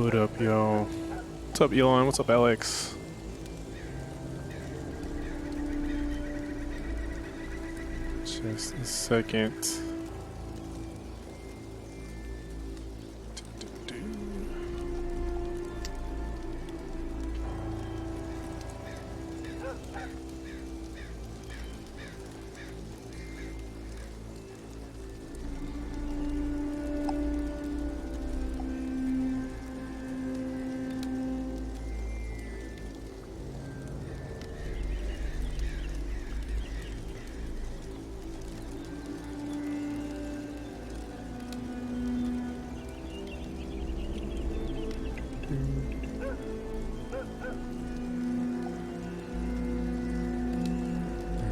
What up, y'all? What's up, Elon? What's up, Alex? Just a second.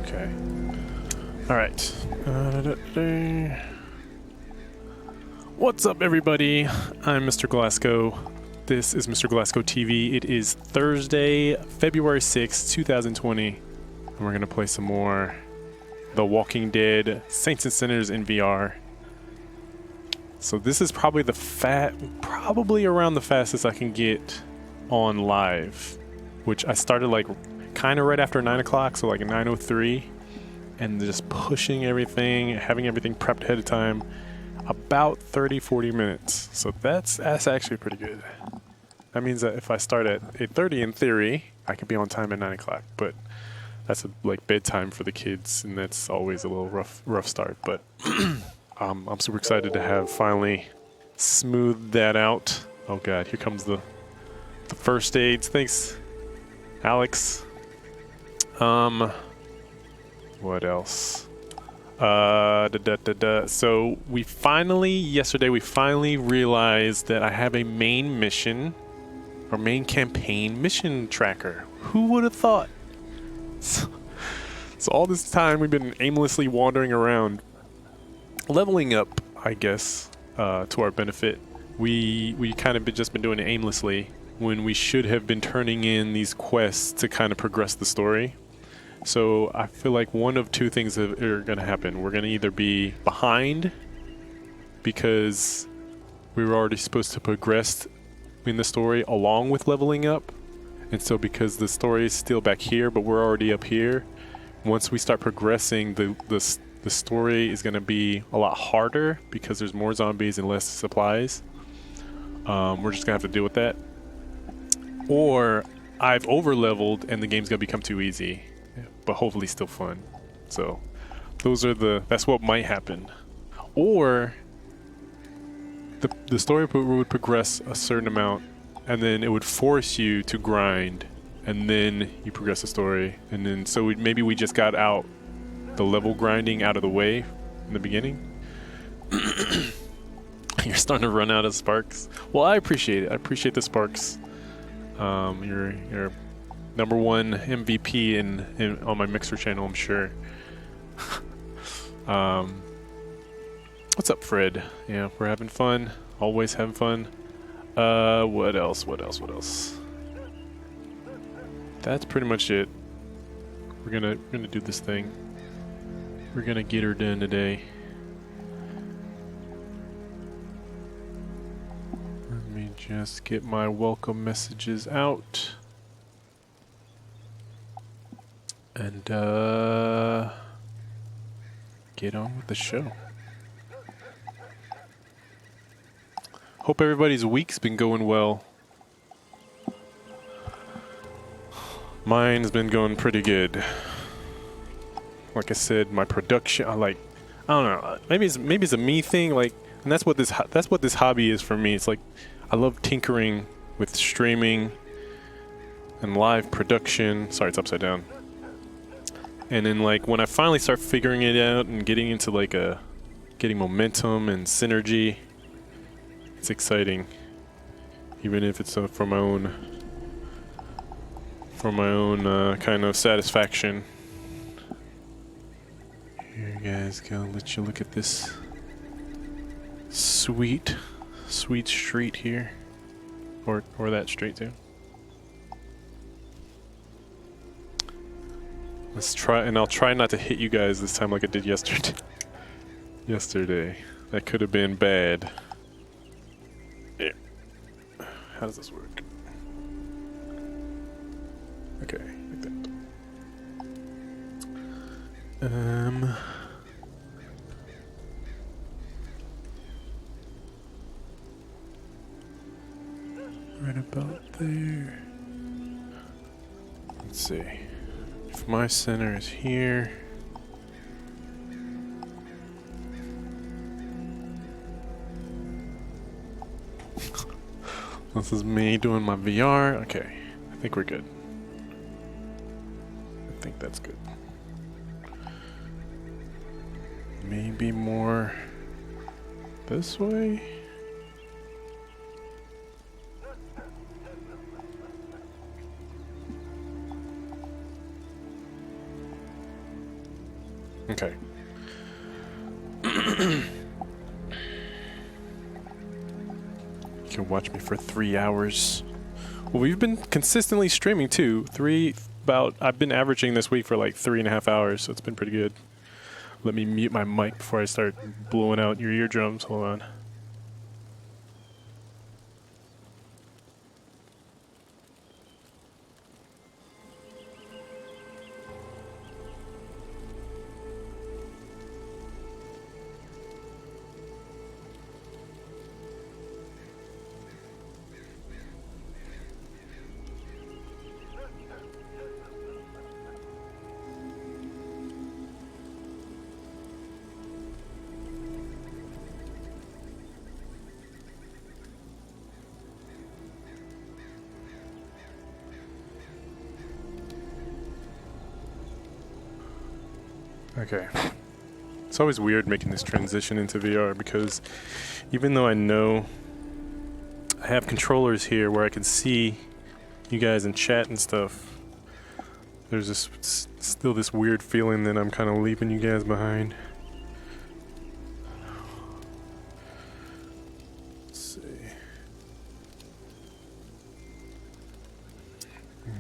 Okay. All right. What's up, everybody? I'm MrGlasco. This is MrGlasco TV. It is Thursday, February 6th, 2020, and we're gonna play some more The Walking Dead Saints and Sinners in VR. So this is probably probably around the fastest I can get on live, which I started like kind of right after 9 o'clock, so like 9:03, and just pushing everything, having everything prepped ahead of time, about 30-40 minutes. So that's actually pretty good. That means that if I start at 8:30 in theory, I could be on time at 9 o'clock, but that's like bedtime for the kids, and that's always a little rough start. But I'm super excited to have finally smoothed that out. Oh god, here comes the first aids. Thanks, Alex. What else? So yesterday we finally realized that I have a main mission, or main campaign mission tracker. Who would have thought? So all this time we've been aimlessly wandering around, leveling up, I guess, to our benefit. We kind of just been doing it aimlessly when we should have been turning in these quests to kind of progress the story. So I feel like one of two things are going to happen. We're going to either be behind because we were already supposed to progress in the story along with leveling up, and so because the story is still back here but we're already up here, once we start progressing, the story is going to be a lot harder because there's more zombies and less supplies. We're just going to have to deal with that. Or I've over-leveled and the game's going to become too easy, but hopefully still fun. So that's what might happen. Or the story would progress a certain amount, and then it would force you to grind, and then you progress the story, and then maybe we just got out the level grinding out of the way in the beginning. You're starting to run out of sparks. Well, I appreciate it. I appreciate the sparks. You're number one MVP on my Mixer channel, I'm sure. What's up, Fred? Yeah, we're having fun. Always having fun. What else? That's pretty much it. We're gonna do this thing. We're gonna get her done today. Let me just get my welcome messages out. And get on with the show. Hope everybody's week's been going well. Mine's been going pretty good. Like I said, my production, I don't know, maybe it's a me thing, like, and that's what this hobby is for me. It's like I love tinkering with streaming and live production. Sorry, it's upside down. And then like when I finally start figuring it out and getting into like getting momentum and synergy, it's exciting. Even if it's for my own kind of satisfaction. Here, guys, go. Let you look at this sweet street here, or that street too. Let's try, and I'll try not to hit you guys this time like I did yesterday. That could have been bad. Yeah. how does this work? Okay, like that. Right about there. Let's see. If my center is here. This is me doing my VR. Okay, I think we're good. I think that's good. Maybe more this way. Okay. You can watch me for 3 hours. Well, we've been consistently streaming too. I've been averaging this week for like 3.5 hours, so it's been pretty good. Let me mute my mic before I start blowing out your eardrums. Hold on. Okay. It's always weird making this transition into VR because even though I know I have controllers here where I can see you guys in chat and stuff, there's still this weird feeling that I'm kind of leaving you guys behind. Let's see.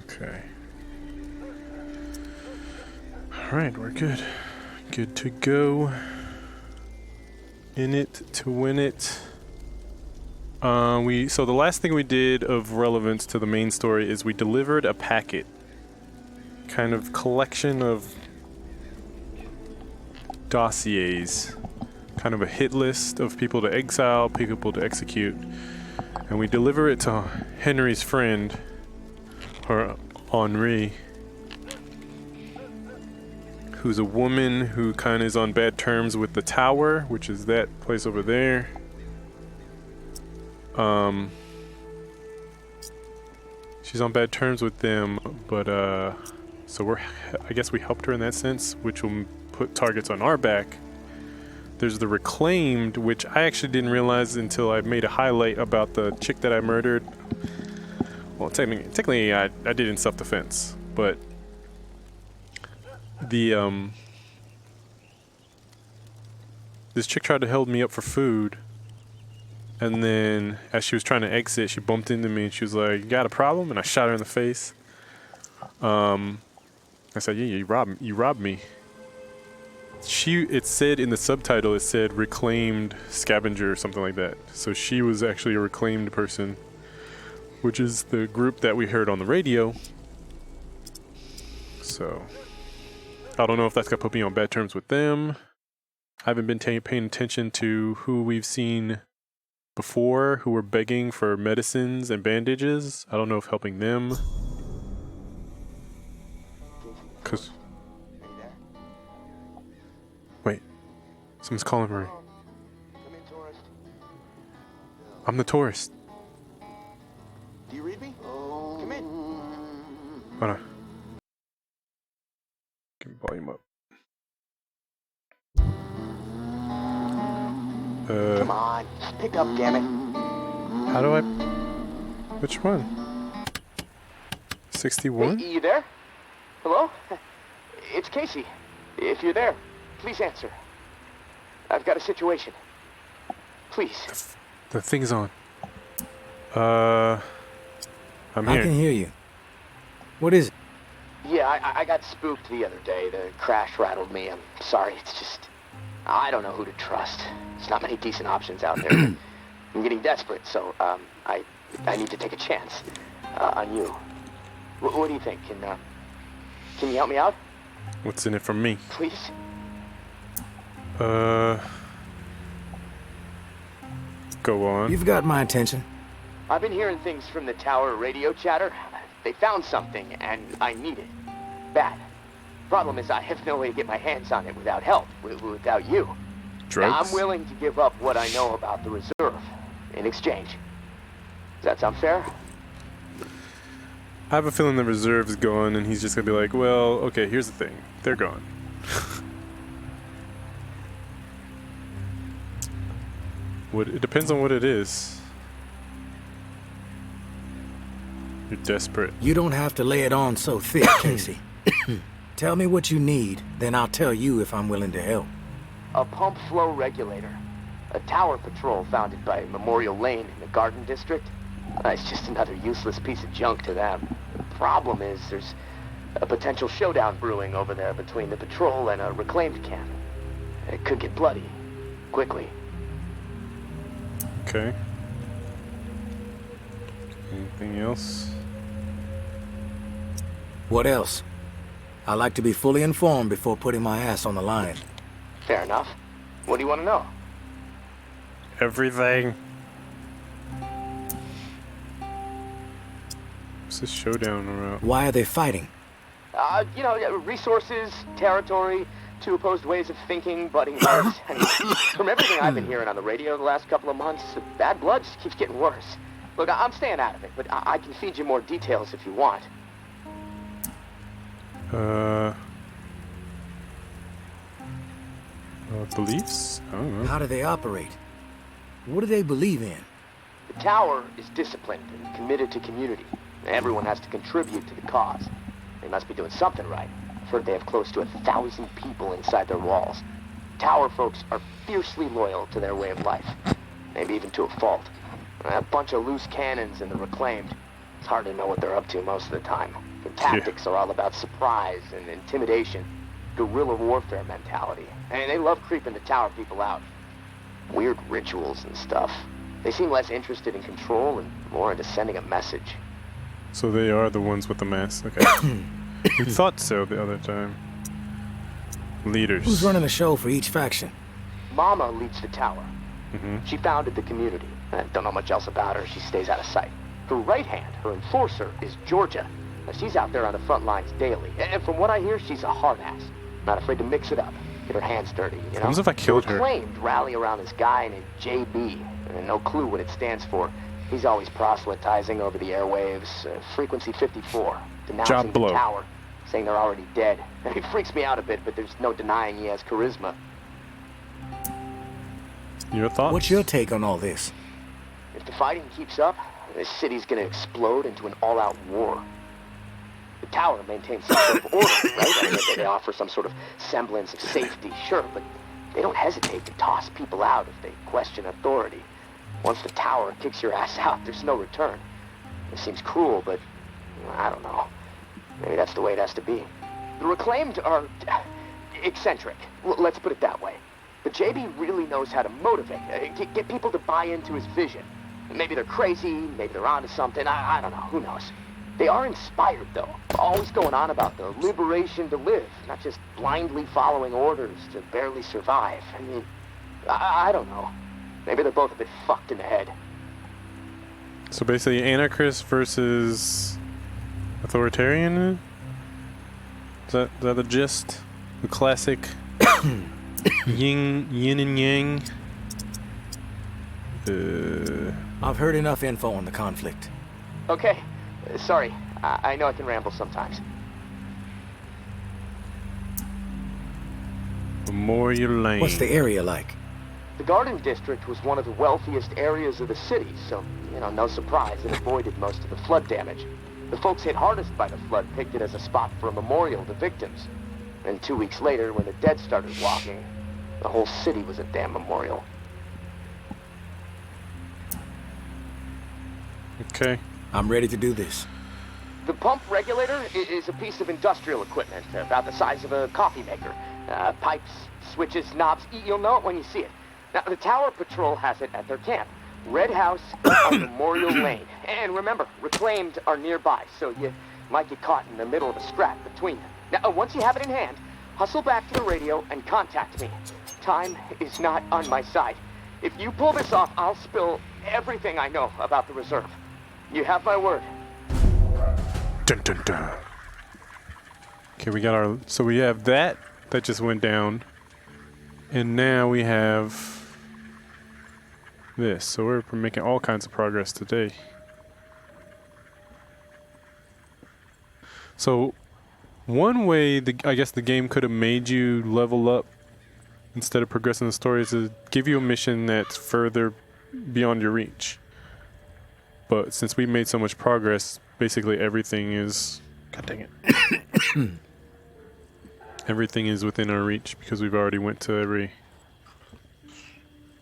Okay. Alright, we're good. Good to go. In it to win it. So the last thing we did of relevance to the main story is we delivered a packet. Kind of collection of dossiers. Kind of a hit list of people to exile, people to execute. And we deliver it to Henry's friend, or Henri, who's a woman who kind of is on bad terms with the tower, which is that place over there. She's on bad terms with them, but so I guess we helped her in that sense, which will put targets on our back. There's the reclaimed, which I actually didn't realize until I made a highlight about the chick that I murdered. Well, technically I did in self-defense, but this chick tried to hold me up for food, and then as she was trying to exit, she bumped into me and she was like, "You got a problem?" And I shot her in the face. I said, "Yeah, you robbed me." It said in the subtitle, it said reclaimed scavenger or something like that. So she was actually a reclaimed person, which is the group that we heard on the radio. So I don't know if that's gonna put me on bad terms with them. I haven't been paying attention to who we've seen before who were begging for medicines and bandages. I don't know if helping them. Cause wait, someone's calling me. I'm the tourist. Do you read me? Come in. Hold on. Give me volume up. Come on, just pick up, damn it. How do I? Which one? 61? Hey, you there? Hello? It's Casey. If you're there, please answer. I've got a situation. Please. The thing's on. I'm here. I can hear you. What is it? Yeah, I got spooked the other day. The crash rattled me. I'm sorry. It's just... I don't know who to trust. There's not many decent options out there. I'm getting desperate, so, I I need to take a chance on you. What do you think? Can you help me out? What's in it for me? Please? Go on. You've got my attention. I've been hearing things from the tower radio chatter. They found something, and I need it. Bad. Problem is, I have no way to get my hands on it without help, without you. Drugs? Now, I'm willing to give up what I know about the reserve in exchange. Does that sound fair? I have a feeling the reserve's gone, and he's just gonna be like, well, okay, here's the thing. They're gone. It depends on what it is. You're desperate. You don't have to lay it on so thick, Casey. Tell me what you need, then I'll tell you if I'm willing to help. A pump flow regulator. A tower patrol founded by Memorial Lane in the Garden District. It's just another useless piece of junk to them. The problem is there's a potential showdown brewing over there between the patrol and a reclaimed camp. It could get bloody. Quickly. Okay. Anything else? What else? I like to be fully informed before putting my ass on the line. Fair enough. What do you want to know? Everything. What's this showdown around? Why are they fighting? Resources, territory, two opposed ways of thinking, butting heads. I mean, from everything I've been hearing on the radio the last couple of months, the bad blood just keeps getting worse. Look, I'm staying out of it, but I can feed you more details if you want. Beliefs? I don't know. How do they operate? What do they believe in? The tower is disciplined and committed to community. Everyone has to contribute to the cause. They must be doing something right. I've heard they have close to 1,000 people inside their walls. Tower folks are fiercely loyal to their way of life. Maybe even to a fault. A bunch of loose cannons in the reclaimed. It's hard to know what they're up to most of the time. Their tactics are all about surprise and intimidation. Guerrilla warfare mentality. And they love creeping the tower people out. Weird rituals and stuff. They seem less interested in control and more into sending a message. So they are the ones with the mask. Okay. We thought so the other time. Leaders. Who's running the show for each faction? Mama leads the tower. Mm-hmm. She founded the community. I don't know much else about her. She stays out of sight. Her right hand, her enforcer, is Georgia. She's out there on the front lines daily. And from what I hear, she's a hard ass. Not afraid to mix it up. Get her hands dirty, you know? What if I killed her? Reclaimed rally around this guy named JB. And no clue what it stands for. He's always proselytizing over the airwaves. Frequency 54. Denouncing the tower. Saying they're already dead. It freaks me out a bit, but there's no denying he has charisma. Your thoughts? What's your take on all this? If the fighting keeps up, this city's gonna explode into an all-out war. The tower maintains some sort of order, right? I mean, they offer some sort of semblance of safety, sure, but they don't hesitate to toss people out if they question authority. Once the tower kicks your ass out, there's no return. It seems cruel, but I don't know. Maybe that's the way it has to be. The reclaimed are eccentric. Let's put it that way. But JB really knows how to motivate, get people to buy into his vision. Maybe they're crazy, maybe they're onto something, I don't know, who knows. They are inspired, though. Always going on about the liberation to live, not just blindly following orders to barely survive. I mean, I don't know. Maybe they're both a bit fucked in the head. So basically, anarchist versus authoritarian? Is that the gist? The classic yin and yang? I've heard enough info on the conflict. Okay. Sorry. I know I can ramble sometimes. Memorial Lane. What's the area like? The Garden District was one of the wealthiest areas of the city, so, no surprise, it avoided most of the flood damage. The folks hit hardest by the flood picked it as a spot for a memorial to victims. And 2 weeks later, when the dead started walking, the whole city was a damn memorial. Okay. I'm ready to do this. The pump regulator is a piece of industrial equipment about the size of a coffee maker. Pipes, switches, knobs, you'll know it when you see it. Now, the tower patrol has it at their camp. Red House on Memorial Lane. And remember, reclaimed are nearby, so you might get caught in the middle of a scrap between them. Now, once you have it in hand, hustle back to the radio and contact me. Time is not on my side. If you pull this off, I'll spill everything I know about the reserve. You have my word. Dun, dun, dun. Okay, we got our... So we have that just went down. And now we have this. So we're making all kinds of progress today. So one way, I guess the game could have made you level up instead of progressing the story is to give you a mission that's further beyond your reach. But since we made so much progress, basically everything is... God dang it. Everything is within our reach because we've already went to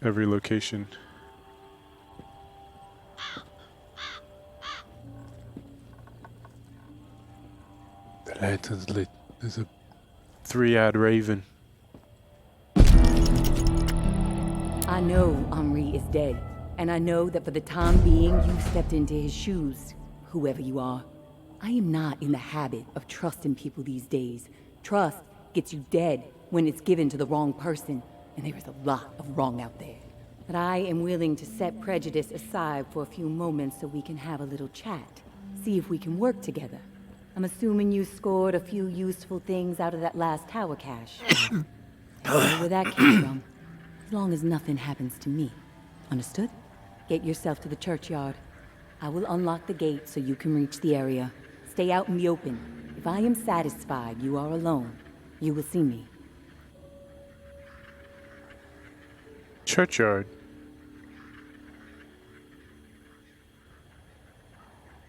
every location. The lantern's lit. There's a 3-eyed raven. I know Henri is dead, and I know that for the time being you stepped into his shoes, whoever you are. I am not in the habit of trusting people these days. Trust gets you dead when it's given to the wrong person, and there is a lot of wrong out there. But I am willing to set prejudice aside for a few moments so we can have a little chat. See if we can work together. I'm assuming you scored a few useful things out of that last tower cache. I don't know where that came from. As long as nothing happens to me. Understood? Get yourself to the churchyard. I will unlock the gate so you can reach the area. Stay out in the open. If I am satisfied you are alone, you will see me. Churchyard.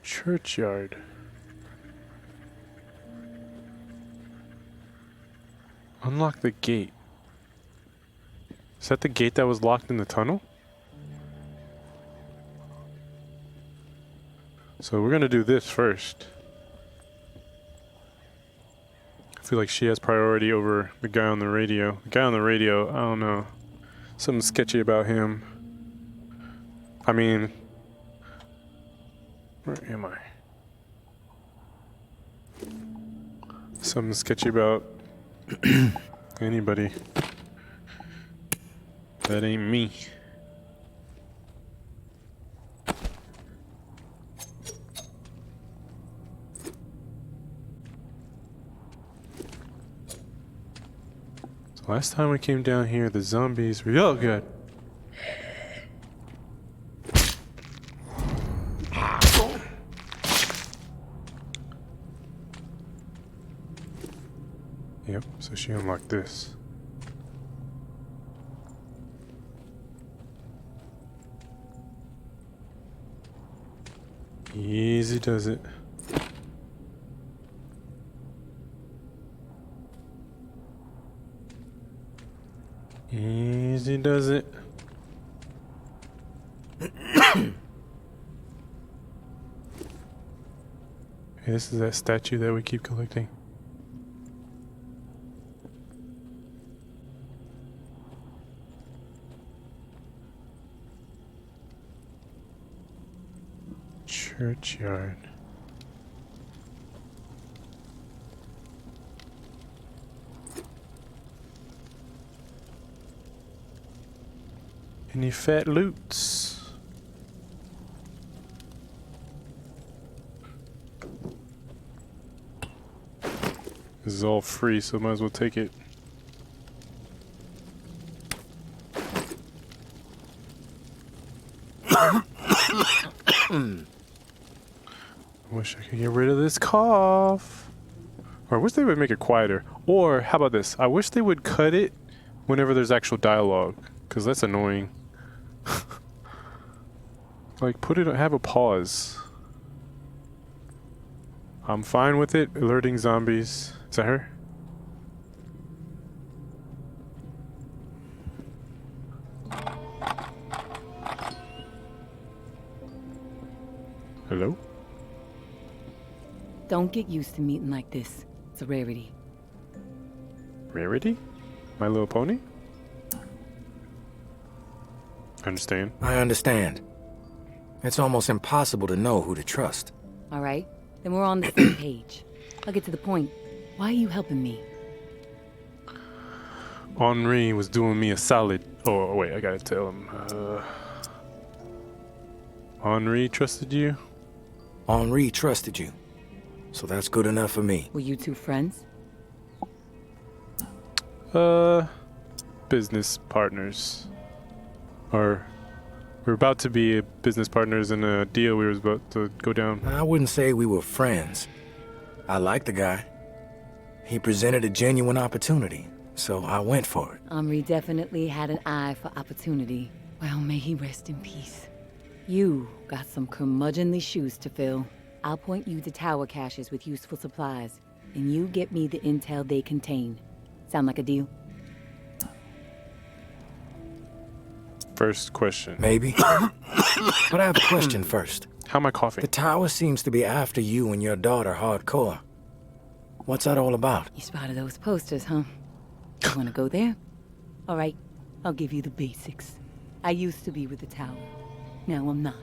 Churchyard. Unlock the gate. Is that the gate that was locked in the tunnel? So we're gonna do this first. I feel like she has priority over the guy on the radio. The guy on the radio, I don't know. Something sketchy about him. I mean... Where am I? Something sketchy about anybody. That ain't me. So last time we came down here, the zombies were... Oh, God. Yep, so she unlocked this. Easy does it. Easy does it. Hey, this is that statue that we keep collecting. Churchyard. Any fat loots? This is all free, so might as well take it. Wish I could get rid of this cough. Or I wish they would make it quieter. Or, how about this? I wish they would cut it whenever there's actual dialogue. Because that's annoying. Like, have a pause. I'm fine with it. Alerting zombies. Is that her? Hello? Don't get used to meeting like this. It's a rarity. Rarity? My Little Pony? Understand? I understand. It's almost impossible to know who to trust. All right, then we're on the same page. I'll get to the point. Why are you helping me? Henri was doing me a solid. Oh, wait, I gotta tell him. Henri trusted you? Henri trusted you. So that's good enough for me. Were you two friends? Business partners. Or we're about to be business partners in a deal we were about to go down. I wouldn't say we were friends. I liked the guy. He presented a genuine opportunity, so I went for it. Henri definitely had an eye for opportunity. Well, may he rest in peace. You got some curmudgeonly shoes to fill. I'll point you to tower caches with useful supplies, and you get me the intel they contain. Sound like a deal? First question. Maybe. But I have a question first. How am I coughing? The tower seems to be after you and your daughter hardcore. What's that all about? You spotted those posters, huh? You wanna go there? All right, I'll give you the basics. I used to be with the tower. Now I'm not.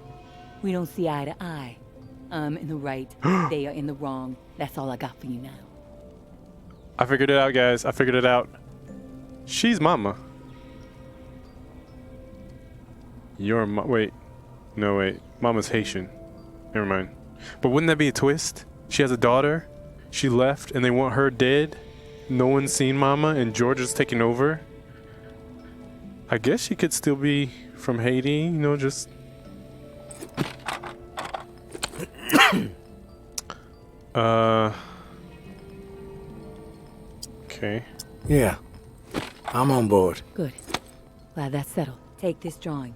We don't see eye to eye. I'm in the right, they are in the wrong. That's all I got for you now. I figured it out, guys. I figured it out. She's Mama. Your wait. No, wait. Mama's Haitian. Never mind. But wouldn't that be a twist? She has a daughter. She left, and they want her dead. No one's seen Mama, and George is taking over. I guess she could still be from Haiti, you know, just... Okay. Yeah. I'm on board. Good. Glad that's settled. Take this drawing.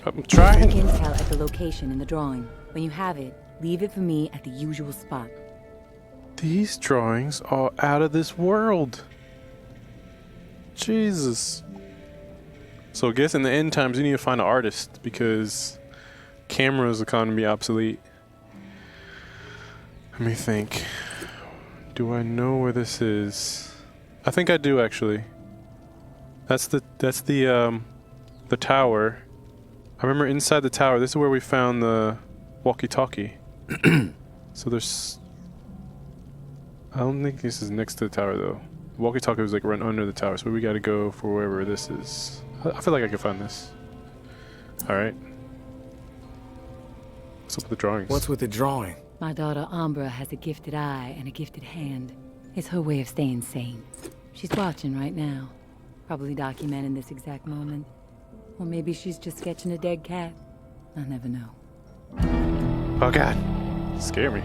I'm trying. Take intel at the location in the drawing. When you have it, leave it for me at the usual spot. These drawings are out of this world. Jesus. So I guess in the end times you need to find an artist because cameras are going to be obsolete. Let me think. Do I know where this is? I think I do actually. That's the tower. I remember inside the tower, this is where we found the walkie-talkie. So there's... I don't think this is next to the tower though. The walkie-talkie was like right under the tower, so we gotta go for wherever this is. I feel like I can find this. Alright. What's up with the drawings? What's with the drawing? My daughter Ambra has a gifted eye and a gifted hand. It's her way of staying sane. She's watching right now. Probably documenting this exact moment. Or maybe she's just sketching a dead cat. I'll never know. Oh god. Scare me.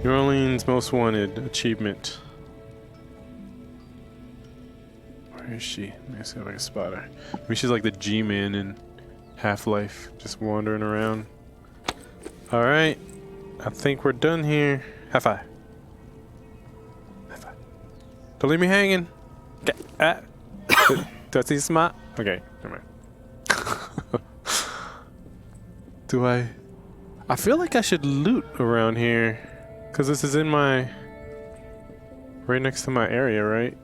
New Orleans Most Wanted achievement. Where is she? Let me see if I can spot her. Maybe she's like the G-Man in Half-Life, just wandering around. Alright. I think we're done here. High five. High five. Don't leave me hanging. Does he smart? Okay, never mind. Do I feel like I should loot around here. Because this is in my... right next to my area, right?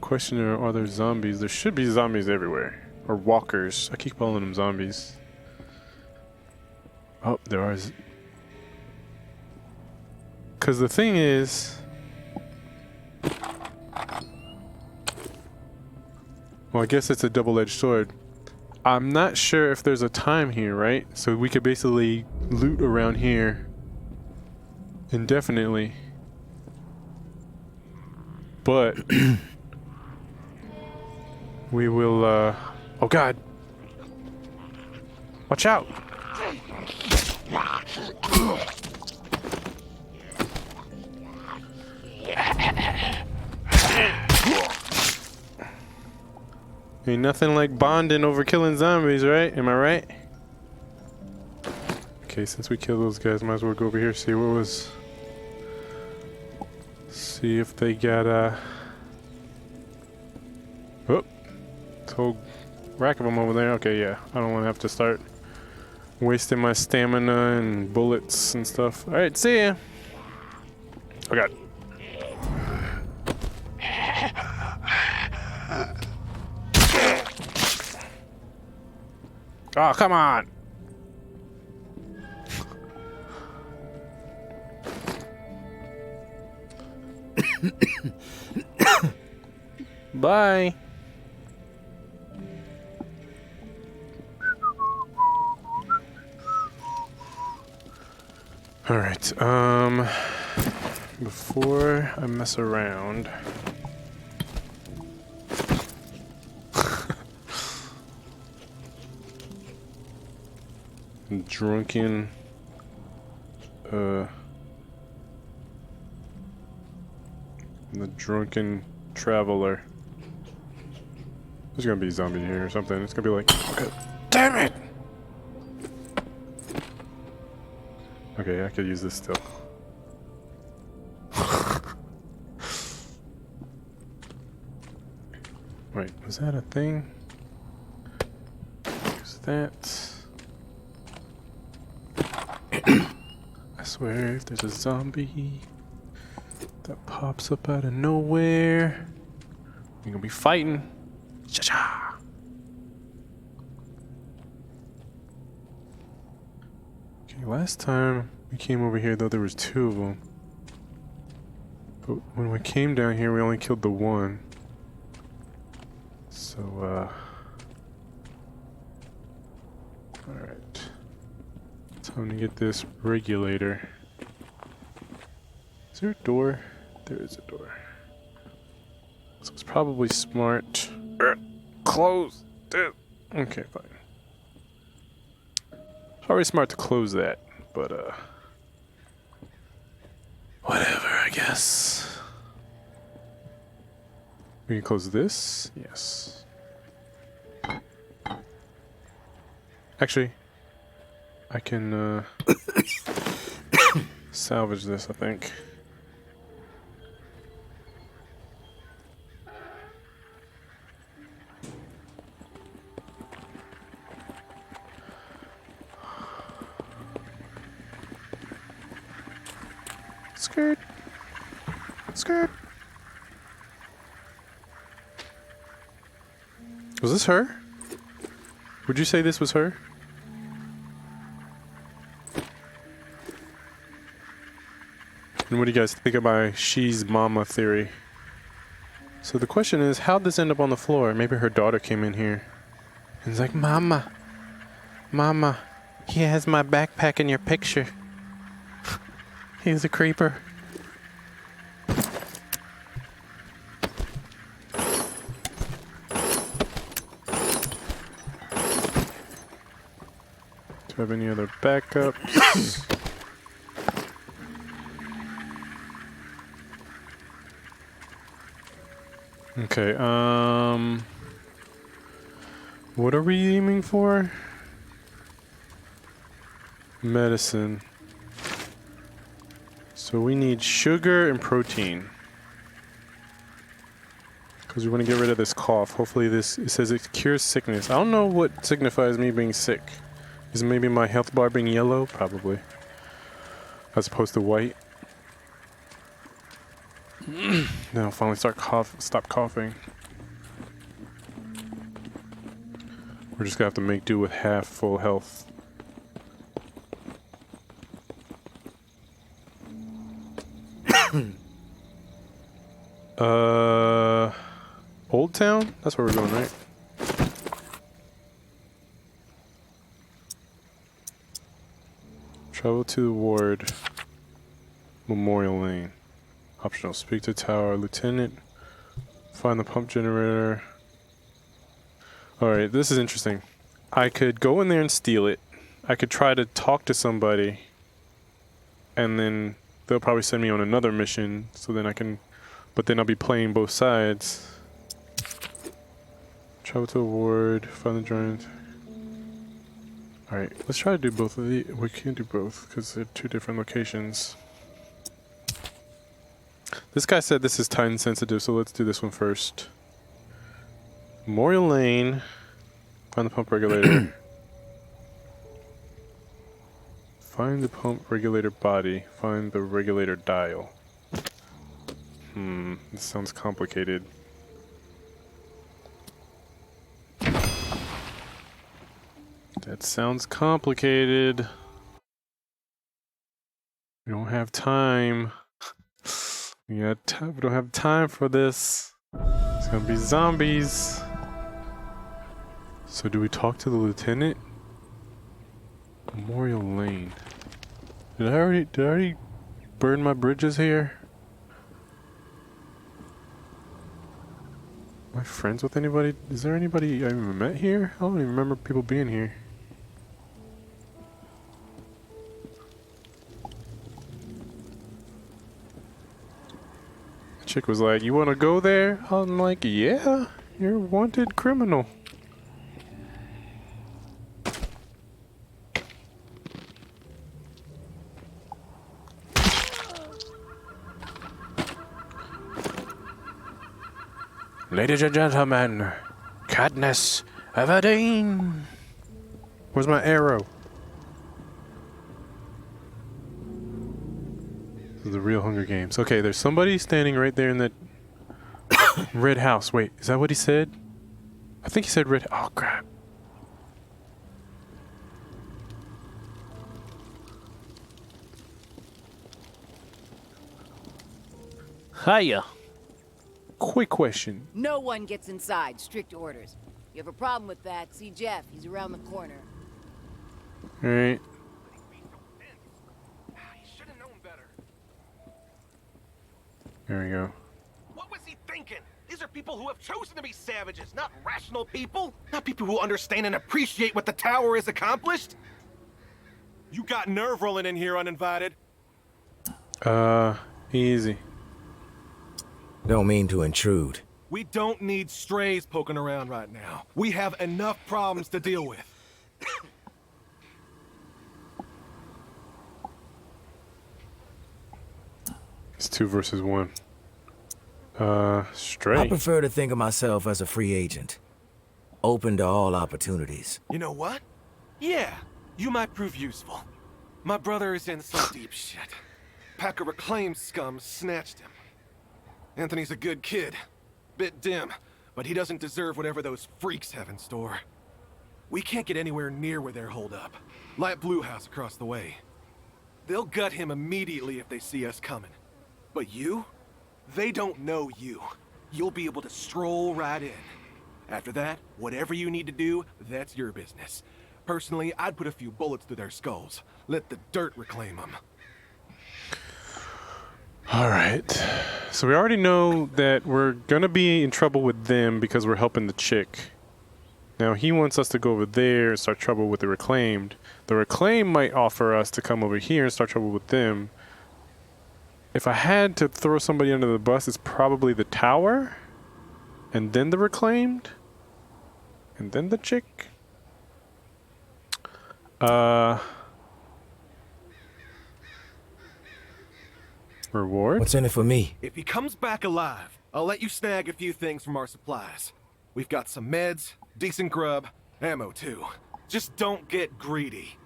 Question, are there zombies? There should be zombies everywhere. Or walkers. I keep calling them zombies. Oh, there are... Because the thing is... Well, I guess it's a double-edged sword. I'm not sure if there's a time here, right? So we could basically loot around here indefinitely. But we will, oh god! Watch out! Ain't nothing like bonding over killing zombies, right? Am I right? Okay, since we killed those guys, might as well go over here, see what was... See if they got, oh! This whole rack of them over there. Okay, yeah. I don't want to have to start wasting my stamina and bullets and stuff. Alright, see ya! Oh god. Oh, come on! Bye! Alright, before I mess around... Drunken... The drunken traveler. There's gonna be a zombie here or something. It's gonna be like... Damn it! Okay, I could use this still. Wait, was that a thing? Use that. I swear, if there's a zombie that pops up out of nowhere, we're gonna be fighting. Cha-cha! Okay, last time we came over here, though, there was 2 of them. But when we came down here, we only killed the one. So, alright. Time to get this regulator. Is there a door? There is a door. So it's probably smart. Close it. Okay, fine. Probably smart to close that, but whatever, I guess. We can close this? Yes. Actually, I can salvage this, I think. Skirt. Skirt. Was this her? Would you say this was her? And what do you guys think of my she's mama theory? So the question is, how'd this end up on the floor? Maybe her daughter came in here and was like, Mama, Mama, he has my backpack in your picture. He's a creeper. Do I have any other backups? Okay, what are we aiming for? Medicine. So we need sugar and protein. Because we want to get rid of this cough. Hopefully this, it says it cures sickness. I don't know what signifies me being sick. Is it maybe my health bar being yellow? Probably. As opposed to white. Then I'll finally stop coughing. We're just gonna have to make do with half full health. Old Town? That's where we're going, right? Travel to the ward. Memorial Lane. Optional. Speak to tower. Lieutenant. Find the pump generator. Alright, this is interesting. I could go in there and steal it. I could try to talk to somebody. And then they'll probably send me on another mission. So then I can... But then I'll be playing both sides. Travel to a ward. Find the giant. Alright, let's try to do both of these. We can't do both because they're 2 different locations. This guy said this is time sensitive, so let's do this one first. Memorial Lane. Find the pump regulator. Find the pump regulator body. Find the regulator dial. This sounds complicated. Dead That sounds complicated. We don't have time. We don't have time for this. It's gonna be zombies. So do we talk to the lieutenant? Memorial Lane. Did I already burn my bridges here? Am I friends with anybody? Is there anybody I even met here? I don't even remember people being here. The chick was like, "You want to go there?" I'm like, "Yeah, you're a wanted criminal." Ladies and gentlemen, Katniss Everdeen. Where's my arrow? This is the real Hunger Games. Okay, there's somebody standing right there in that red house. Wait, is that what he said? I think he said red. Oh, crap. Hiya. Quick question. No one gets inside. Strict orders. You have a problem with that, see Jeff. He's around the corner. Alright. There we go. What was he thinking? These are people who have chosen to be savages, not rational people. Not people who understand and appreciate what the tower has accomplished. You got nerve rolling in here uninvited. Easy. Don't mean to intrude. We don't need strays poking around right now. We have enough problems to deal with. It's 2 versus 1. Stray. I prefer to think of myself as a free agent. Open to all opportunities. You know what? Yeah, you might prove useful. My brother is in some deep shit. Pack of reclaimed scum snatched him. Anthony's a good kid. Bit dim, but he doesn't deserve whatever those freaks have in store. We can't get anywhere near where they're holed up. Light Blue House across the way. They'll gut him immediately if they see us coming. But you? They don't know you. You'll be able to stroll right in. After that, whatever you need to do, that's your business. Personally, I'd put a few bullets through their skulls. Let the dirt reclaim them. Alright. So we already know that we're gonna be in trouble with them because we're helping the chick. Now he wants us to go over there and start trouble with the Reclaimed. The Reclaimed might offer us to come over here and start trouble with them. If I had to throw somebody under the bus, it's probably the tower, and then the Reclaimed, and then the chick. Reward? What's in it for me? If he comes back alive, I'll let you snag a few things from our supplies. We've got some meds, decent grub, ammo too. Just don't get greedy.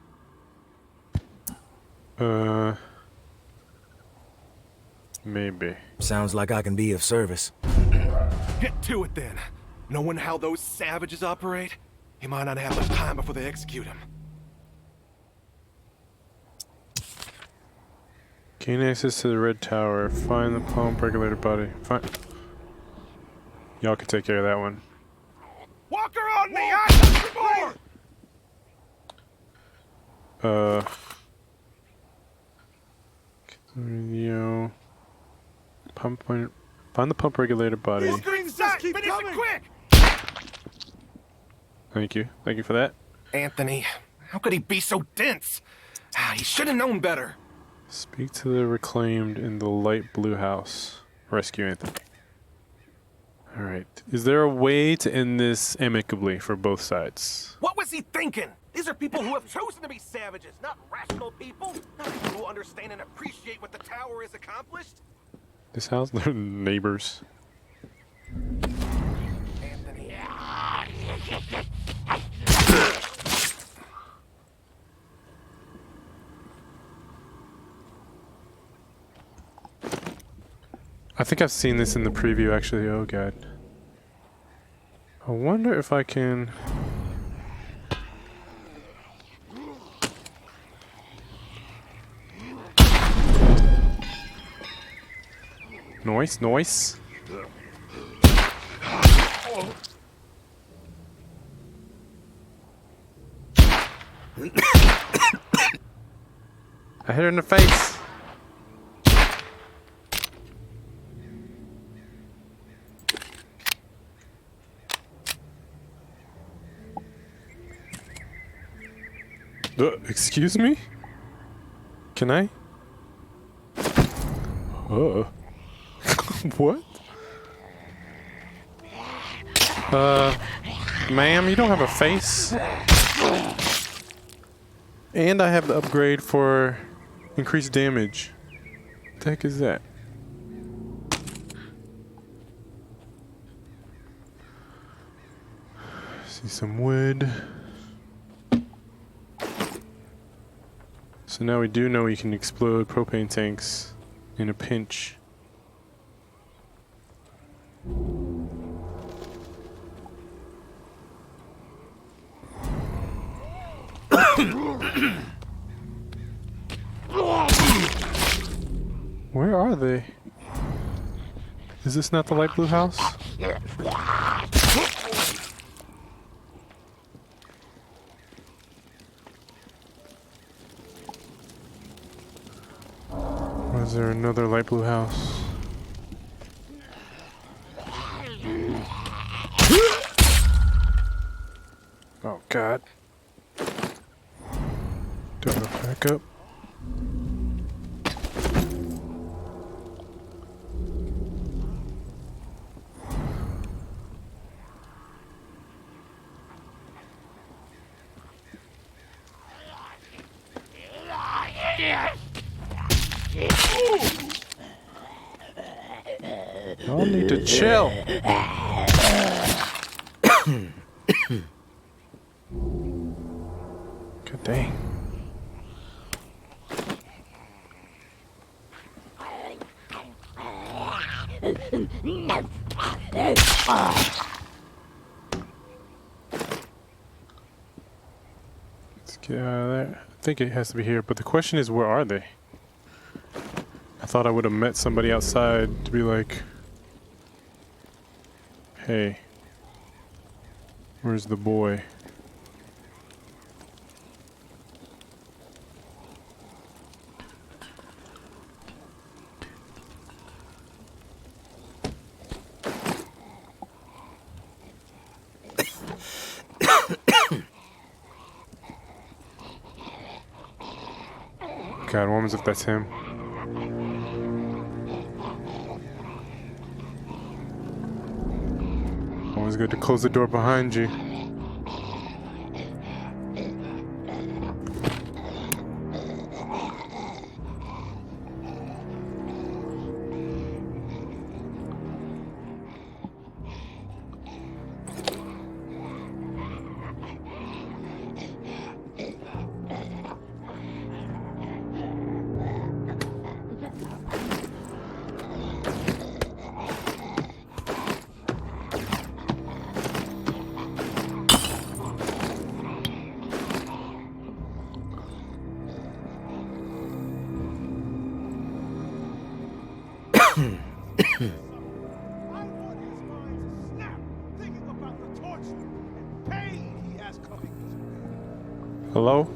Maybe. Sounds like I can be of service. Get to it then. Knowing how those savages operate, he might not have much time before they execute him. Gain access to the red tower. Find the pump regulator body. Find. Y'all can take care of that one. Walker on me! I Radio. Pump point. Find the pump regulator body. Finish it quick! Thank you. Thank you for that. Anthony, how could he be so dense? He should have known better. Speak to the Reclaimed in the light blue house. Rescue Anthony. Alright. Is there a way to end this amicably for both sides? What was he thinking? These are people who have chosen to be savages, not rational people. Not people who understand and appreciate what the tower has accomplished. This house? They're neighbors. Anthony. I think I've seen this in the preview actually. Oh god. I wonder if I can... Noise, noise. I hit her in the face. Excuse me? Can I? What? Ma'am, you don't have a face. And I have the upgrade for increased damage. What the heck is that? See some wood. So now we do know you can explode propane tanks in a pinch. Where are they? Is this not the light blue house? Or is there another light blue house? Oh God. Do I back up? Y'all need to chill. God dang. Let's get out of there. I think it has to be here, but the question is, where are they? I thought I would have met somebody outside to be like, hey, where's the boy? God, what happens if that's him? Always good to close the door behind you. Hello?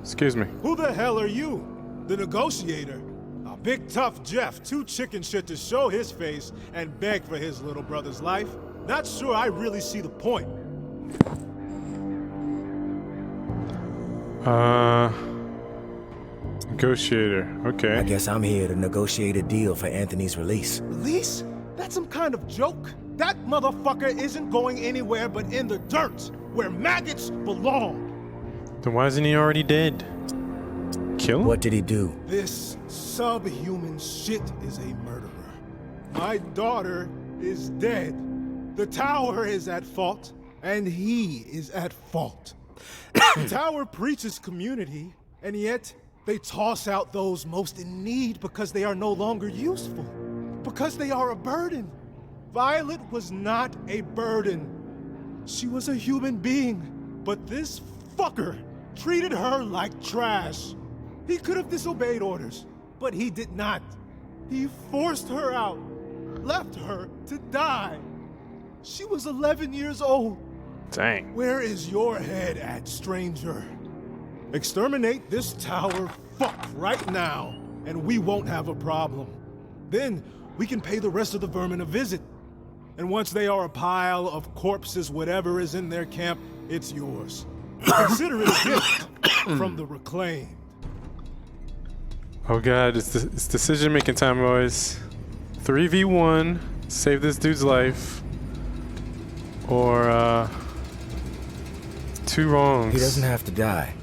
Excuse me. Who the hell are you? The negotiator? A big tough Jeff, too chicken shit to show his face and beg for his little brother's life? Not sure I really see the point. Negotiator, okay. I guess I'm here to negotiate a deal for Anthony's release. Release? That's some kind of joke? That motherfucker isn't going anywhere but in the dirt, where maggots belong. Then why isn't he already dead? Kill him? What did he do? This subhuman shit is a murderer. My daughter is dead. The tower is at fault, and he is at fault. The tower preaches community, and yet they toss out those most in need because they are no longer useful, because they are a burden. Violet was not a burden. She was a human being, but this fucker treated her like trash. He could have disobeyed orders, but he did not. He forced her out, left her to die. She was 11 years old. Dang. Where is your head at, stranger? Exterminate this tower fuck right now, and we won't have a problem. Then we can pay the rest of the vermin a visit. And once they are a pile of corpses, whatever is in their camp, it's yours. Consider it a gift from the reclaimed. Oh god, it's decision making time, boys. 3v1, save this dude's life. Or, 2 wrongs. He doesn't have to die.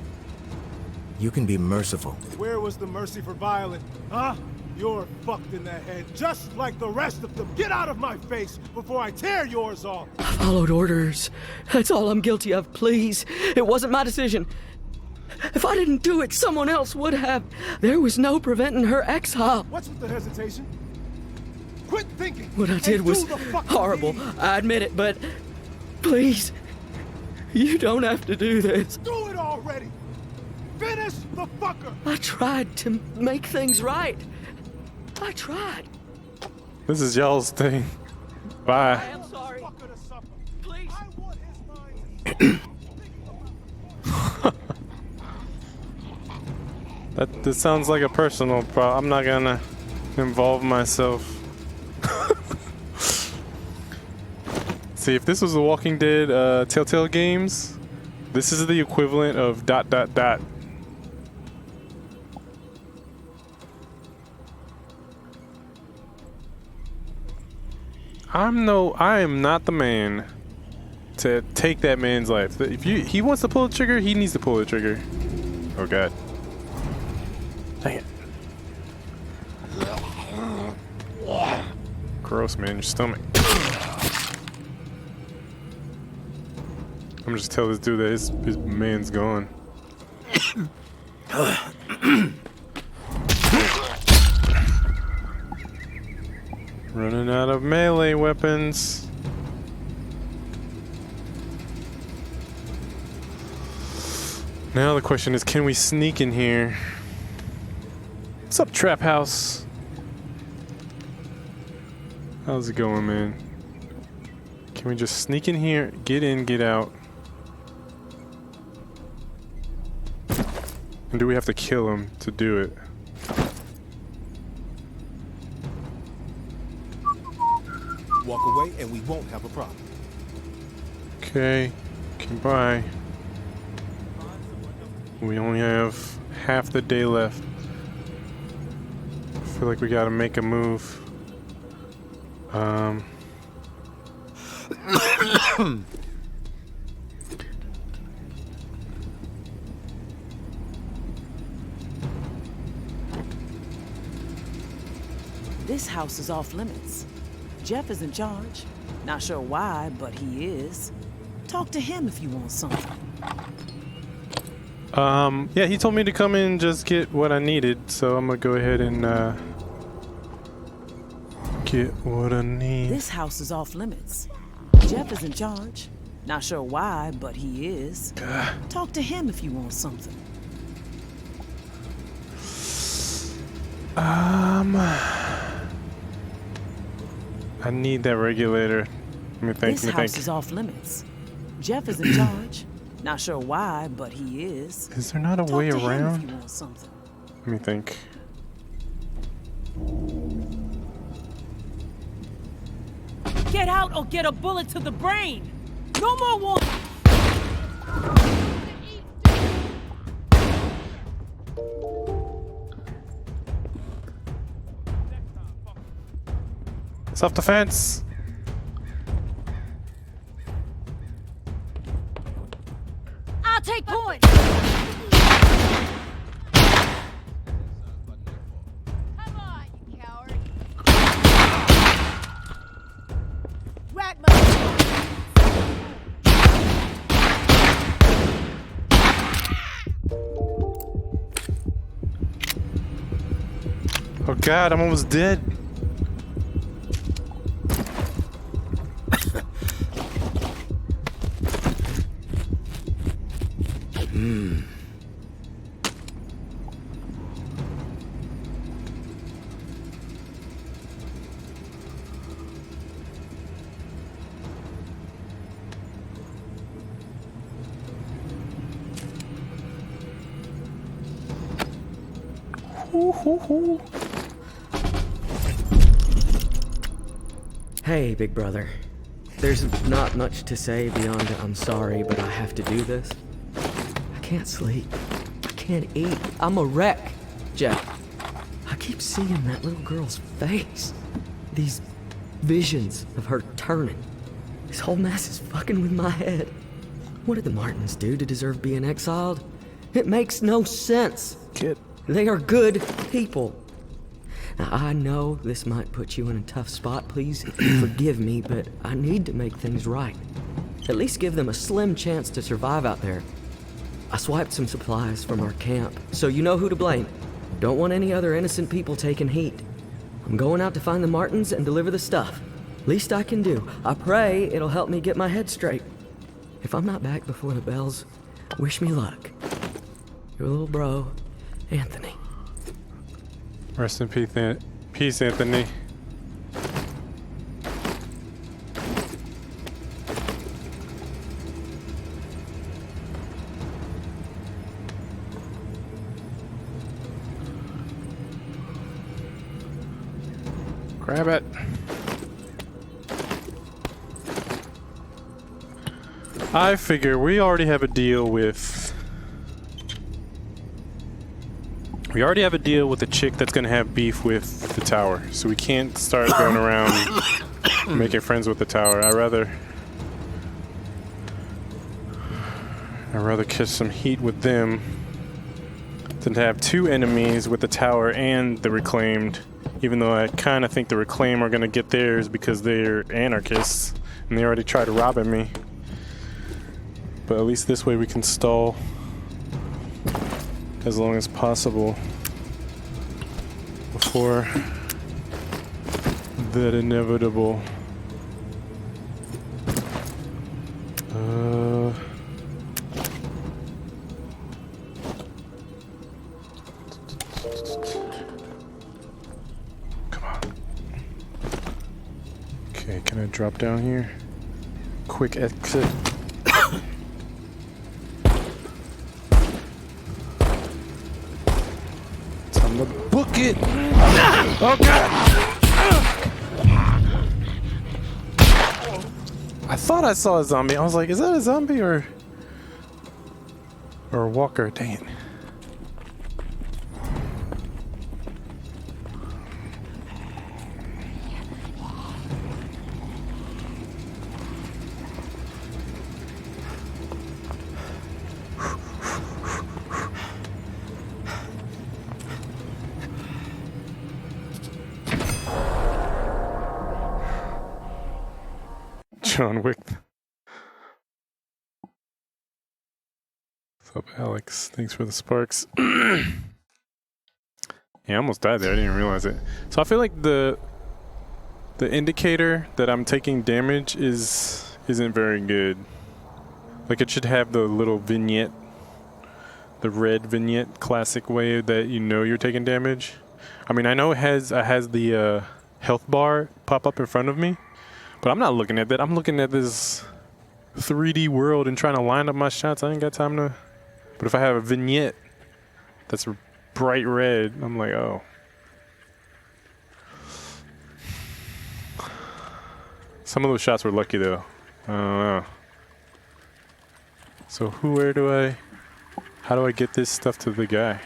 You can be merciful. Where was the mercy for Violet? Huh? You're fucked in the head, just like the rest of them. Get out of my face before I tear yours off. I followed orders. That's all I'm guilty of, please. It wasn't my decision. If I didn't do it, someone else would have. There was no preventing her exile. What's with the hesitation? Quit thinking. What I did was horrible. I admit it, but please, you don't have to do this. Do it already. Finish the fucker. I tried to make things right. I tried. This is y'all's thing. Bye. I am sorry. Please. I want his mind. This sounds like a personal problem. I'm not gonna involve myself. See, if this was the Walking Dead Telltale games, this is the equivalent of ... I am not the man to take that man's life. If he wants to pull the trigger, he needs to pull the trigger. Oh god. Dang it. Gross, man, your stomach. I'm just tell this dude that his man's gone. Running out of melee weapons. Now the question is, can we sneak in here? What's up, Trap House? How's it going, man? Can we just sneak in here, get in, get out? And do we have to kill him to do it? Walk away and we won't have a problem. Okay, goodbye. We only have half the day left. I feel like we gotta make a move. This house is off limits. Jeff is in charge. Not sure why, but he is. Talk to him if you want something. Yeah, he told me to come in and just get what I needed, so I'm gonna go ahead and get what I need. This house is off limits. Jeff is in charge. Not sure why, but he is. Talk to him if you want something. I need that regulator. Let me think. This house is off limits. Jeff is in charge. Not sure why, but he is. Is there not a way Talk to him around? if you want something. Let me think. Get out or get a bullet to the brain! No more warning! Self-defense. I'll take point! Come on, you coward! Rat Oh god, I'm almost dead. Hey, big brother. There's not much to say beyond I'm sorry, but I have to do this. I can't sleep. I can't eat. I'm a wreck, Jeff. I keep seeing that little girl's face. These visions of her turning. This whole mess is fucking with my head. What did the Martins do to deserve being exiled? It makes no sense. Kid. They are good people. Now, I know this might put you in a tough spot. Please forgive me, but I need to make things right. At least give them a slim chance to survive out there. I swiped some supplies from our camp, so you know who to blame. Don't want any other innocent people taking heat. I'm going out to find the Martins and deliver the stuff. Least I can do. I pray it'll help me get my head straight. If I'm not back before the bells, wish me luck. Your little bro, Anthony. Rest in peace, Anthony. Grab it. I figure we already have a deal with... We already have a deal with the chick that's gonna have beef with the tower, so we can't start going around making friends with the tower. I'd rather catch some heat with them than to have two enemies with the tower and the reclaimed, even though I kind of think the reclaim are gonna get theirs because they're anarchists and they already tried robbing me. But at least this way we can stall as long as possible before that inevitable. Come on. Okay, can I drop down here? Quick exit. Book it! Oh god! I thought I saw a zombie. I was like, is that a zombie or a walker? Dang it. John Wick. What's up, Alex? Thanks for the sparks. Yeah, I almost died there. I didn't even realize it. So I feel like the indicator that I'm taking damage isn't very good. Like it should have the little vignette, the red vignette, classic way that you know you're taking damage. I mean, I know it has the health bar pop up in front of me. But I'm not looking at that. I'm looking at this 3D world and trying to line up my shots. I ain't got time to... But if I have a vignette that's bright red, I'm like, oh. Some of those shots were lucky, though. I don't know. So how do I get this stuff to the guy?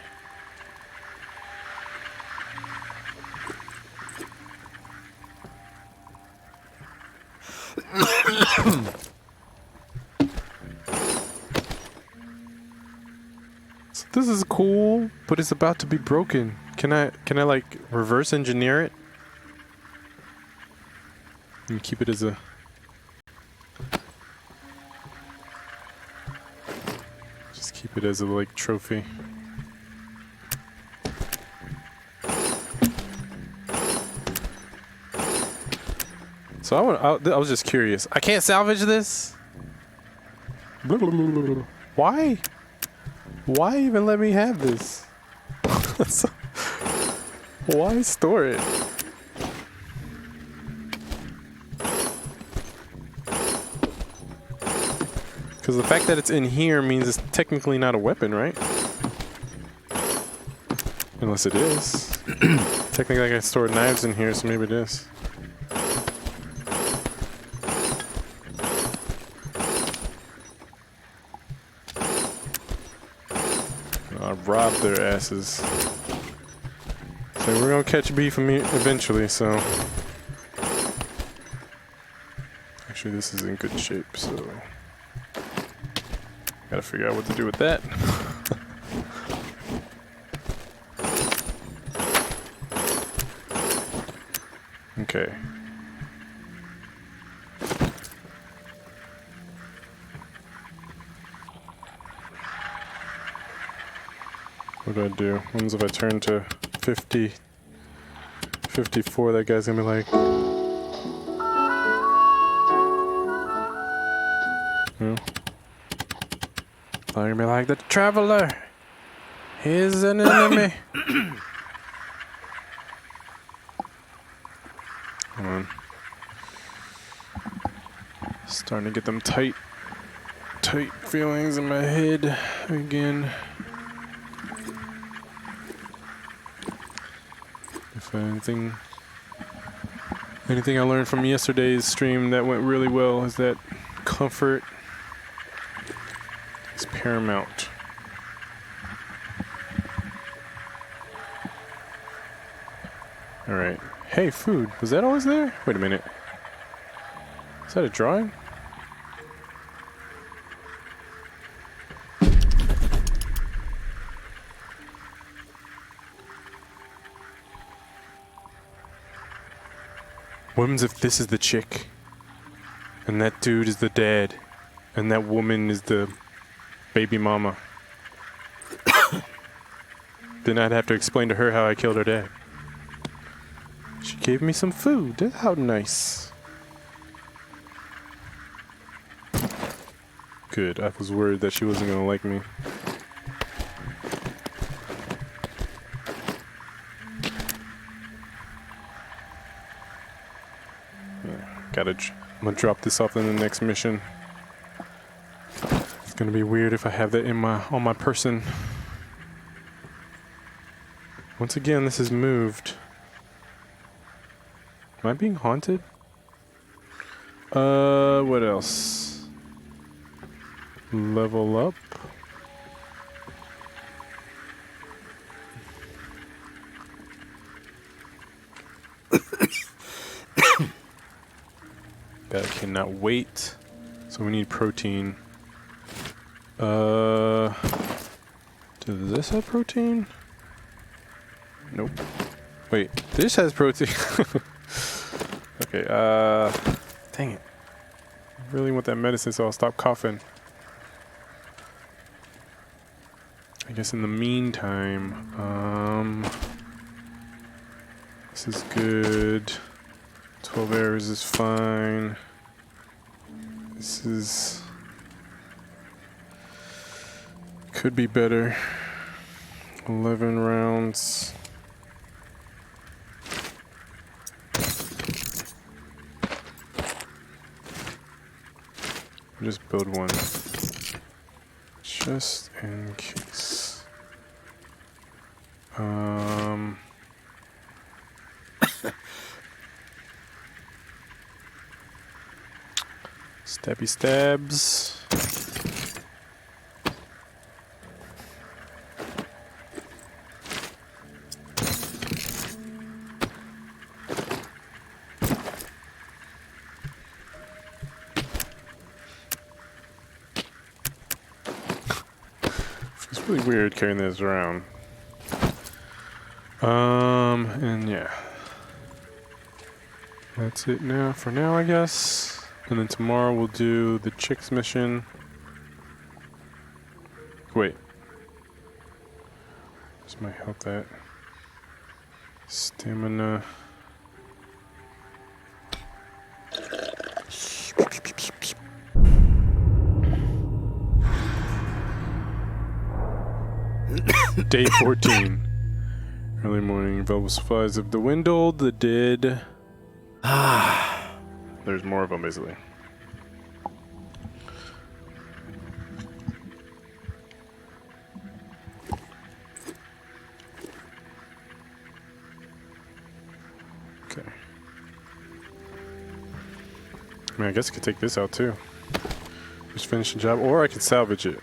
So this is cool, but it's about to be broken. Can I like reverse engineer it and keep it as a... Just keep it as a like trophy. So I was just curious. I can't salvage this? Why? Why even let me have this? Why store it? Because the fact that it's in here means it's technically not a weapon, right? Unless it is. Technically, I stored knives in here, so maybe it is. I'll rob their asses. So we're gonna catch beef from me eventually, so. Actually, this is in good shape, so. Gotta figure out what to do with that. Okay. What do I do? What happens if I turn to 50, 54? That guy's gonna be like, no. I'm gonna be like, the traveler is an enemy. Hold on. Starting to get them tight feelings in my head again. If anything I learned from yesterday's stream that went really well is that comfort is paramount. All right. Hey, food. Was that always there? Wait a minute. Is that a drawing? What happens if this is the chick? And that dude is the dad? And that woman is the baby mama? Then I'd have to explain to her how I killed her dad. She gave me some food. How nice. Good. I was worried that she wasn't gonna like me. I'm gonna drop this off in the next mission. It's gonna be weird if I have that on my person. Once again, this is moved. Am I being haunted? What else? Level up. I cannot wait. So we need protein. Does this have protein? Nope. Wait, this has protein. Okay, dang it. I really want that medicine so I'll stop coughing. I guess in the meantime, this is good. 12 arrows is fine. This is... could be better. 11 rounds. Just build one. Just in case. Stabby stabs. It's really weird carrying this around. And yeah. That's it now, for now, I guess. And then tomorrow we'll do the chicks mission. Wait. This might help that. Stamina. Day 14. Early morning. Available supplies have dwindled. The dead. There's more of them, basically. I mean, I guess I could take this out too. Just finish the job, or I could salvage it.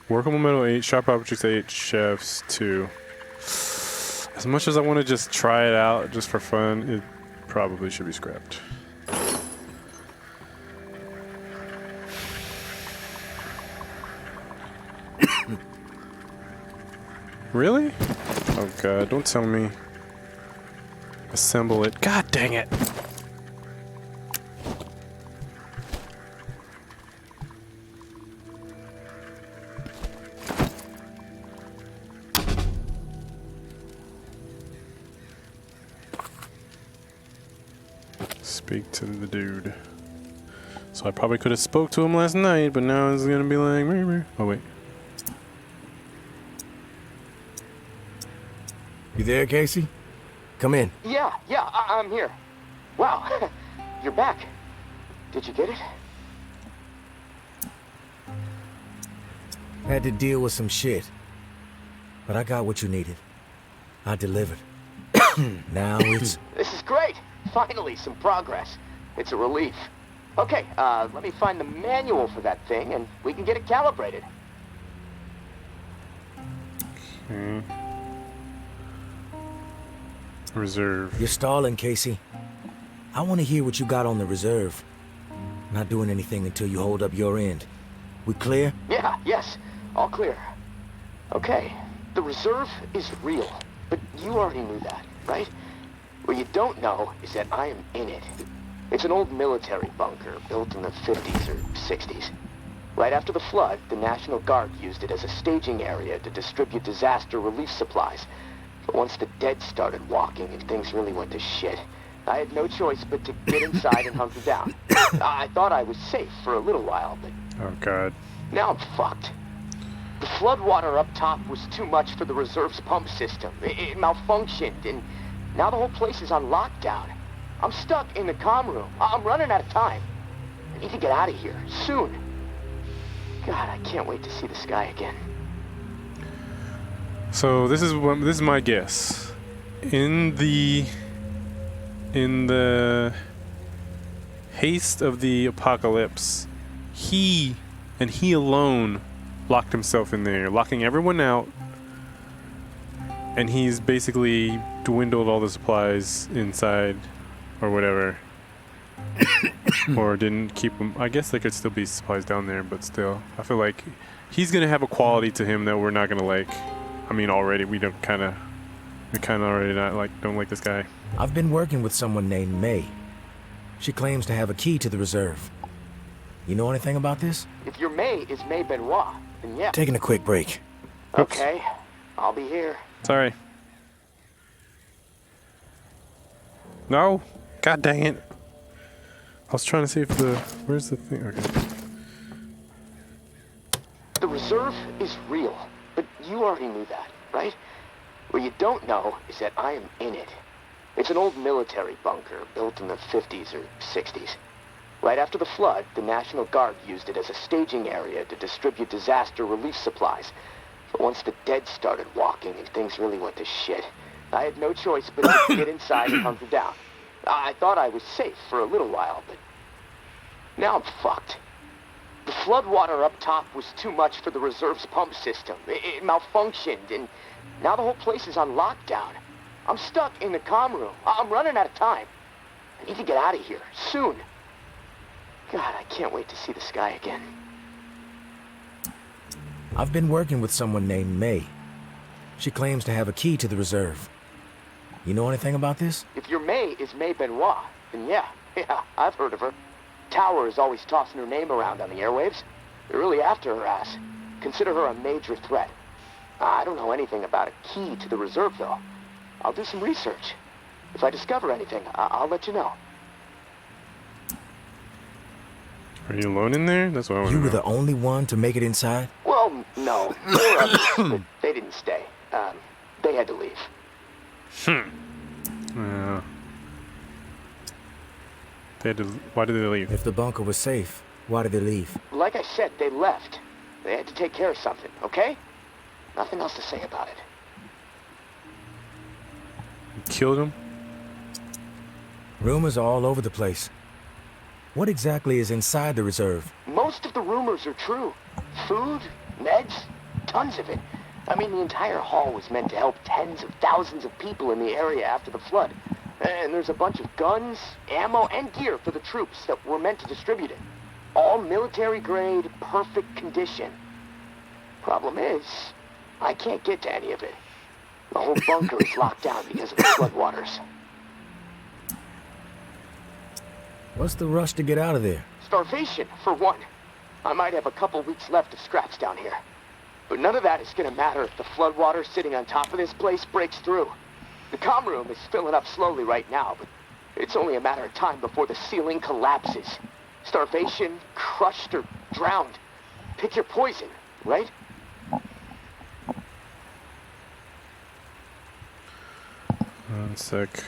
Workable metal 8, sharp objects 8, chefs 2. As much as I want to just try it out just for fun, it probably should be scrapped. Really? Oh god, don't tell me. Assemble it. God dang it! Speak to the dude. So I probably could have spoke to him last night, but now it's gonna be like, meh, meh. Oh wait. You there, Casey? Come in. Yeah, I'm here. Wow, you're back. Did you get it? Had to deal with some shit. But I got what you needed. I delivered. Now it's... This is great. Finally, some progress. It's a relief. Okay, let me find the manual for that thing, and we can get it calibrated. Okay. Reserve. You're stalling, Casey. I want to hear what you got on the reserve. Not doing anything until you hold up your end. We clear? Yeah, yes. All clear. Okay, the reserve is real, but you already knew that, right? What you don't know is that I am in it. It's an old military bunker built in the 50s or 60s. Right after the flood, the National Guard used it as a staging area to distribute disaster relief supplies. But once the dead started walking and things really went to shit, I had no choice but to get inside and hunker down. I thought I was safe for a little while, but... Oh god. Now I'm fucked. The floodwater up top was too much for the reserve's pump system. It malfunctioned, and now the whole place is on lockdown. I'm stuck in the comm room. I'm running out of time. I need to get out of here, soon. God, I can't wait to see the sky again. So this is my guess. In the haste of the apocalypse, he alone locked himself in there, locking everyone out, and he's basically dwindled all the supplies inside, or whatever, or didn't keep them. I guess there could still be supplies down there, but still, I feel like he's gonna have a quality to him that we're not gonna like. I mean, already we kind of already don't like this guy. I've been working with someone named May. She claims to have a key to the reserve. You know anything about this? If your May is May Benoit, then yeah. Taking a quick break. Okay, I'll be here. Sorry. No. God dang it. I was trying to see if where's the thing? Okay. The reserve is real, but you already knew that, right? What you don't know is that I am in it. It's an old military bunker built in the 50s or 60s. Right after the flood, the National Guard used it as a staging area to distribute disaster relief supplies. But once the dead started walking and things really went to shit, I had no choice but to get inside and hunker down. I thought I was safe for a little while, but now I'm fucked. The floodwater up top was too much for the reserve's pump system. It malfunctioned, and now the whole place is on lockdown. I'm stuck in the comm room. I'm running out of time. I need to get out of here, soon. God, I can't wait to see the sky again. I've been working with someone named May. She claims to have a key to the reserve. You know anything about this? If your May is May Benoit, then yeah, I've heard of her. Tower is always tossing her name around on the airwaves. They're really after her ass. Consider her a major threat. I don't know anything about a key to the reserve, though. I'll do some research. If I discover anything, I'll let you know. Are you alone in there? That's what I want to know. You were the only one to make it inside? Well, no. There were others, but they didn't stay. They had to leave. Why did they leave? If the bunker was safe, why did they leave? Like I said, they left. They had to take care of something, okay? Nothing else to say about it. You killed him? Rumors are all over the place. What exactly is inside the reserve? Most of the rumors are true. Food, meds, tons of it. I mean, the entire hall was meant to help tens of thousands of people in the area after the flood. And there's a bunch of guns, ammo, and gear for the troops that were meant to distribute it. All military-grade, perfect condition. Problem is, I can't get to any of it. The whole bunker is locked down because of the floodwaters. What's the rush to get out of there? Starvation, for one. I might have a couple weeks left of scraps down here. But none of that is gonna matter if the floodwater sitting on top of this place breaks through. The comm room is filling up slowly right now, but it's only a matter of time before the ceiling collapses. Starvation, crushed, or drowned. Pick your poison, right? 1 sec.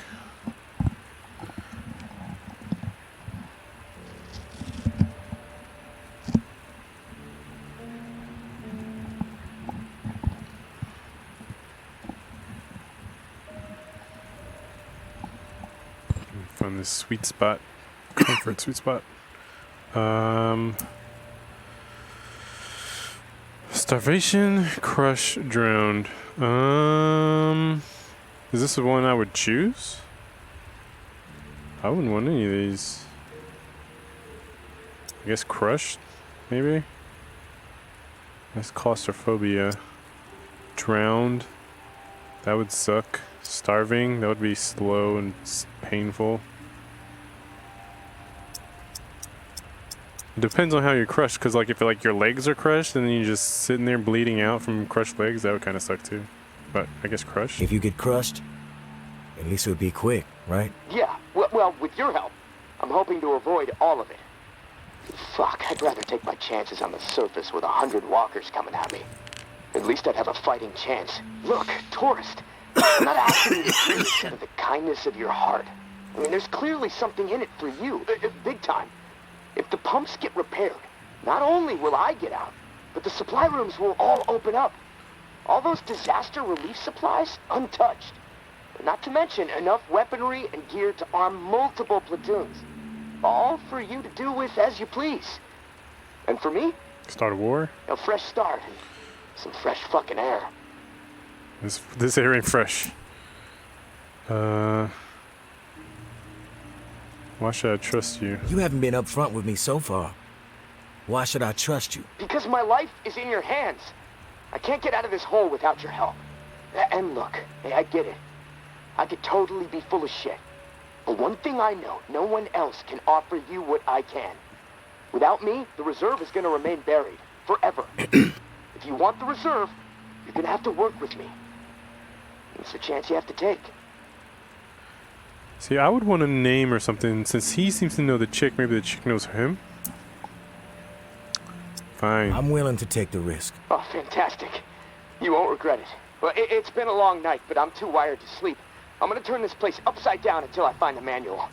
Find this sweet spot. Comfort sweet spot. Starvation, crush, drowned. Is this the one I would choose? I wouldn't want any of these. I guess crushed, maybe? That's claustrophobia. Drowned. That would suck. Starving, that would be slow and painful. It depends on how you're crushed, because like if like your legs are crushed and then you're just sitting there bleeding out from crushed legs, that would kind of suck too. But I guess crushed. If you get crushed, at least it would be quick, right? Yeah, well, with your help, I'm hoping to avoid all of it. Fuck, I'd rather take my chances on the surface with 100 walkers coming at me. At least I'd have a fighting chance. Look, tourist, I'm not asking you to do this out of the kindness of your heart. I mean, there's clearly something in it for you, big time. If the pumps get repaired, not only will I get out, but the supply rooms will all open up. All those disaster relief supplies, untouched. Not to mention enough weaponry and gear to arm multiple platoons. All for you to do with as you please. And for me? Start a war? A fresh start and some fresh fucking air. This air ain't fresh. Why should I trust you? You haven't been upfront with me so far. Why should I trust you? Because my life is in your hands. I can't get out of this hole without your help. And look, hey, I get it. I could totally be full of shit. But one thing I know, no one else can offer you what I can. Without me, the reserve is gonna remain buried. Forever. If you want the reserve, you're gonna have to work with me. It's a chance you have to take. See, I would want a name or something, since he seems to know the chick, maybe the chick knows him. Fine. I'm willing to take the risk. Oh, fantastic. You won't regret it. Well, it's been a long night, but I'm too wired to sleep. I'm gonna turn this place upside down until I find the manual.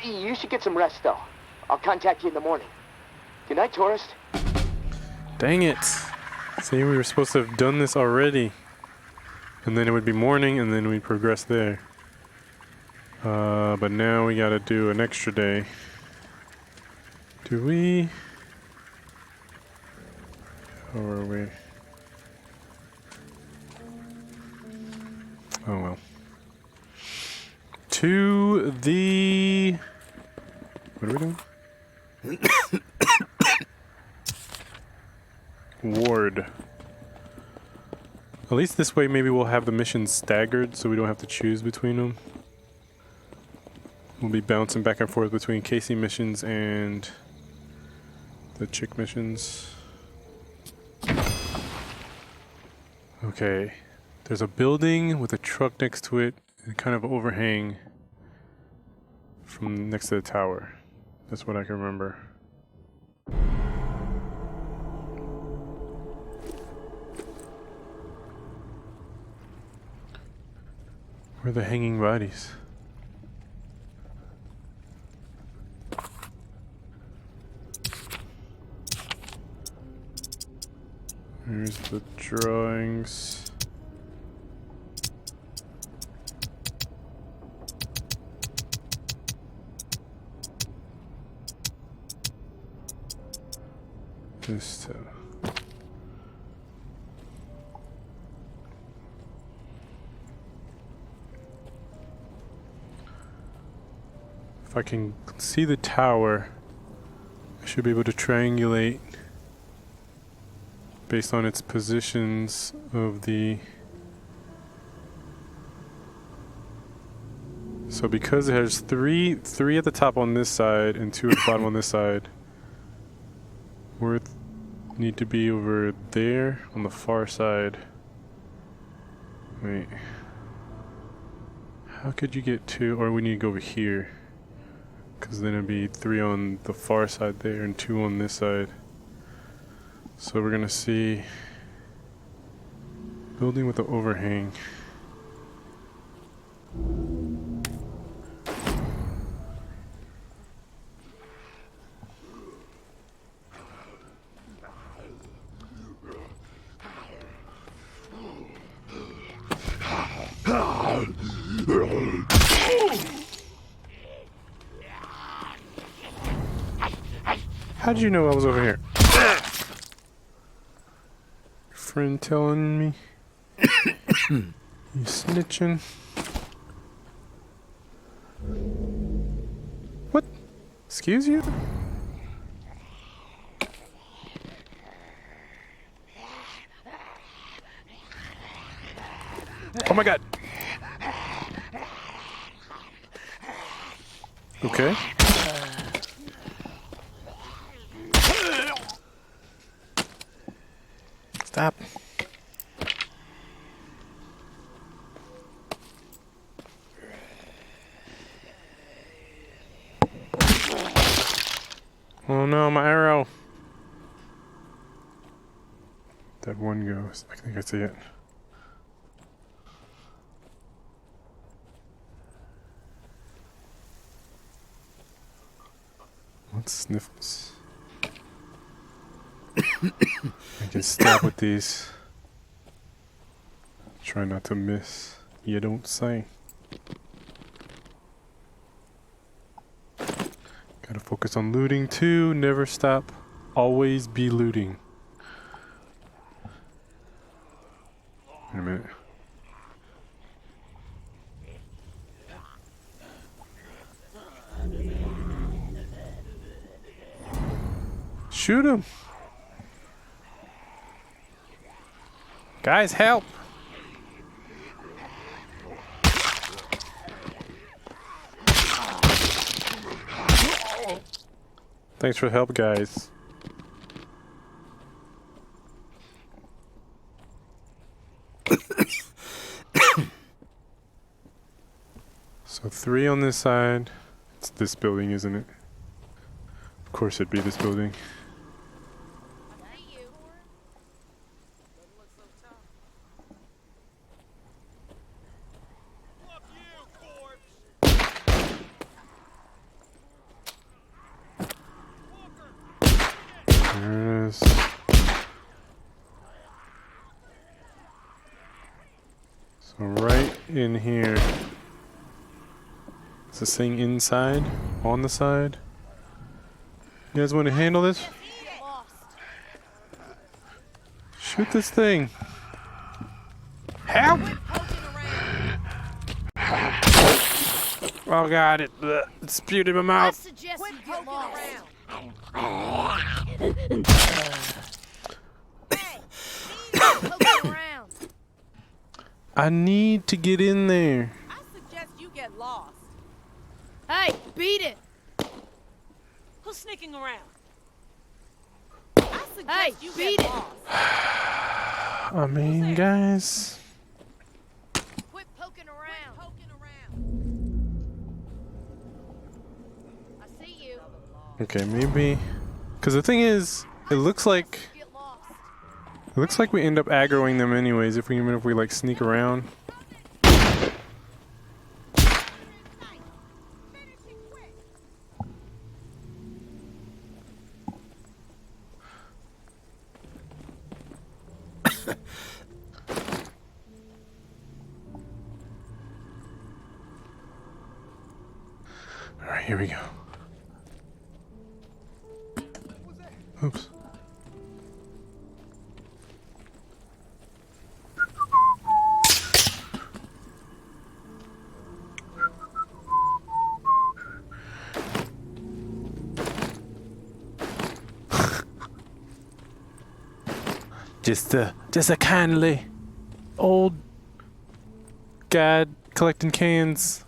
You should get some rest, though. I'll contact you in the morning. Good night, tourist. Dang it. See, we were supposed to have done this already. And then it would be morning, and then we'd progress there. But now we gotta do an extra day. Do we? How are we? Oh well. To the... What are we doing? Ward. At least this way maybe we'll have the missions staggered so we don't have to choose between them. We'll be bouncing back and forth between Casey missions and the chick missions. Okay. There's a building with a truck next to it and kind of overhang from next to the tower. That's what I can remember. Where are the hanging bodies? Here's the drawings. this to? If I can see the tower, I should be able to triangulate based on its positions of the... So because it has three at the top on this side and 2 at the bottom on this side, we need to be over there on the far side. Wait. How could you get 2? Or we need to go over here. Because then it'd be 3 on the far side there and 2 on this side. So we're gonna see building with the overhang. How'd you know I was over here? Friend telling me? You snitching? What? Excuse you? Oh my god. Okay. Stop. Oh no, my arrow. That one goes. I think I see it. What sniffles? I can stab with these. Try not to miss. You don't say. Gotta focus on looting too. Never stop. Always be looting. Wait a minute. Shoot him. Guys, help! Thanks for the help, guys. So 3 on this side. It's this building, isn't it? Of course it'd be this building. There it is. So right in here. Is this thing inside? On the side? You guys want to handle this? Shoot this thing. Help! Oh god, it spewed in my mouth. I need to get in there. I suggest you get lost. Hey, beat it! Who's sneaking around? I suggest you get lost. I mean, guys. Quit poking around. I see you. Okay, maybe. Because the thing is, it looks like we end up aggroing them anyways, even if we like sneak around. All right, here we go. Oops. Just a kindly old guy collecting cans.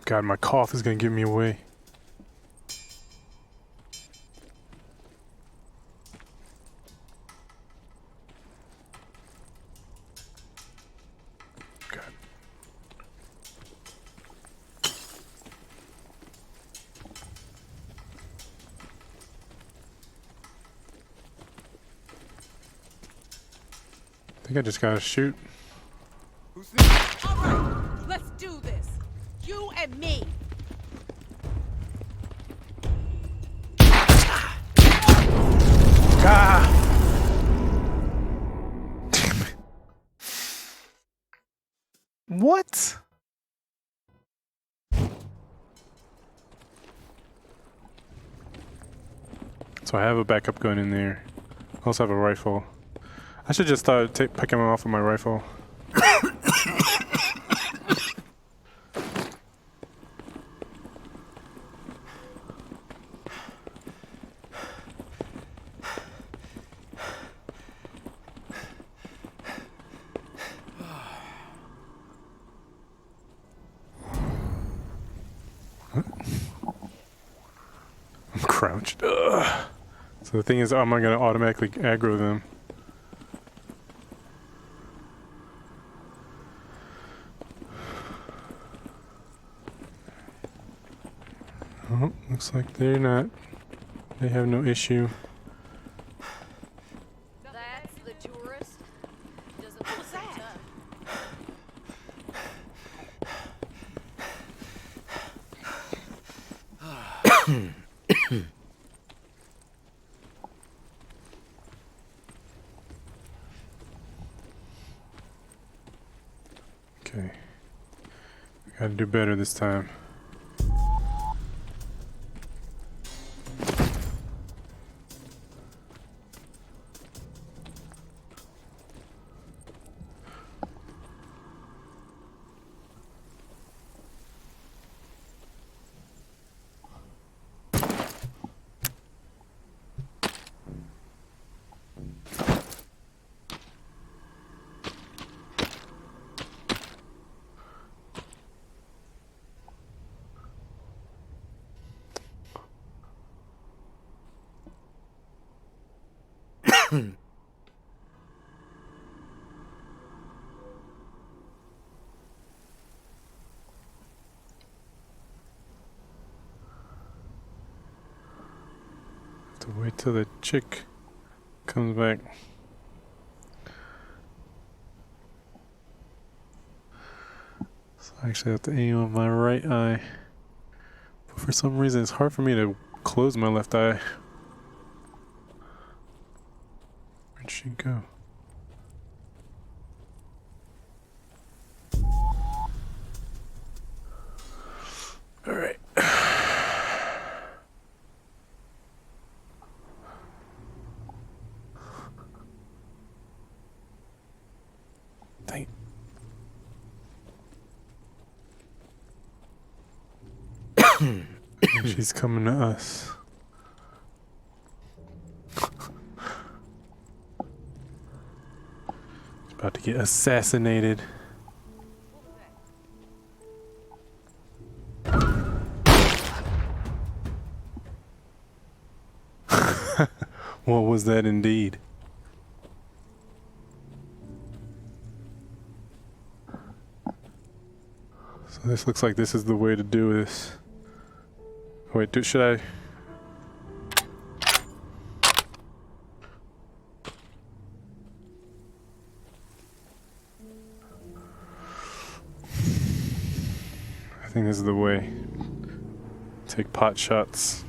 God, my cough is gonna give me away. God. I think I just gotta shoot. Who's this? All right, let's do this. You and me. Ah! Damn it. What? So I have a backup gun in there. I also have a rifle. I should just start picking him off with my rifle. I'm crouched. Ugh. So the thing is, am I gonna automatically aggro them? Oh, looks like they're not. They have no issue. That's the tourist. Doesn't look so tough. Okay. We gotta do better this time. Have to wait till the chick comes back. So I actually have to aim on my right eye. But for some reason it's hard for me to close my left eye. Where'd she go? Alright. Dang it. She's coming to us. She's about to get assassinated. What was that indeed? So this looks like this is the way to do this. Wait, should I? I think this is the way. Take pot shots.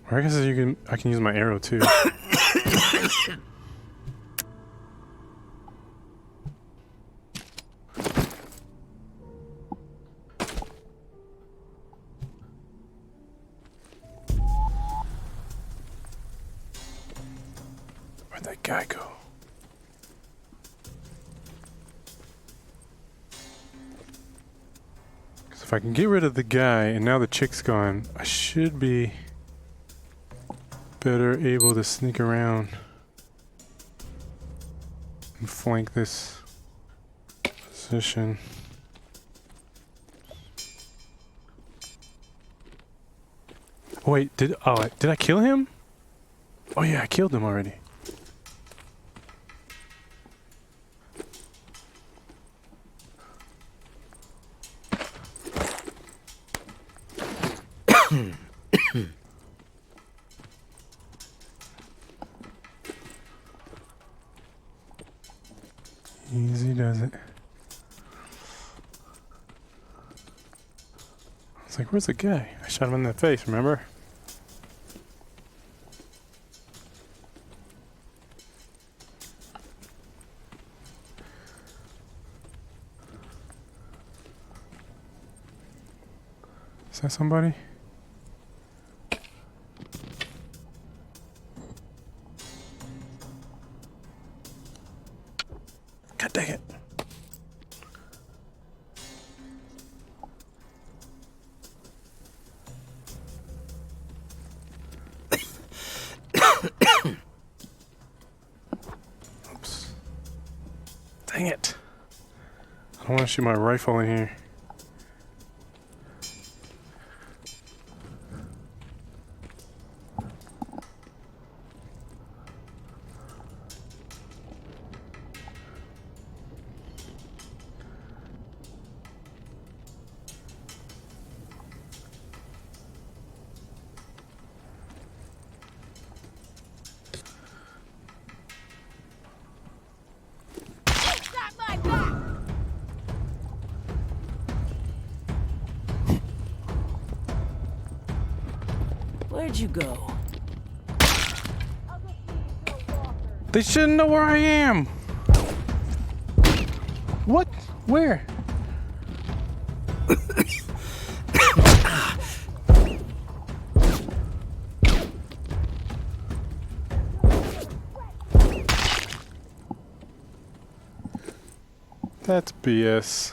Or I guess I can use my arrow too. guy go? Because if I can get rid of the guy and now the chick's gone, I should be better able to sneak around and flank this position. Oh, wait, did I kill him? Oh yeah, I killed him already. Easy does it. I was like, where's the guy? I shot him in the face, remember? Is that somebody? God dang it. Oops. Dang it. I don't want to shoot my rifle in here. Where'd you go? They shouldn't know where I am. What? Where? That's BS.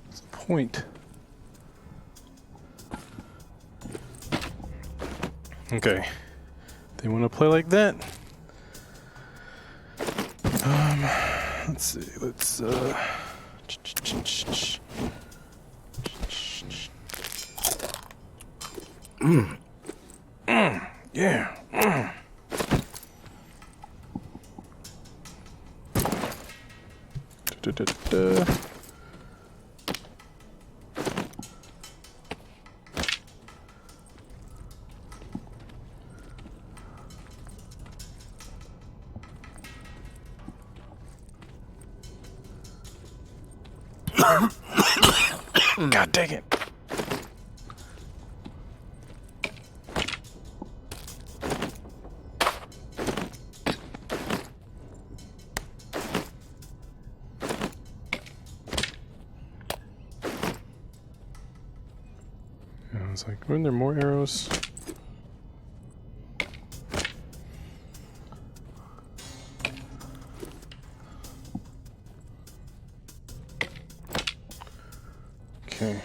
What's the point? Okay. They want to play like that? Let's see. Let's yeah. God dang it. I was like, weren't there more arrows? Okay.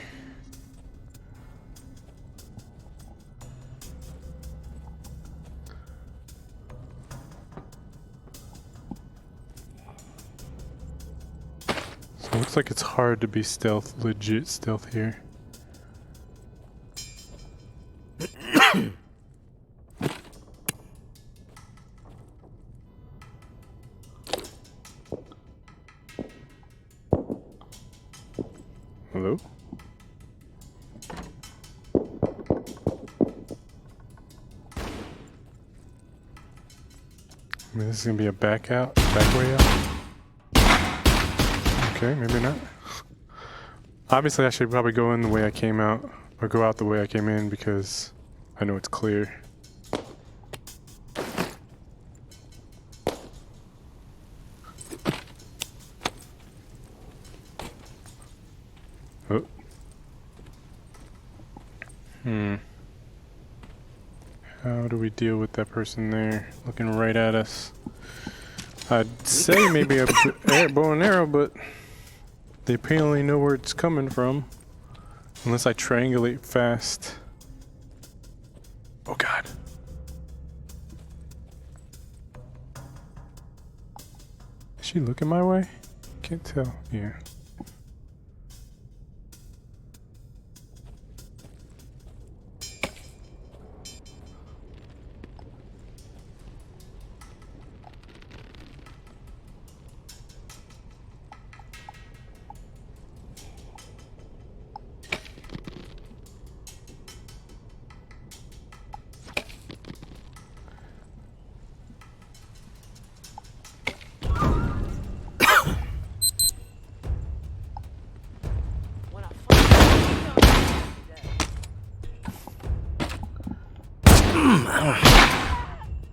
So it looks like it's hard to be legit stealth here. Hello? I mean, this is gonna be a back way out. Okay, maybe not. Obviously, I should probably go in the way I came out, or go out the way I came in, because I know it's clear. Oh. How do we deal with that person there, looking right at us? I'd say maybe a bow and arrow, but they apparently know where it's coming from. Unless I triangulate fast. Oh god. Is she looking my way? Can't tell. Yeah.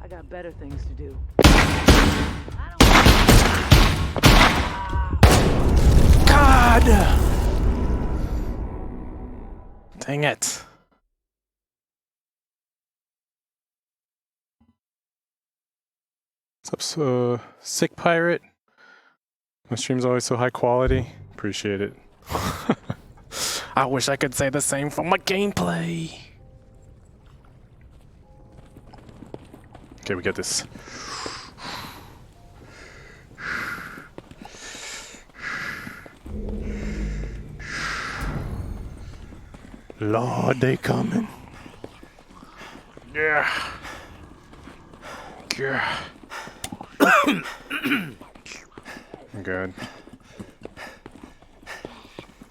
I got better things to do. God! Dang it. What's up, Sick Pirate? My stream's always so high quality. Appreciate it. I wish I could say the same for my gameplay. Okay, we got this. Lord, they coming. Yeah. Yeah. Good.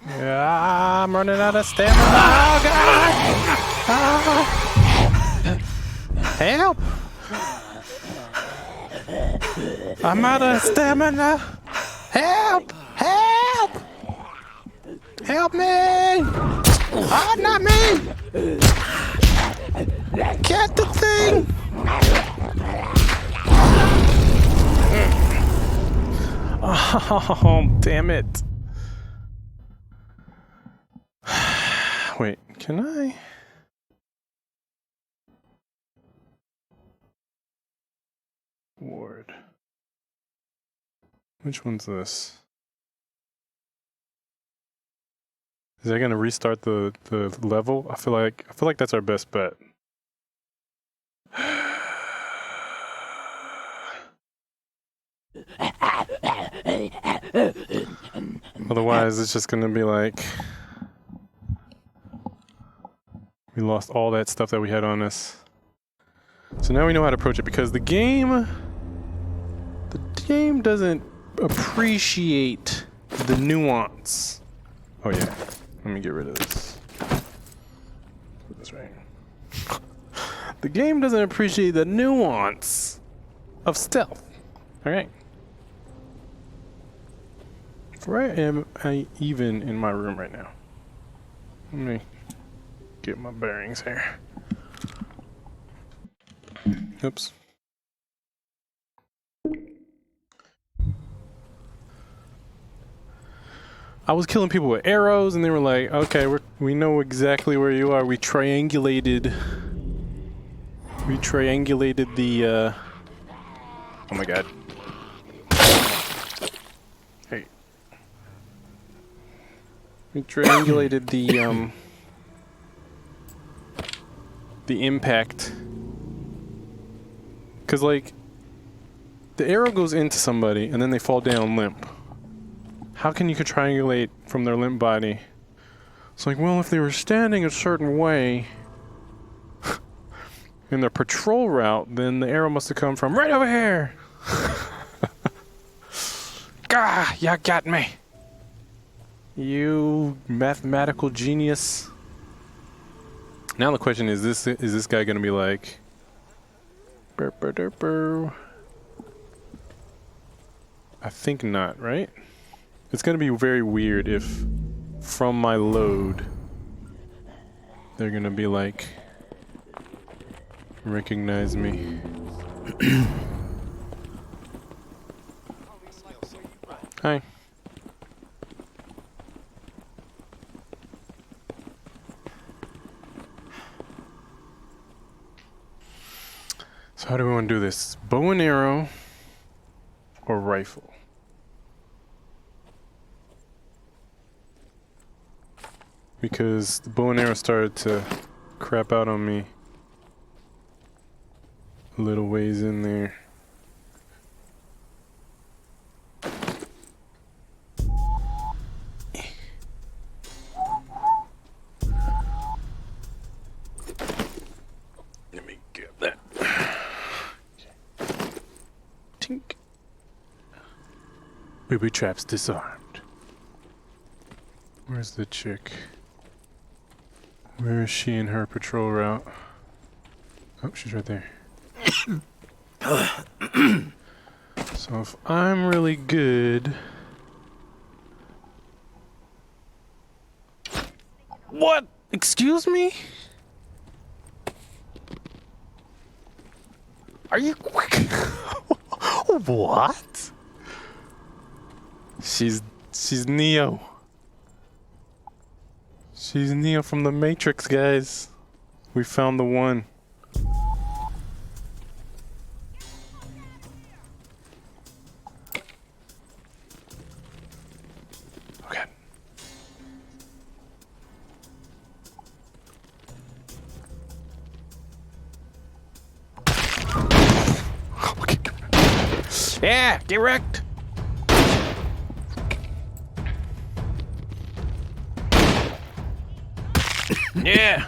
Yeah, I'm running out of stamina. Oh, God! Ah. Help! I'm out of stamina. Help! Help! Help me! Oh, not me! Get the thing! Oh, damn it. Wait, can I? Ward. Which one's this? Is that gonna restart the level? I feel like that's our best bet. Otherwise, it's just gonna be like we lost all that stuff that we had on us. So now we know how to approach it because the game doesn't appreciate the nuance. Oh yeah, let me get rid of this. Put this right here. The game doesn't appreciate the nuance of stealth. All right. Where am I even in my room right now? Let me get my bearings here. Oops. I was killing people with arrows, and they were like, "Okay, we know exactly where you are." We triangulated the. Oh my god. Hey. We triangulated the impact. Cause like the arrow goes into somebody and then they fall down limp. How can you triangulate from their limp body? It's like, well, if they were standing a certain way in their patrol route, then the arrow must have come from right over here. Gah, you got me. You mathematical genius. Now the question is this guy gonna be like I think not, right? It's gonna be very weird if from my load they're gonna be like recognize me. Hi. So how do we want to do this? Bow and arrow. rifle. Because the bow and arrow started to crap out on me a little ways in there. Let me get that. Tink. Booby traps disarmed. Where's the chick? Where is she in her patrol route? Oh, she's right there. So if I'm really good... What? Excuse me? Are you... What? She's Neo. She's Neo from the Matrix, guys. We found the one. Okay. Yeah, get wrecked. Yeah.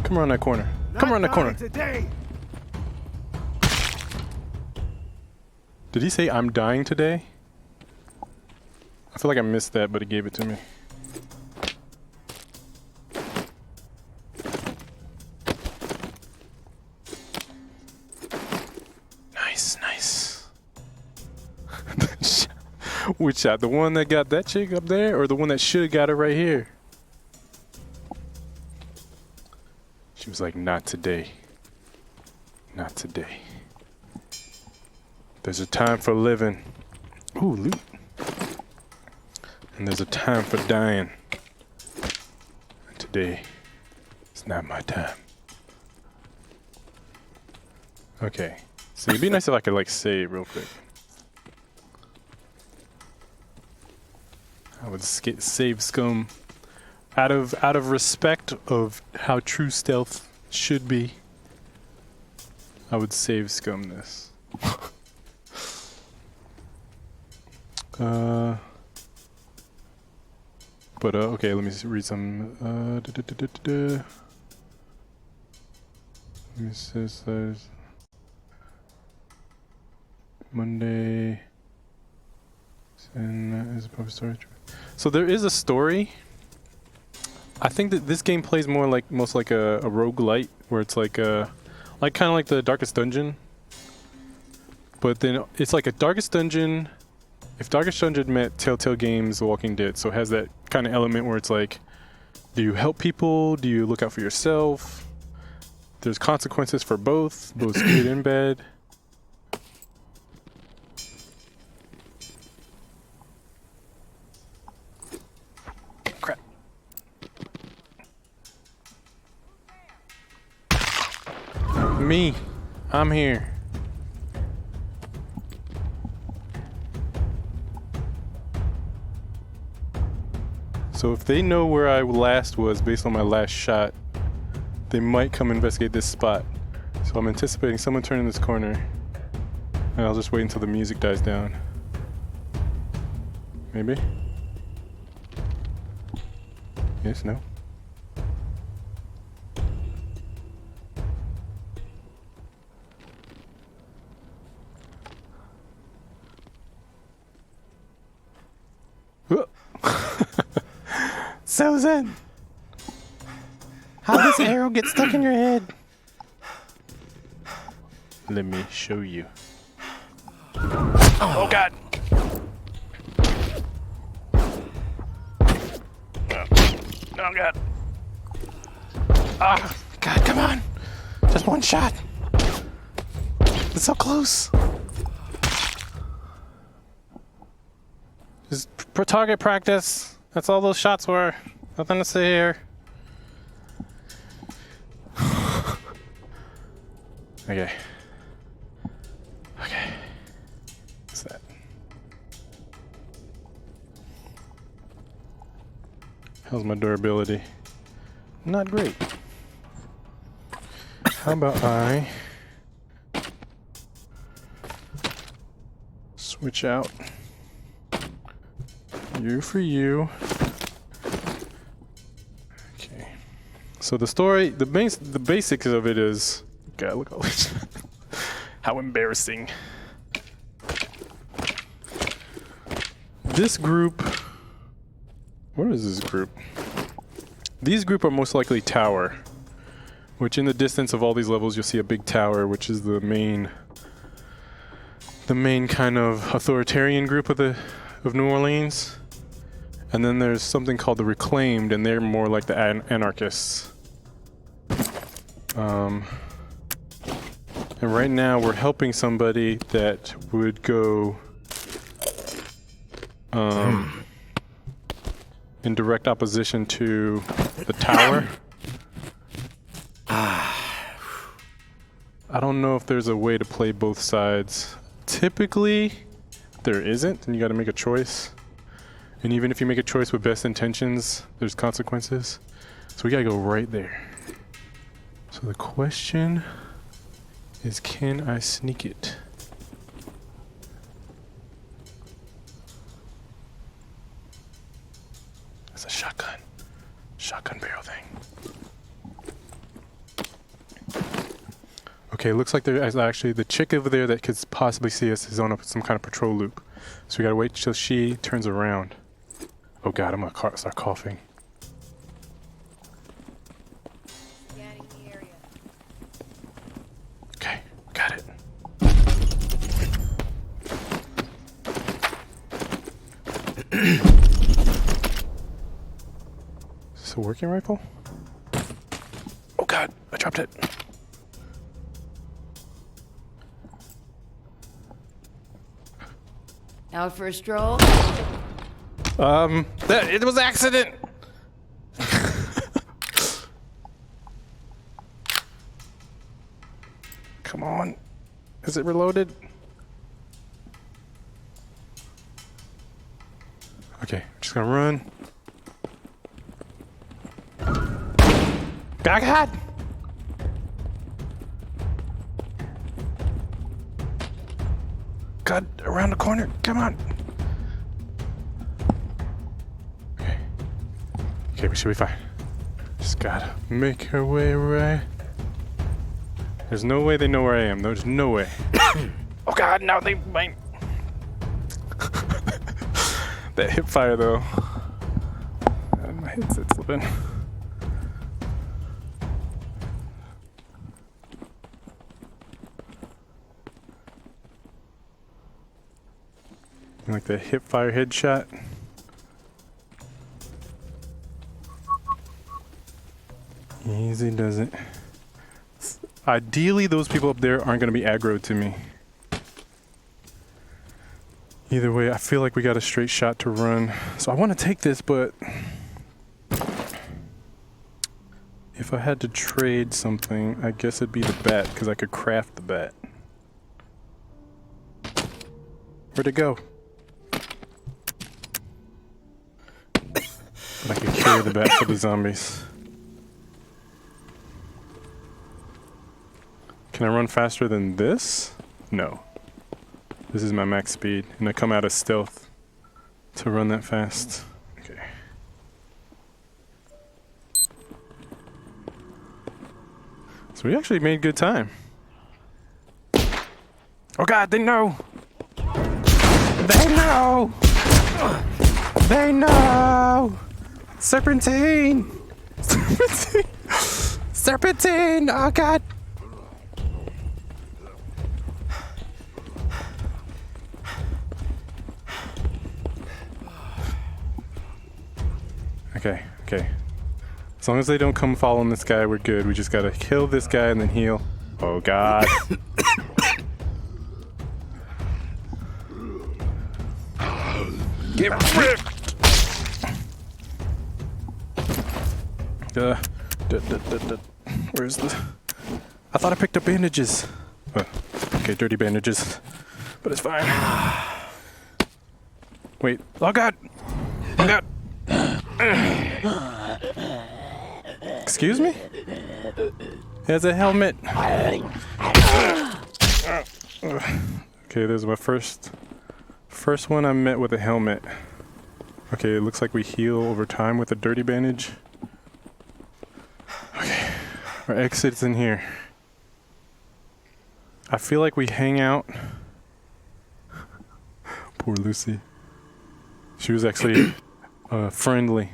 Come around that corner. Come around that corner. Today. Did he say I'm dying today? I feel like I missed that, but he gave it to me. Nice, nice. Which shot? The one that got that chick up there, or the one that should have got her right here? She was like, not today. Not today. There's a time for living. Ooh, loot. And there's a time for dying. And today, it's not my time. Okay. So it'd be nice if I could like save real quick. I would save scum out of respect of how true stealth should be. I would save scum this. Okay, let me read some. It says there's Monday. And is a public story. So there is a story. I think that this game plays more like most like a roguelite, where it's like kind of like the Darkest Dungeon. But then it's like a Darkest Dungeon. If Darkest Dungeon met Telltale Games The Walking Dead, so it has that kind of element where it's like, do you help people? Do you look out for yourself? There's consequences for both good and bad. Crap. Me. I'm here. So if they know where I last was based on my last shot, they might come investigate this spot. So I'm anticipating someone turning this corner, and I'll just wait until the music dies down. Maybe? Yes, no? Susan! How does arrow get stuck in your head? Let me show you. Oh God! Oh God! Ah! God, come on! Just one shot! It's so close! Just target practice. That's all those shots were. Nothing to say here. Okay. Okay. What's that? How's my durability? Not great. How about I switch out you for you. Okay. So the story, the basics of it is, God, look at all this. How embarrassing. This group, what is this group? These group are most likely tower, which in the distance of all these levels you'll see a big tower, which is the main kind of authoritarian group of New Orleans. And then there's something called the Reclaimed, and they're more like the anarchists. And right now we're helping somebody that would go in direct opposition to the tower. I don't know if there's a way to play both sides. Typically, there isn't, and you gotta make a choice. And even if you make a choice with best intentions, there's consequences. So we gotta go right there. So the question is, can I sneak it? It's a shotgun barrel thing. Okay, looks like there is actually the chick over there that could possibly see us is on some kind of patrol loop. So we gotta wait till she turns around. Oh God, I'm gonna start coughing. Scanning the area. Okay, got it. Is this a working rifle? Oh God, I dropped it. Out for a stroll? It was an accident. Come on. Is it reloaded? Okay, just gonna run. God! God, around the corner, come on. Okay, we should be fine. Just gotta make our way right. There's no way they know where I am. There's no way. Oh God, now they might. That hip fire though. My headset's slipping. Like the hip fire headshot. Easy does it. Ideally, those people up there aren't going to be aggroed to me. Either way, I feel like we got a straight shot to run. So I want to take this, but if I had to trade something, I guess it'd be the bat, because I could craft the bat. Where'd it go? But I could carry the bat for the zombies. Can I run faster than this? No. This is my max speed, and I come out of stealth to run that fast. Okay. So we actually made good time. Oh God, they know! They know! They know! Serpentine! Serpentine! Serpentine! Oh God! Okay. As long as they don't come following this guy, we're good. We just gotta kill this guy and then heal. Oh God. Get ripped! Where's the... I thought I picked up bandages. Okay, dirty bandages. But it's fine. Wait. Oh god! Oh god! Excuse me? He has a helmet. Okay, there's my first one I met with a helmet. Okay, it looks like we heal over time with a dirty bandage. Okay, our exit's in here. I feel like we hang out. Poor Lucy. She was actually friendly.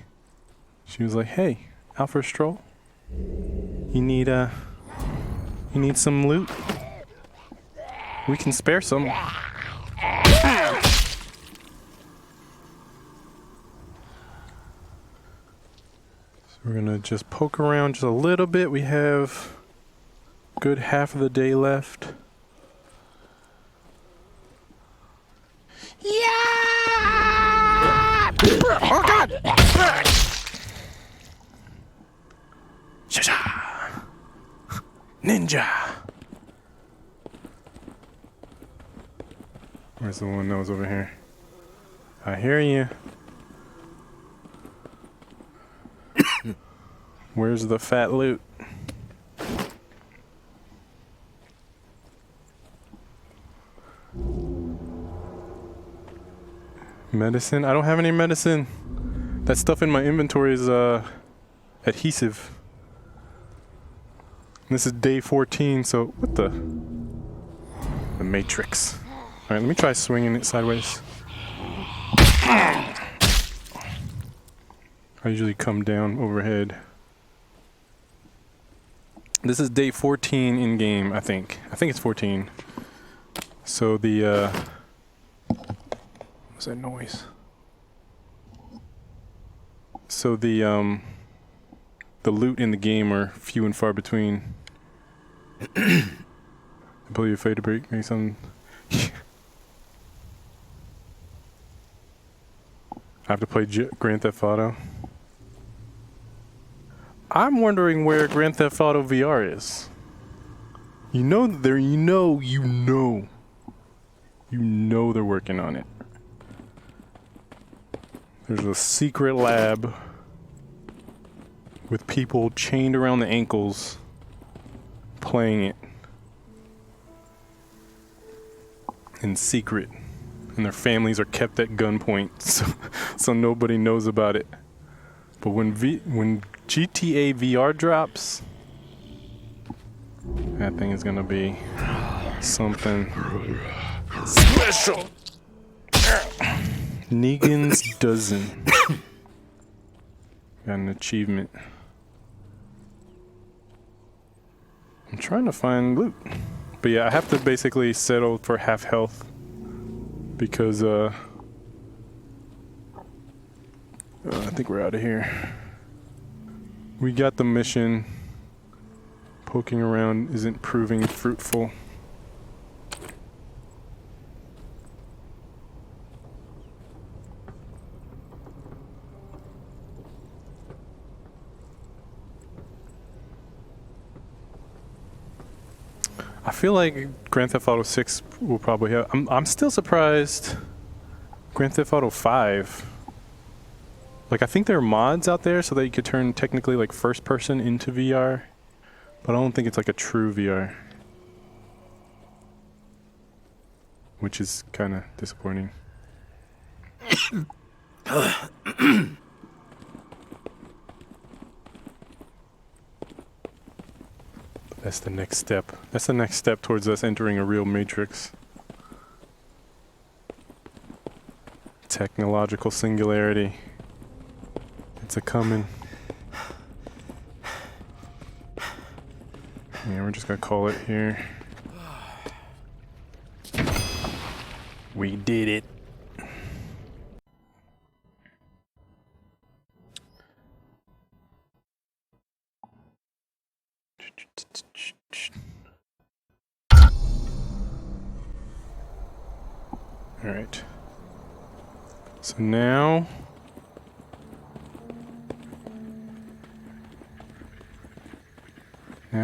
She was like, "Hey, out for a stroll? You need some loot? We can spare some." So we're gonna just poke around just a little bit. We have a good half of the day left. Yeah! Oh god! Shasha! Ninja! Where's the one that was over here? I hear you. Where's the fat loot? Medicine? I don't have any medicine. That stuff in my inventory is adhesive. This is day 14, so what the Matrix. All right, let me try swinging it sideways. I usually come down overhead. This is day 14 in game, I think. I think it's 14. So the what's that noise? So the loot in the game are few and far between. I believe you're afraid to break me some. I have to play Grand Theft Auto. I'm wondering where Grand Theft Auto VR is. You know they're working on it. There's a secret lab with people chained around the ankles playing it in secret, and their families are kept at gunpoint, so nobody knows about it. But when GTA VR drops, that thing is gonna be something special. Negan's dozen. Got an achievement. I'm trying to find loot. But yeah, I have to basically settle for half health because I think we're out of here. We got the mission. Poking around isn't proving fruitful. I feel like Grand Theft Auto 6 will probably have. I'm still surprised Grand Theft Auto 5. Like, I think there are mods out there so that you could turn technically like first person into VR, but I don't think it's like a true VR, which is kind of disappointing. That's the next step. That's the next step towards us entering a real Matrix. Technological singularity. It's a coming. Yeah, we're just gonna call it here. We did it. All right. So now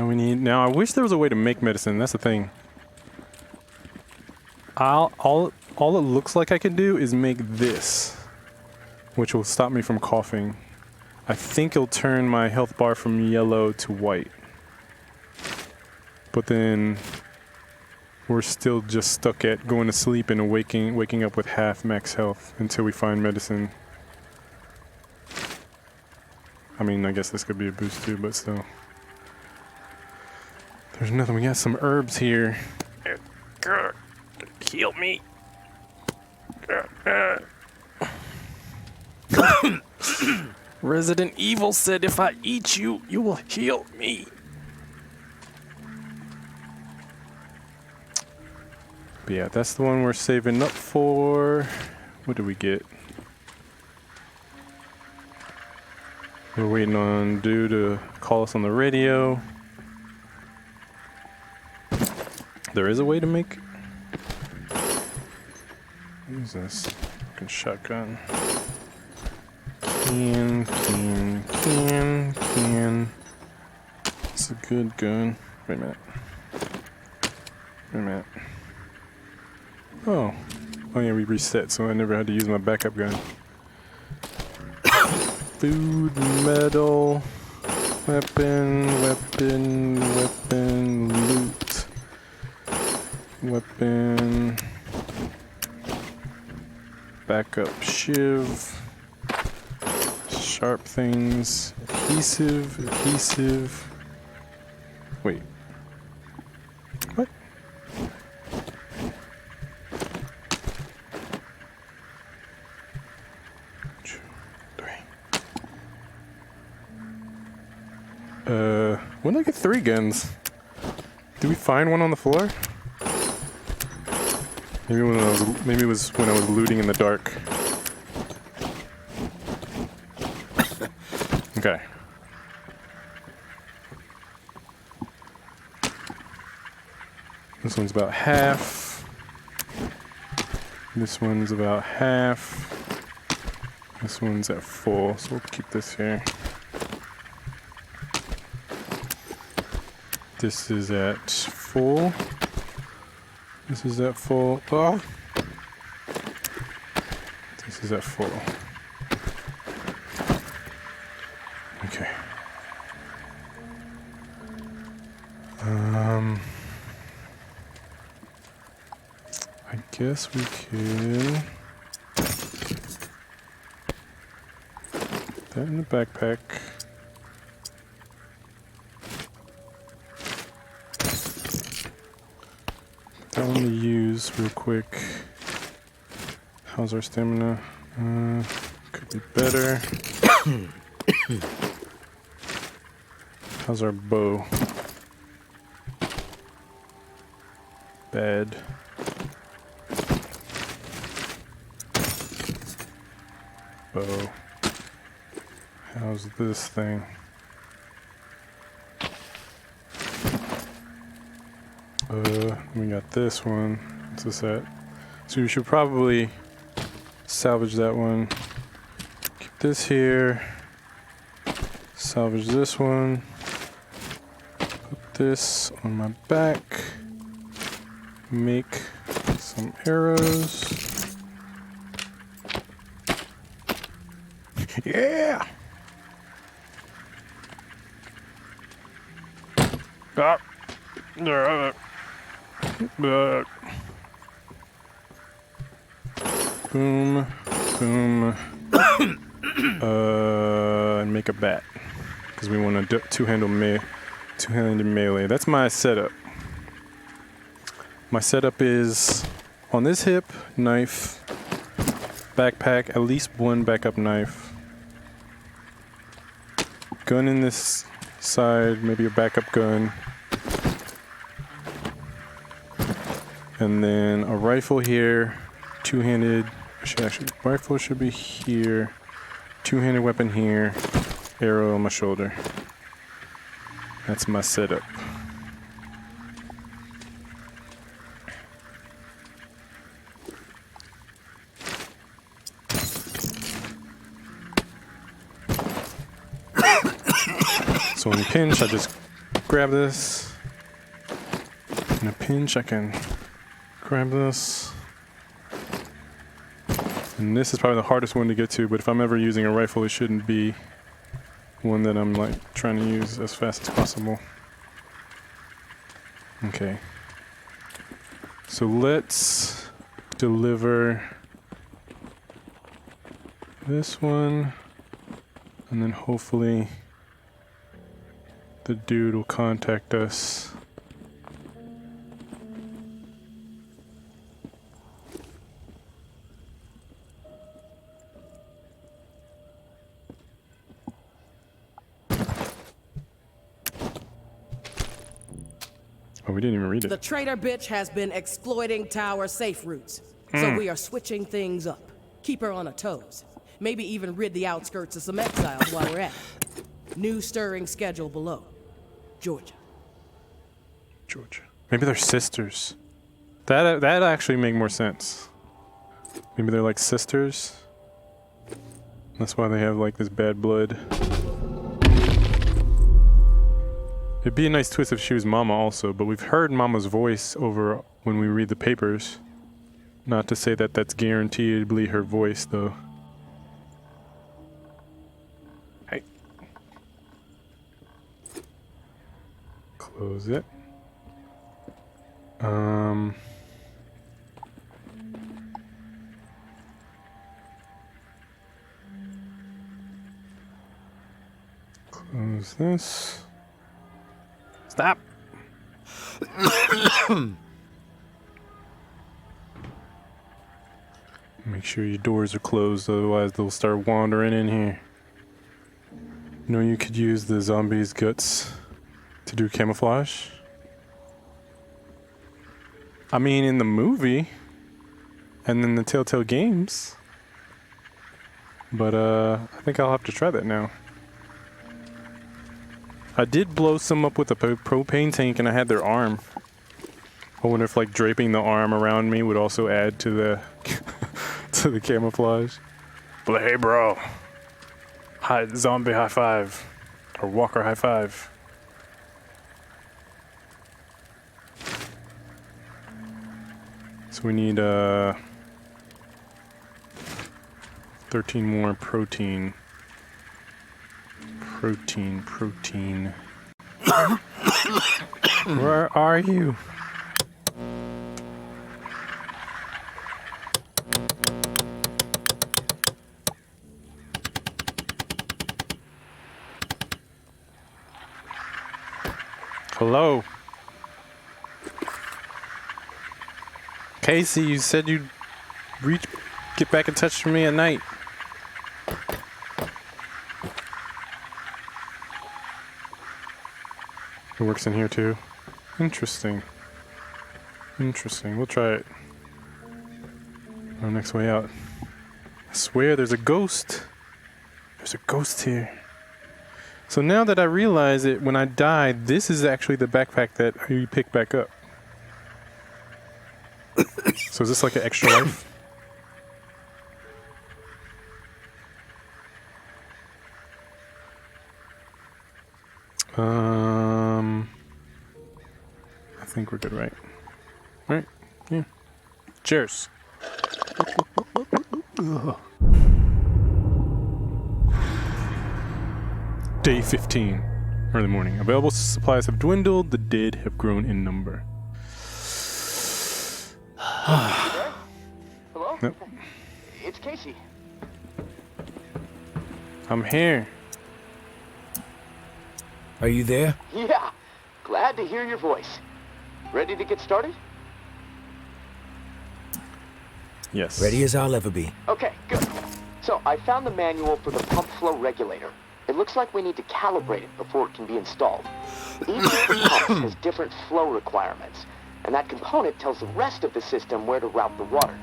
Now I wish there was a way to make medicine. That's the thing. All it looks like I can do is make this, which will stop me from coughing. I think it'll turn my health bar from yellow to white. But then we're still just stuck at going to sleep and waking up with half max health until we find medicine. I mean, I guess this could be a boost too, but still. There's nothing. We got some herbs here. Heal me. Resident Evil said if I eat you, you will heal me. But yeah, that's the one we're saving up for. What do we get? We're waiting on dude to call us on the radio. There is a way to make... What is this? Fucking shotgun. Can. It's a good gun. Wait a minute. Oh yeah, we reset, so I never had to use my backup gun. Food, metal, weapon, loot, weapon, backup shiv, sharp things, adhesive. Wait. What? When did I get 3 guns? Did we find one on the floor? Maybe it was when I was looting in the dark. Okay. This one's about half. This one's about half. This one's at full, so we'll keep this here. This is at full. This is at full. Oh. This is at full. Okay. I guess we could put that in the backpack. That one to use real quick. How's our stamina? Could be better. How's our bow? Bad. Bow. How's this thing? We got this one. What's this at? So we should probably salvage that one. Keep this here. Salvage this one. Put this on my back. Make some arrows. Yeah! Ah. Boom, boom, and make a bat because we want a two-handed melee. That's my setup. My setup is on this hip, knife, backpack, at least one backup knife, gun in this side, maybe a backup gun. And then a rifle here, two-handed, rifle should be here, two-handed weapon here, arrow on my shoulder. That's my setup. So in pinch, I just grab this. In a pinch, I can grab this. And this is probably the hardest one to get to, but if I'm ever using a rifle, it shouldn't be one that I'm like trying to use as fast as possible. Okay. So let's deliver this one, and then hopefully the dude will contact us. Oh, we didn't even read it. The traitor bitch has been exploiting tower safe routes, so we are switching things up. Keep her on her toes. Maybe even rid the outskirts of some exiles while we're at it. New stirring schedule below. Georgia. Georgia. Maybe they're sisters. That actually make more sense. Maybe they're like sisters. That's why they have like this bad blood. It'd be a nice twist if she was Mama also, but we've heard Mama's voice over when we read the papers. Not to say that that's guaranteedly her voice, though. Hey. Close it. Close this. Stop. Make sure your doors are closed, otherwise they'll start wandering in here. You know, you could use the zombies' guts to do camouflage. I mean, in the movie, and in the Telltale games. But I think I'll have to try that now. I did blow some up with a propane tank, and I had their arm. I wonder if like draping the arm around me would also add to the to the camouflage. But hey, bro, zombie high five, or walker high five. So we need 13 more protein. Protein. Where are you? Hello? Casey, you said you'd get back in touch with me at night. It works in here too. Interesting. We'll try it. Our next way out. I swear there's a ghost. There's a ghost here. So now that I realize it, when I died, this is actually the backpack that you pick back up. So is this like an extra life? I think we're good, right? Right? Yeah. Cheers. Day 15. Early morning. Available supplies have dwindled. The dead have grown in number. Hello? Nope. It's Casey. I'm here. Are you there? Yeah. Glad to hear your voice. Ready to get started? Yes. Ready as I'll ever be. Okay, good. So I found the manual for the pump flow regulator. It looks like we need to calibrate it before it can be installed. Each of the pumps has different flow requirements, and that component tells the rest of the system where to route the water.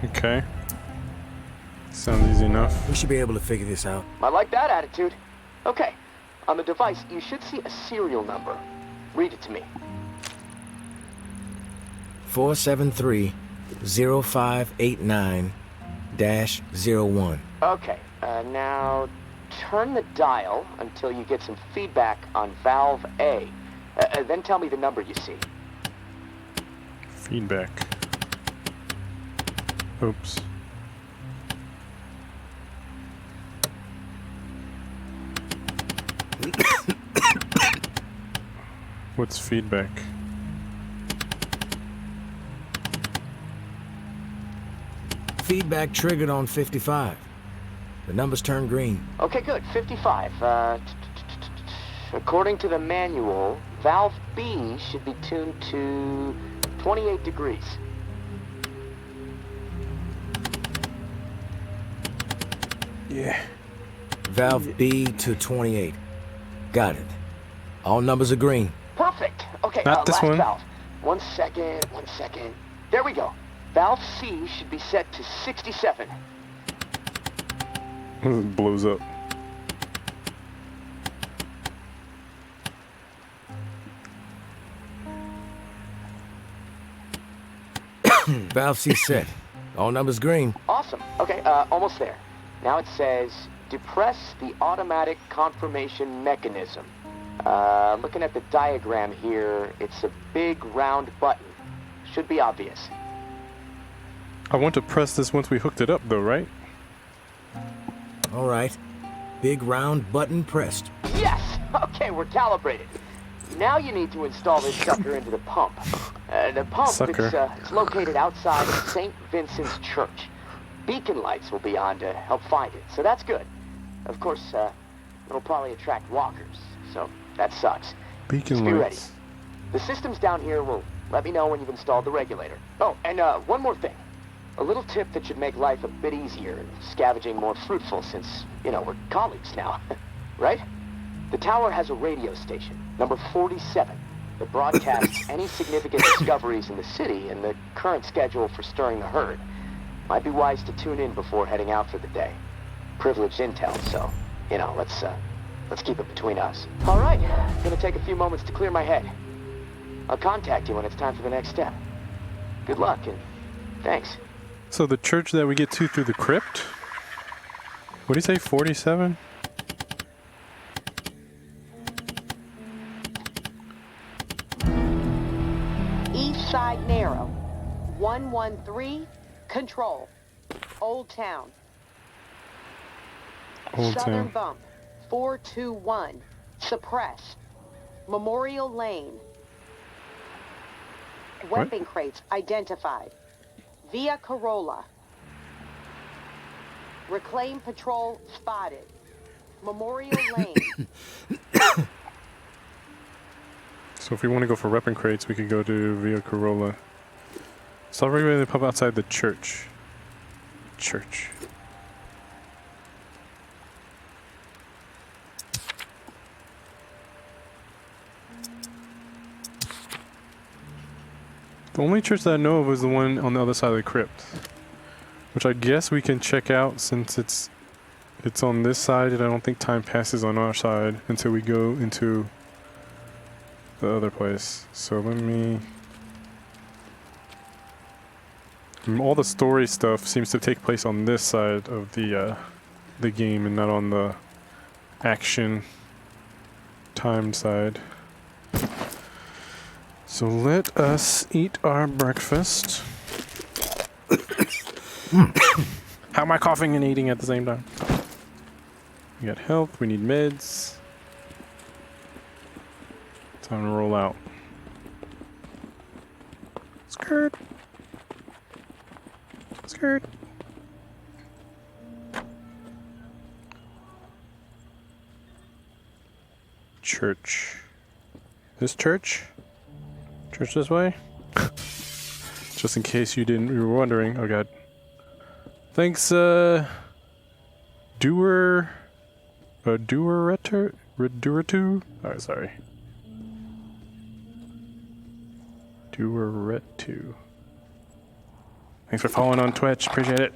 Okay. Sounds easy enough. We should be able to figure this out. I like that attitude. Okay, on the device, you should see a serial number. Read it to me. 473-0589-01. Okay, now turn the dial until you get some feedback on valve A. Then tell me the number you see. Feedback. Oops. What's feedback? Feedback triggered on 55. The numbers turn green. Okay, good. 55. According to the manual, valve B should be tuned to 28 degrees. Yeah. Valve B to 28. Got it. All numbers are green. Perfect. Okay, Not this last one. valve. 1 second, 1 second. There we go. Valve C should be set to 67. It blows up. Valve C set. All numbers green. Awesome. Okay, almost there. Now it says, depress the automatic confirmation mechanism. Looking at the diagram here, it's a big round button. Should be obvious. I want to press this once we hooked it up though, right? All right. Big round button pressed. Yes! Okay, we're calibrated. Now you need to install this sucker into the pump. The pump, it's located outside of St. Vincent's Church. Beacon lights will be on to help find it, so that's good. Of course, it'll probably attract walkers, so that sucks. Beacon Just be ready. lights. The systems down here will let me know when you've installed the regulator. Oh, and one more thing. A little tip that should make life a bit easier and scavenging more fruitful since, we're colleagues now. Right? The tower has a radio station, number 47, that broadcasts any significant discoveries in the city and the current schedule for stirring the herd. Might be wise to tune in before heading out for the day. Privileged intel, so, let's keep it between us. All right, gonna take a few moments to clear my head. I'll contact you when it's time for the next step. Good luck, and thanks. So the church that we get to through the crypt? What do you say, 47? East side narrow. 113, control. Old Town. Old Southern Town. Bump. 421, suppress. Memorial Lane. Weapon crates identified. Via Corolla. Reclaim patrol spotted. Memorial Lane. So if we want to go for weapon crates, we could go to Via Corolla. So we're ready to pub outside the church. Church. The only church that I know of is the one on the other side of the crypt, which I guess we can check out since it's on this side, and I don't think time passes on our side until we go into the other place. So let me... all the story stuff seems to take place on this side of the game and not on the action time side. So let us eat our breakfast. How am I coughing and eating at the same time? We got health, we need meds. Time to roll out. Skirt. Skirt. Church. This church? Church this way? Just in case you were wondering. Oh god. Thanks, Doer... Doerretu? Alright, sorry. Doerretu. Thanks for following on Twitch. Appreciate it.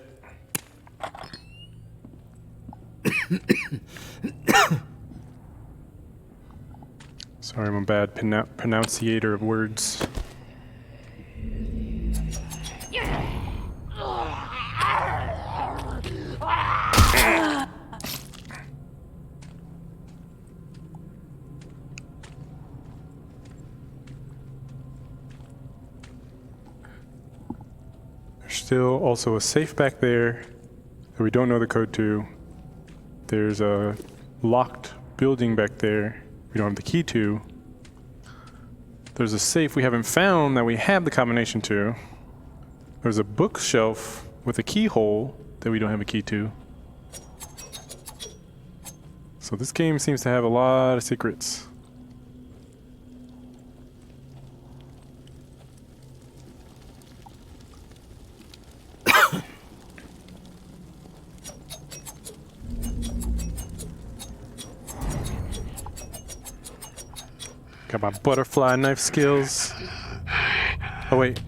Sorry, I'm a bad pronunciator of words. still also a safe back there that we don't know the code to. There's a locked building back there we don't have the key to. There's a safe we haven't found that we have the combination to. There's a bookshelf with a keyhole that we don't have a key to. So this game seems to have a lot of secrets. Got my butterfly knife skills. Oh wait.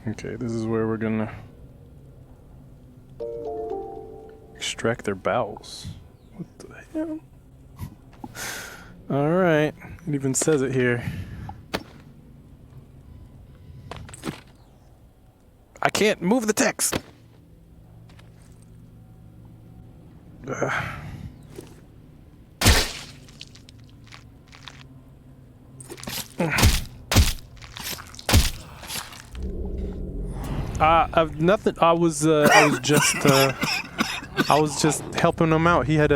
Okay, this is where we're gonna extract their bowels. What the hell? Alright, it even says it here. I can't move the text! Nothing. I was just helping him out. He had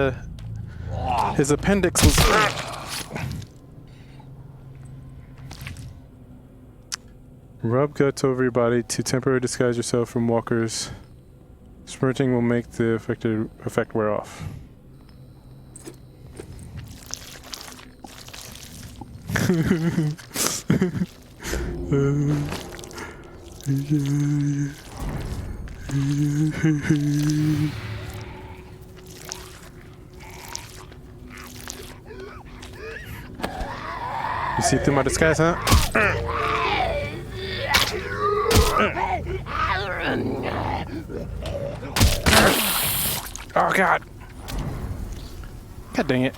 his appendix was. Rub guts over your body to temporarily disguise yourself from walkers. Sprinting will make the effect wear off. You see through my disguise, huh? Oh God! God dang it!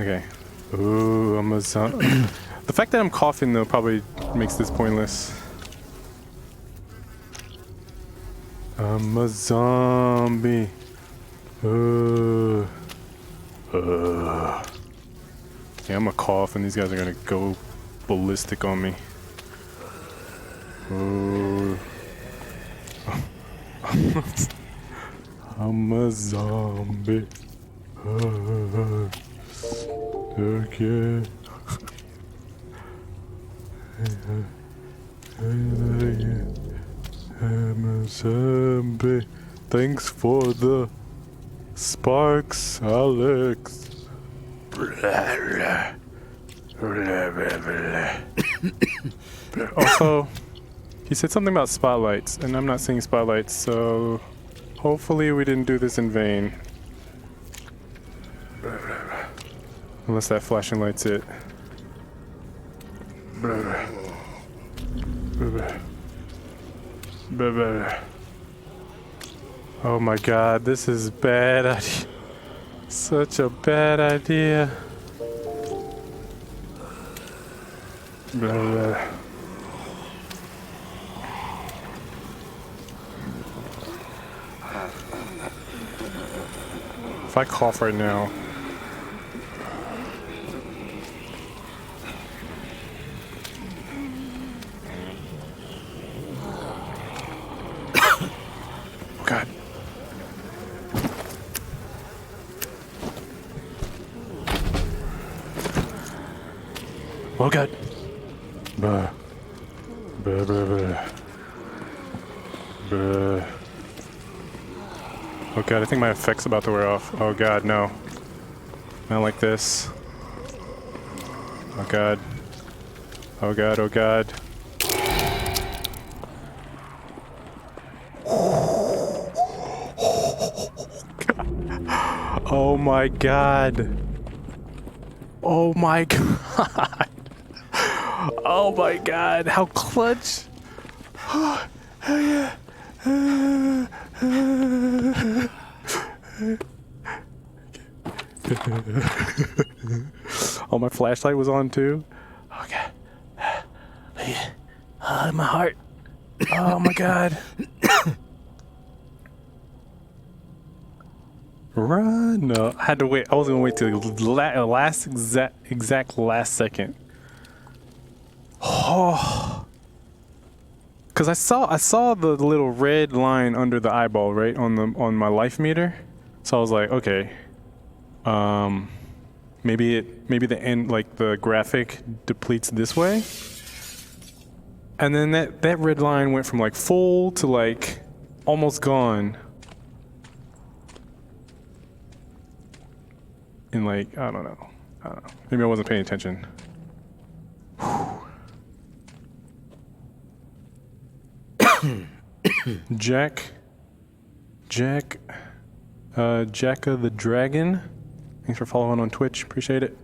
Okay. Ooh, I'm a zombie. The fact that I'm coughing though probably makes this pointless. I'm a zombie. Yeah, I'm gonna cough and these guys are gonna go ballistic on me. Ooh. I'm a zombie. Okay. I'm a zombie. Thanks for the sparks, Alex. Also, he said something about spotlights, and I'm not seeing spotlights, so hopefully we didn't do this in vain. Unless that flashing light's it. Oh my God, this is bad idea. Such a bad idea. If I cough right now. God. Oh God. Buh. Buh, buh, buh. Buh. Oh God, I think my effect's about to wear off. Oh God, no. Not like this. Oh God. Oh God, oh God. Oh my God. Oh my God. Oh my God. How clutch. Oh yeah. Oh, my flashlight was on too. Oh God. Oh, my heart. Oh my God. Run! No, I had to wait. I was gonna wait till the exact last second. Oh, because I saw the little red line under the eyeball, right, on my life meter. So I was like, okay, maybe the end, like the graphic depletes this way. And then that red line went from like full to like almost gone. In like, I don't know. Maybe I wasn't paying attention. Jack of the Dragon. Thanks for following on Twitch. Appreciate it.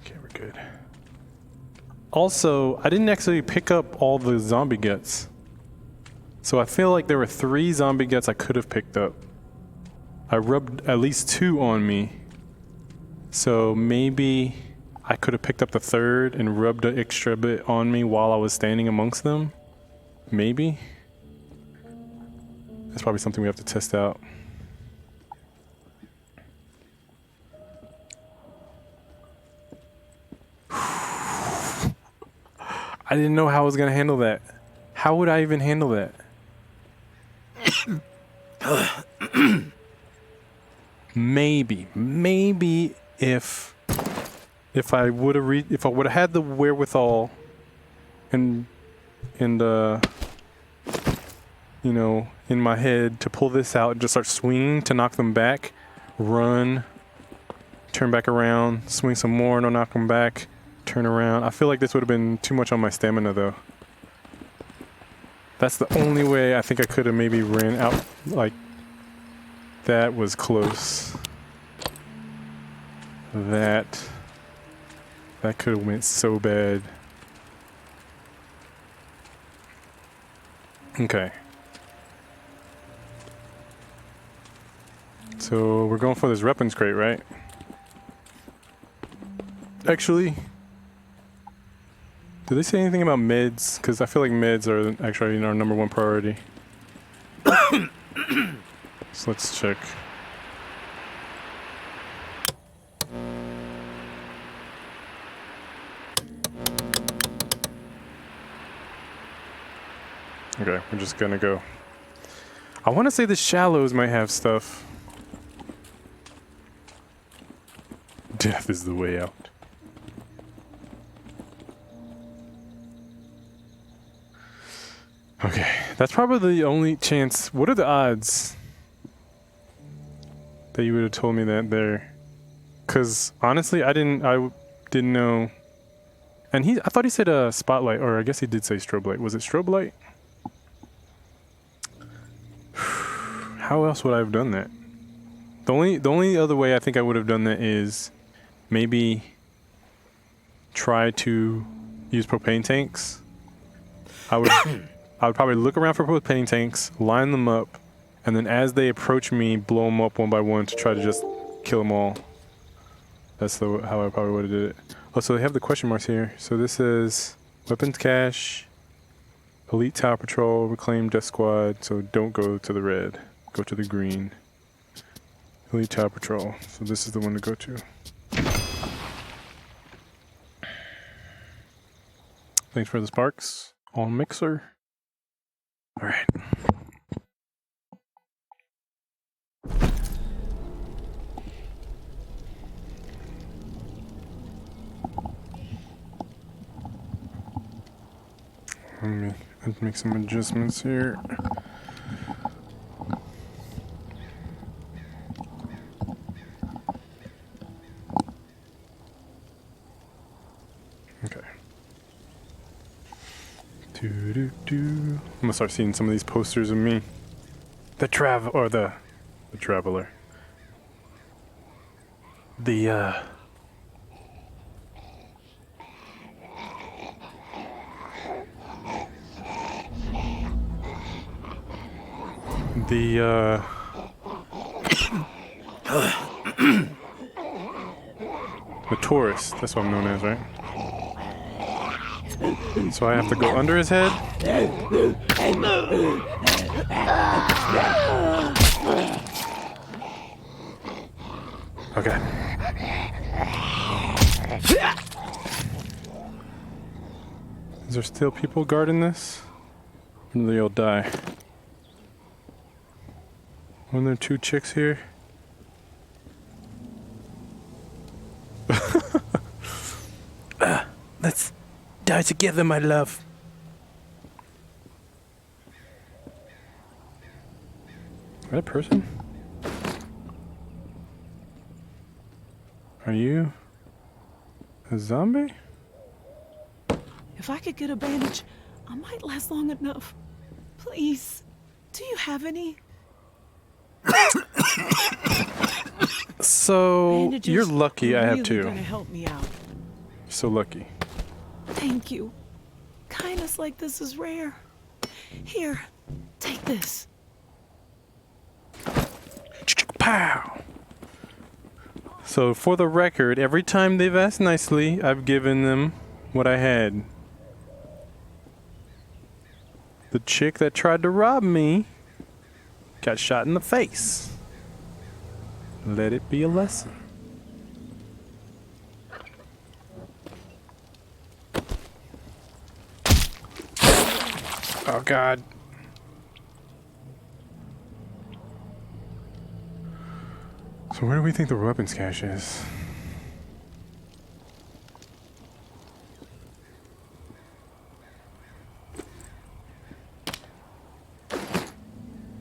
Okay, we're good. Also, I didn't actually pick up all the zombie guts. So I feel like there were 3 zombie guts I could have picked up. I rubbed at least 2 on me. So maybe I could have picked up the 3rd and rubbed an extra bit on me while I was standing amongst them. Maybe. That's probably something we have to test out. I didn't know how I was going to handle that. How would I even handle that? Maybe if I would have had the wherewithal and you know, in my head to pull this out and just start swinging to knock them back, run, turn back around, swing some more and I'll knock them back, turn around. I feel like this would have been too much on my stamina though. That's the only way I think I could have maybe ran out. Like, that was close. That could have went so bad. Okay. So we're going for this weapons crate, right? Actually, did they say anything about meds? Because I feel like meds are actually our #1 priority. So let's check. Okay, we're just gonna go. I want to say the shallows might have stuff. Death is the way out. Okay, that's probably the only chance. What are the odds that you would have told me that there? Because honestly, I didn't know. And I thought he said a spotlight, or I guess he did say strobe light. Was it strobe light? How else would I have done that? The only other way I think I would have done that is maybe try to use propane tanks. I would probably look around for propane tanks, line them up, and then as they approach me, blow them up one by one to try to just kill them all. That's how I probably would have did it. Oh, so they have the question marks here. So this is weapons cache, elite tower patrol, reclaim death squad. So don't go to the red. Go to the green. Elite tower patrol. So this is the one to go to. Thanks for the sparks on Mixer. All right. Let's make some adjustments here. Okay. I'm gonna start seeing some of these posters of me. The traveler. The tourist, that's what I'm known as, right? So I have to go under his head? Okay. Is there still people guarding this? Or do they all die? Weren't there 2 chicks here? Let's die together, my love. Is that a person? Are you a zombie? If I could get a bandage, I might last long enough. Please, do you have any? So Bandages you're lucky are I have really 2. Gonna help me out. So lucky. Thank you. Kindness like this is rare. Here, take this. Pow! So for the record, every time they've asked nicely, I've given them what I had. The chick that tried to rob me got shot in the face. Let it be a lesson. Oh God. So where do we think the weapons cache is?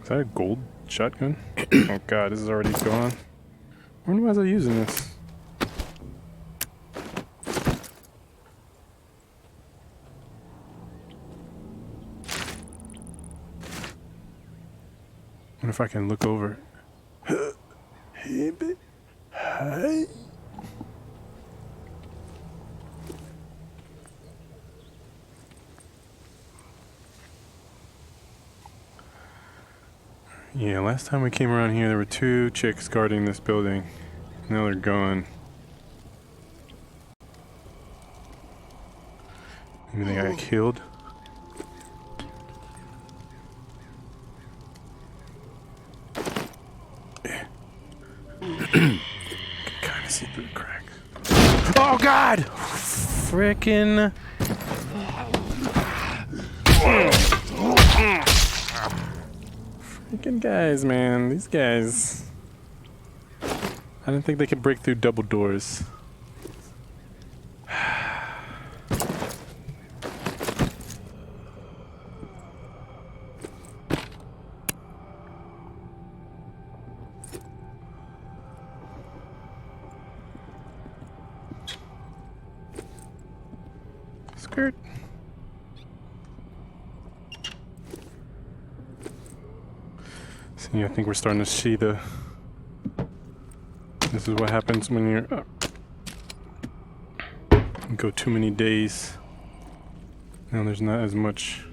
Is that a gold shotgun? Oh God, this is already gone. When was I using this? What if I can look over? Hey, babe. Hi. Yeah, last time we came around here, there were 2 chicks guarding this building. Now they're gone. Maybe they got killed. Can kind of see through the cracks. Oh God! Frickin'. Freaking guys, man. These guys. I didn't think they could break through double doors. Skirt. See, I think we're starting to see the... This is what happens when you're... You go too many days. Now there's not as much...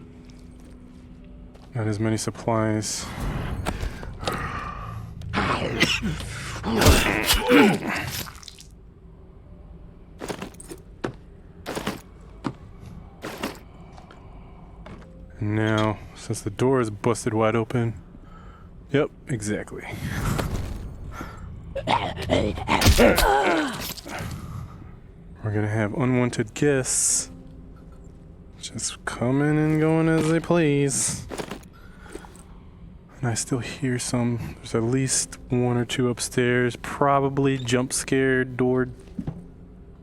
Not as many supplies. And now, since the door is busted wide open... Yep, exactly. We're gonna have unwanted guests just coming and going as they please. And I still hear some. There's at least 1 or 2 upstairs. Probably jump scare door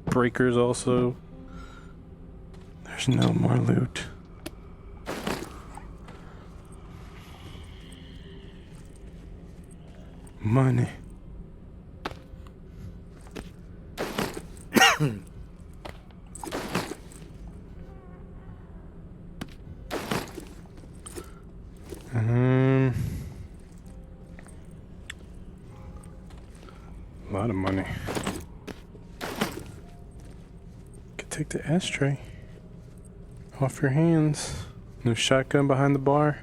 breakers also. There's no more loot. Money. A lot of money. Could take the ashtray off your hands. No shotgun behind the bar.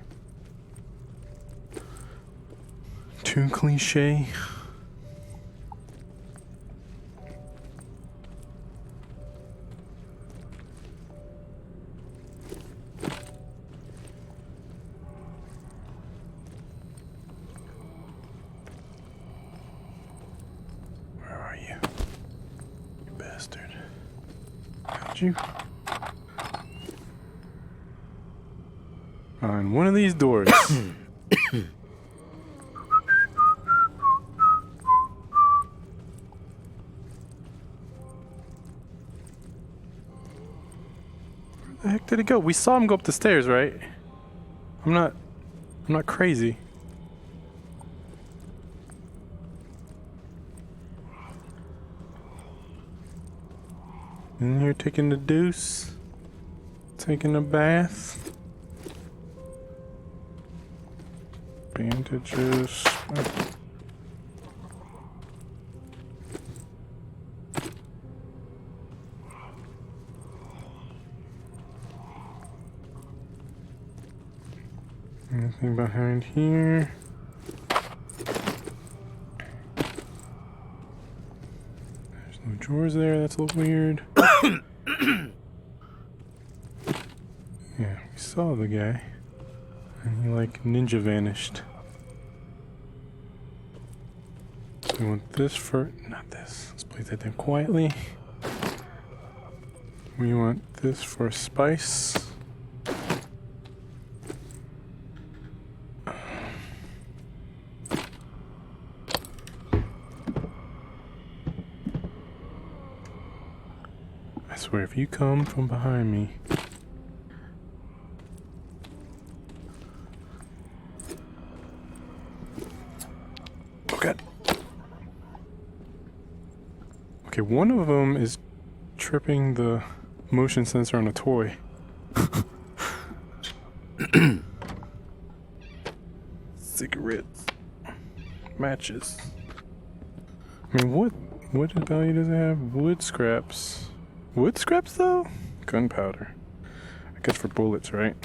Too cliche. Did you? On one of these doors. Where the heck did it go? We saw him go up the stairs, right? I'm not crazy. In here taking the deuce. Taking a bath. Bandages. Anything behind here? There's no drawers there, that's a little weird. Yeah, we saw the guy. And he like ninja vanished. So we want this for, not this. Let's place that down quietly. We want this for spice. I swear, if you come from behind me. Oh God. Okay, one of them is tripping the motion sensor on a toy. Cigarettes. Matches. I mean, what value does it have? Wood scraps. Wood scraps though? Gunpowder. I guess for bullets, right?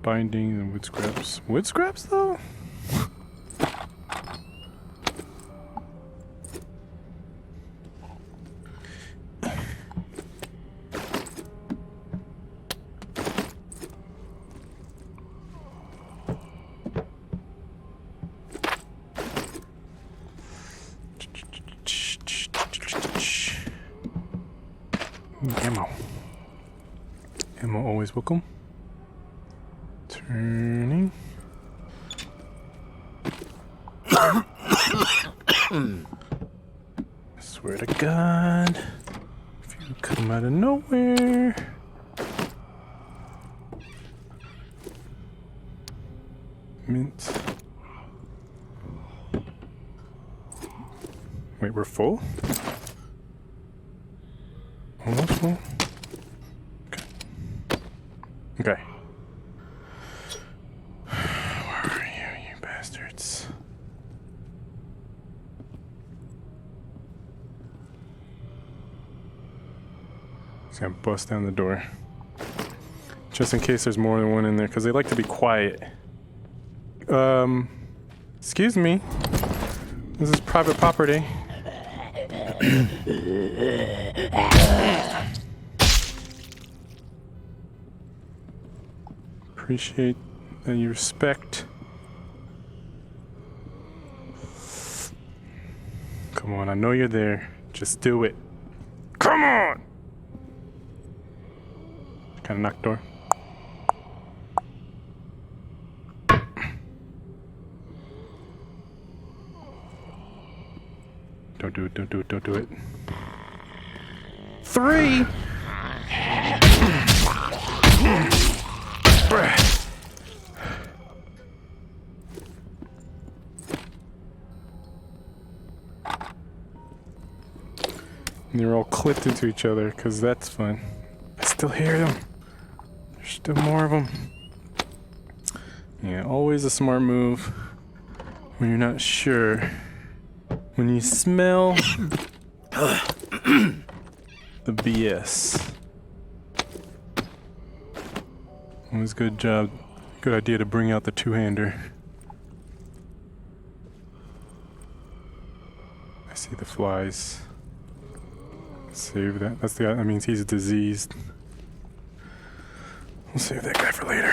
Bindings and wood scraps. Wood scraps though? Ammo. Ammo always welcome. Turning. I swear to God, if you come out of nowhere. Mint. Wait, we're full? Almost full? Okay. Okay. Where are you, you bastards? Just gonna bust down the door. Just in case there's more than one in there, because they like to be quiet. Excuse me. This is private property. Appreciate that you respect. Come on, I know you're there. Just do it. Come on! Kind of knock door. Don't do it, don't do it, don't do it. 3! And they're all clipped into each other, because that's fun. I still hear them. There's still more of them. Yeah, always a smart move when you're not sure. When you smell the BS. Always good job. Good idea to bring out the two-hander. I see the flies. Save that. That's the guy. That means he's diseased. We'll save that guy for later.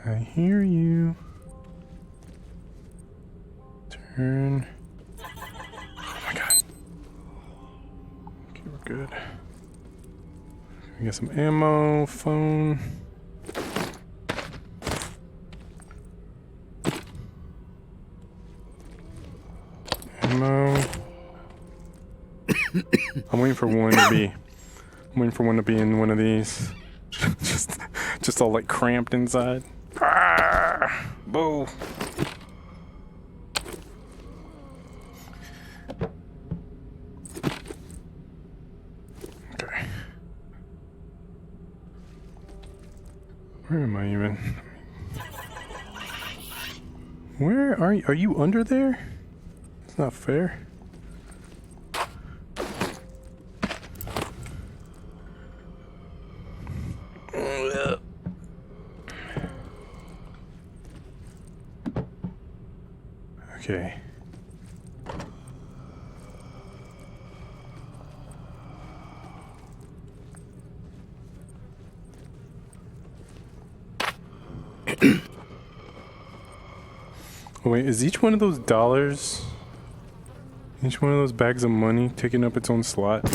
I hear you. Turn. Oh my god. Okay, we're good. We got some ammo, phone. Ammo. I'm waiting for one to be. I'm waiting for one to be in one of these. just all like cramped inside. Ah, boo. Okay. Where am I even? Where are you? Are you under there? It's not fair. Okay. Wait, is each one of those dollars, each one of those bags of money taking up its own slot?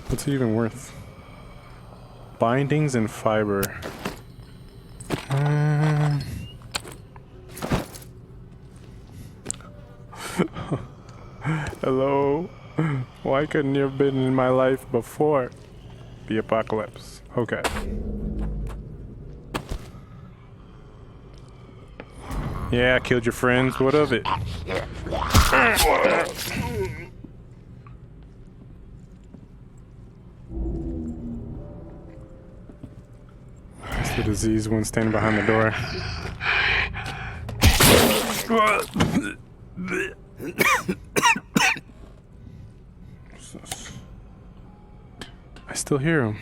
What's it even worth? Bindings and fiber. Hello? Why couldn't you have been in my life before the apocalypse? Okay. Yeah, I killed your friends. What of it? It's the diseased one standing behind the door. I still hear them.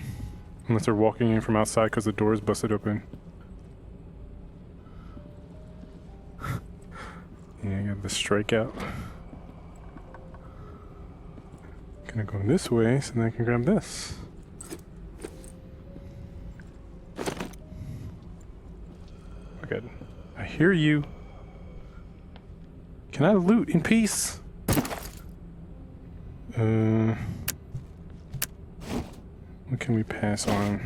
Unless they're walking in from outside because the door is busted open. Yeah, I got the strikeout. Gonna go this way so then I can grab this. Okay, I hear you. Can I loot in peace? What can we pass on?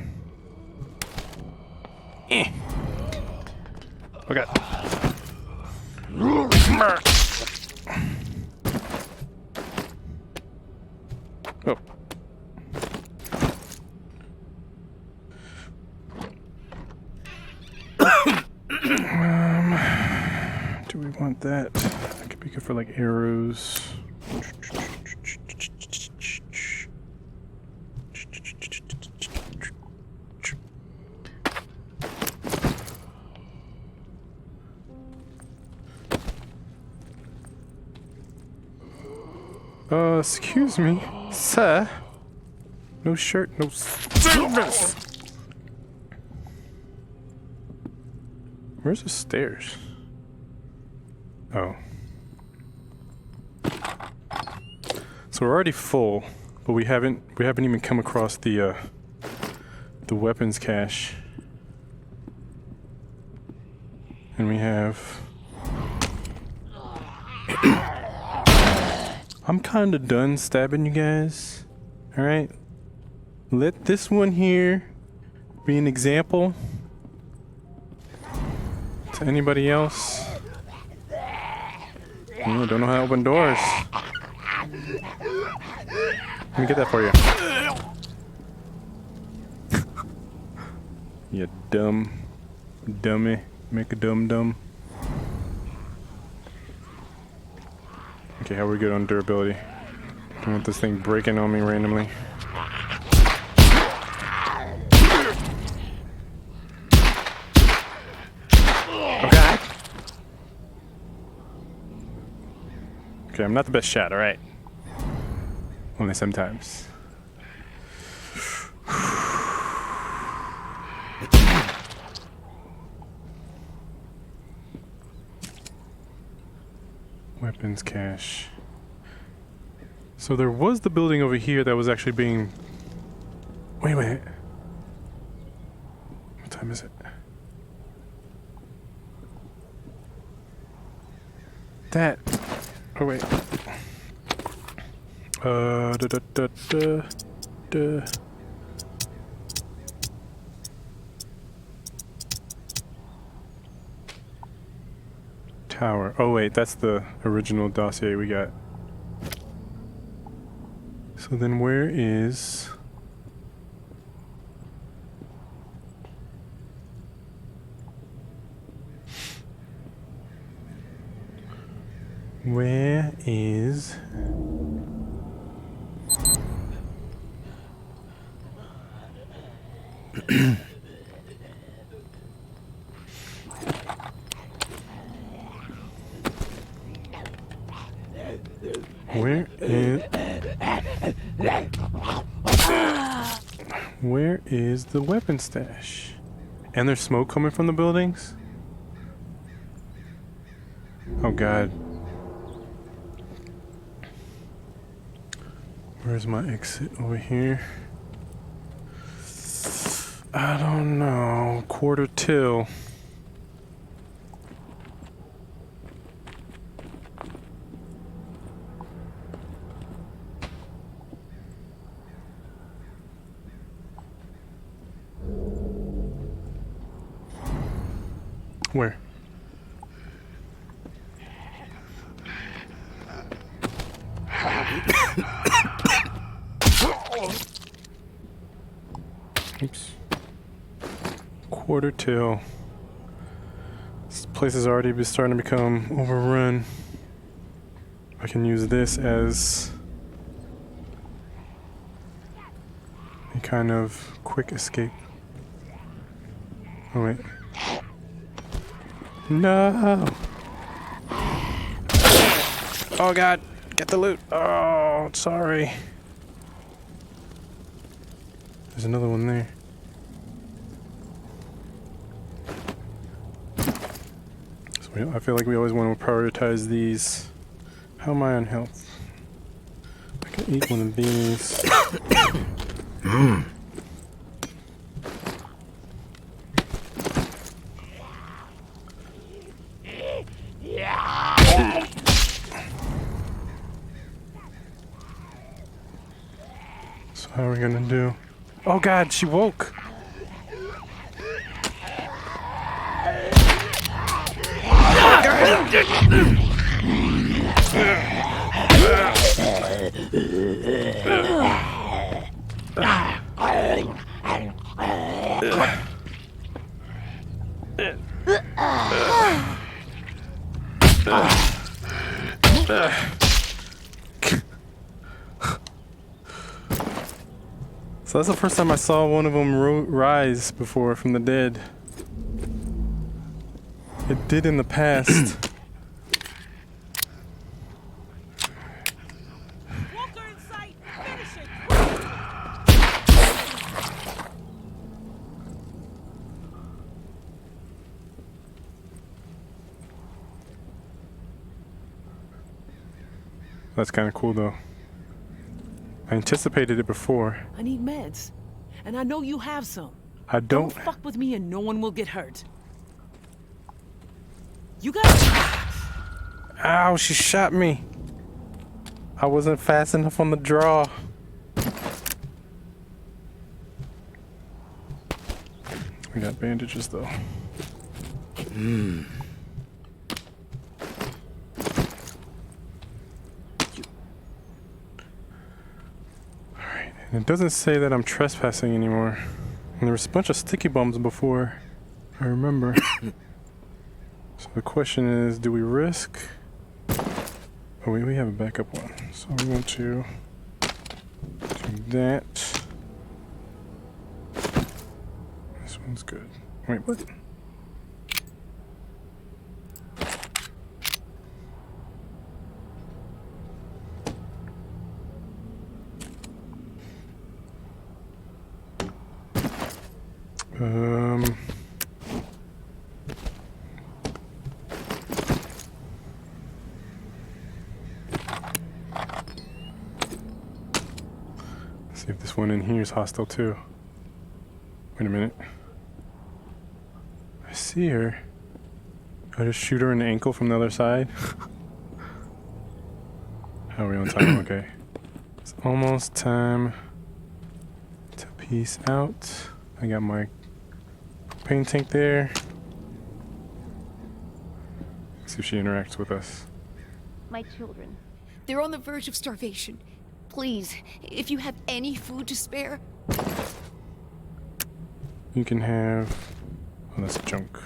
Okay. Oh. Do we want that? That could be good for like arrows. Excuse me, sir. No shirt, no service. Where's the stairs? Oh. So we're already full, but we haven't even come across the weapons cache. And we have I'm kinda done stabbing you guys. Alright? Let this one here be an example to anybody else. Don't know how to open doors. Let me get that for you. You dummy. Make a dumb. Okay, how are we good on durability? I don't want this thing breaking on me randomly. Okay. Okay, I'm not the best shot, alright? Only sometimes. Weapons cache. So there was the building over here that was actually being... Wait. What time is it? that? Oh wait. Tower. Oh wait, that's the original dossier we got. So then where is... Where is... Where is the weapon stash? And there's smoke coming from the buildings? Oh god. Where's my exit? Over here? I don't know. Quarter till. Where? Oops. Quarter till. This place is already starting to become overrun. I can use this as a kind of quick escape. Oh wait. No! Oh god! Get the loot! Oh, sorry. There's another one there. So I feel like we always want to prioritize these. How am I on health? I can eat one of these. So how are we gonna do? Oh god, she woke! So that's the first time I saw one of them rise before from the dead. It did in the past. That's kind of cool though. I anticipated it before. I need meds, and I know you have some. I don't fuck with me and no one will get hurt. You got... Ow, she shot me. I wasn't fast enough on the draw. We got bandages though. Alright, and it doesn't say that I'm trespassing anymore. And there was a bunch of sticky bombs before, I remember. So the question is, do we risk? Oh wait, we have a backup one. So we want to do that. This one's good. Wait, what? See if this one in here is hostile too. Wait a minute. I see her. I just shoot her in the ankle from the other side. How are we on time? Okay. It's almost time to peace out. I got my propane tank there. Let's see if she interacts with us. My children. They're on the verge of starvation. Please, if you have any food to spare. You can have... Oh, that's junk.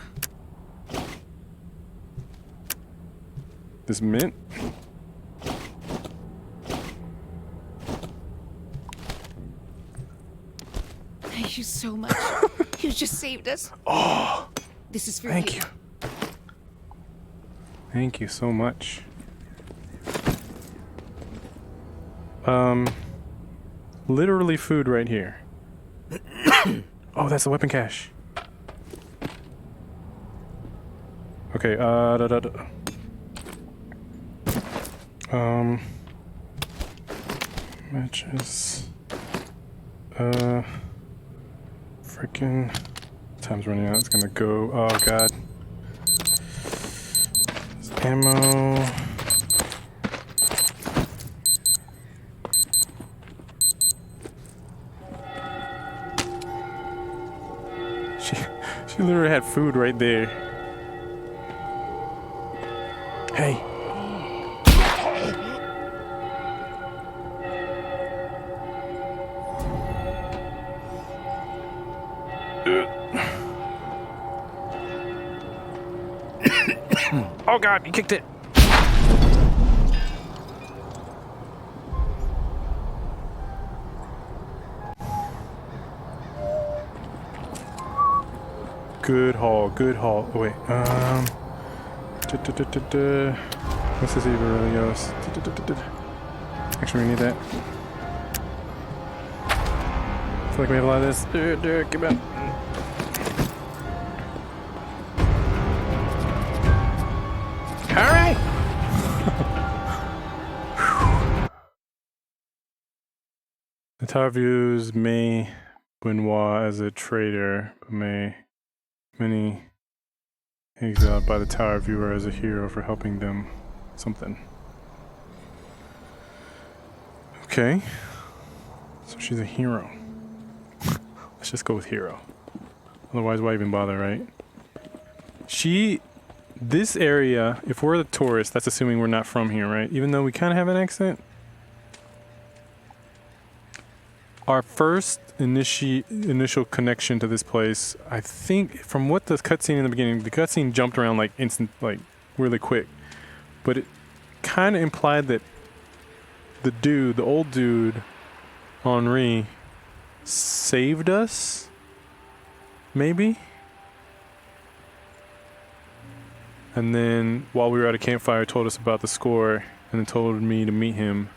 This mint? Thank you so much. You just saved us. Oh! This is for Thank you. Thank you so much. Literally food right here. Oh, that's the weapon cache. Okay, matches. Freaking time's running out. It's gonna go. Oh god. There's ammo. She literally had food right there. Hey. Oh god, you kicked it. Good haul, good haul. Oh, wait, what's this even really goes? Actually, we need that. I feel like we have a lot of this. Give it. Alright! The tower views May Benoit as a traitor, but many exiled by the tower viewer as a hero for helping them something. Okay. So she's a hero. Let's just go with hero. Otherwise, why even bother, right? This area, if we're the tourists, that's assuming we're not from here, right? Even though we kind of have an accent. Our first initial connection to this place, I think, from what the cutscene in the beginning, the cutscene jumped around like really quick, but it kind of implied that the old dude, Henri, saved us, maybe. And then while we were at a campfire, told us about the score, and then told me to meet him.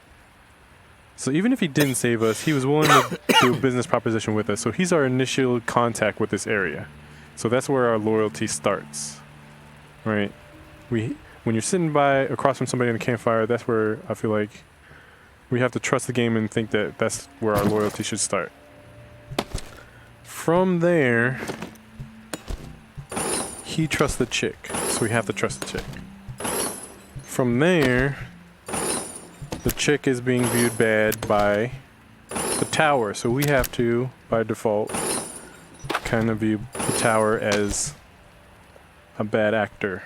So even if he didn't save us, he was willing to do a business proposition with us. So he's our initial contact with this area. So that's where our loyalty starts, right? When you're sitting across from somebody in a campfire, that's where I feel like we have to trust the game and think that that's where our loyalty should start. From there, he trusts the chick, so we have to trust the chick. From there, the chick is being viewed bad by the tower, so we have to, by default, kind of view the tower as a bad actor.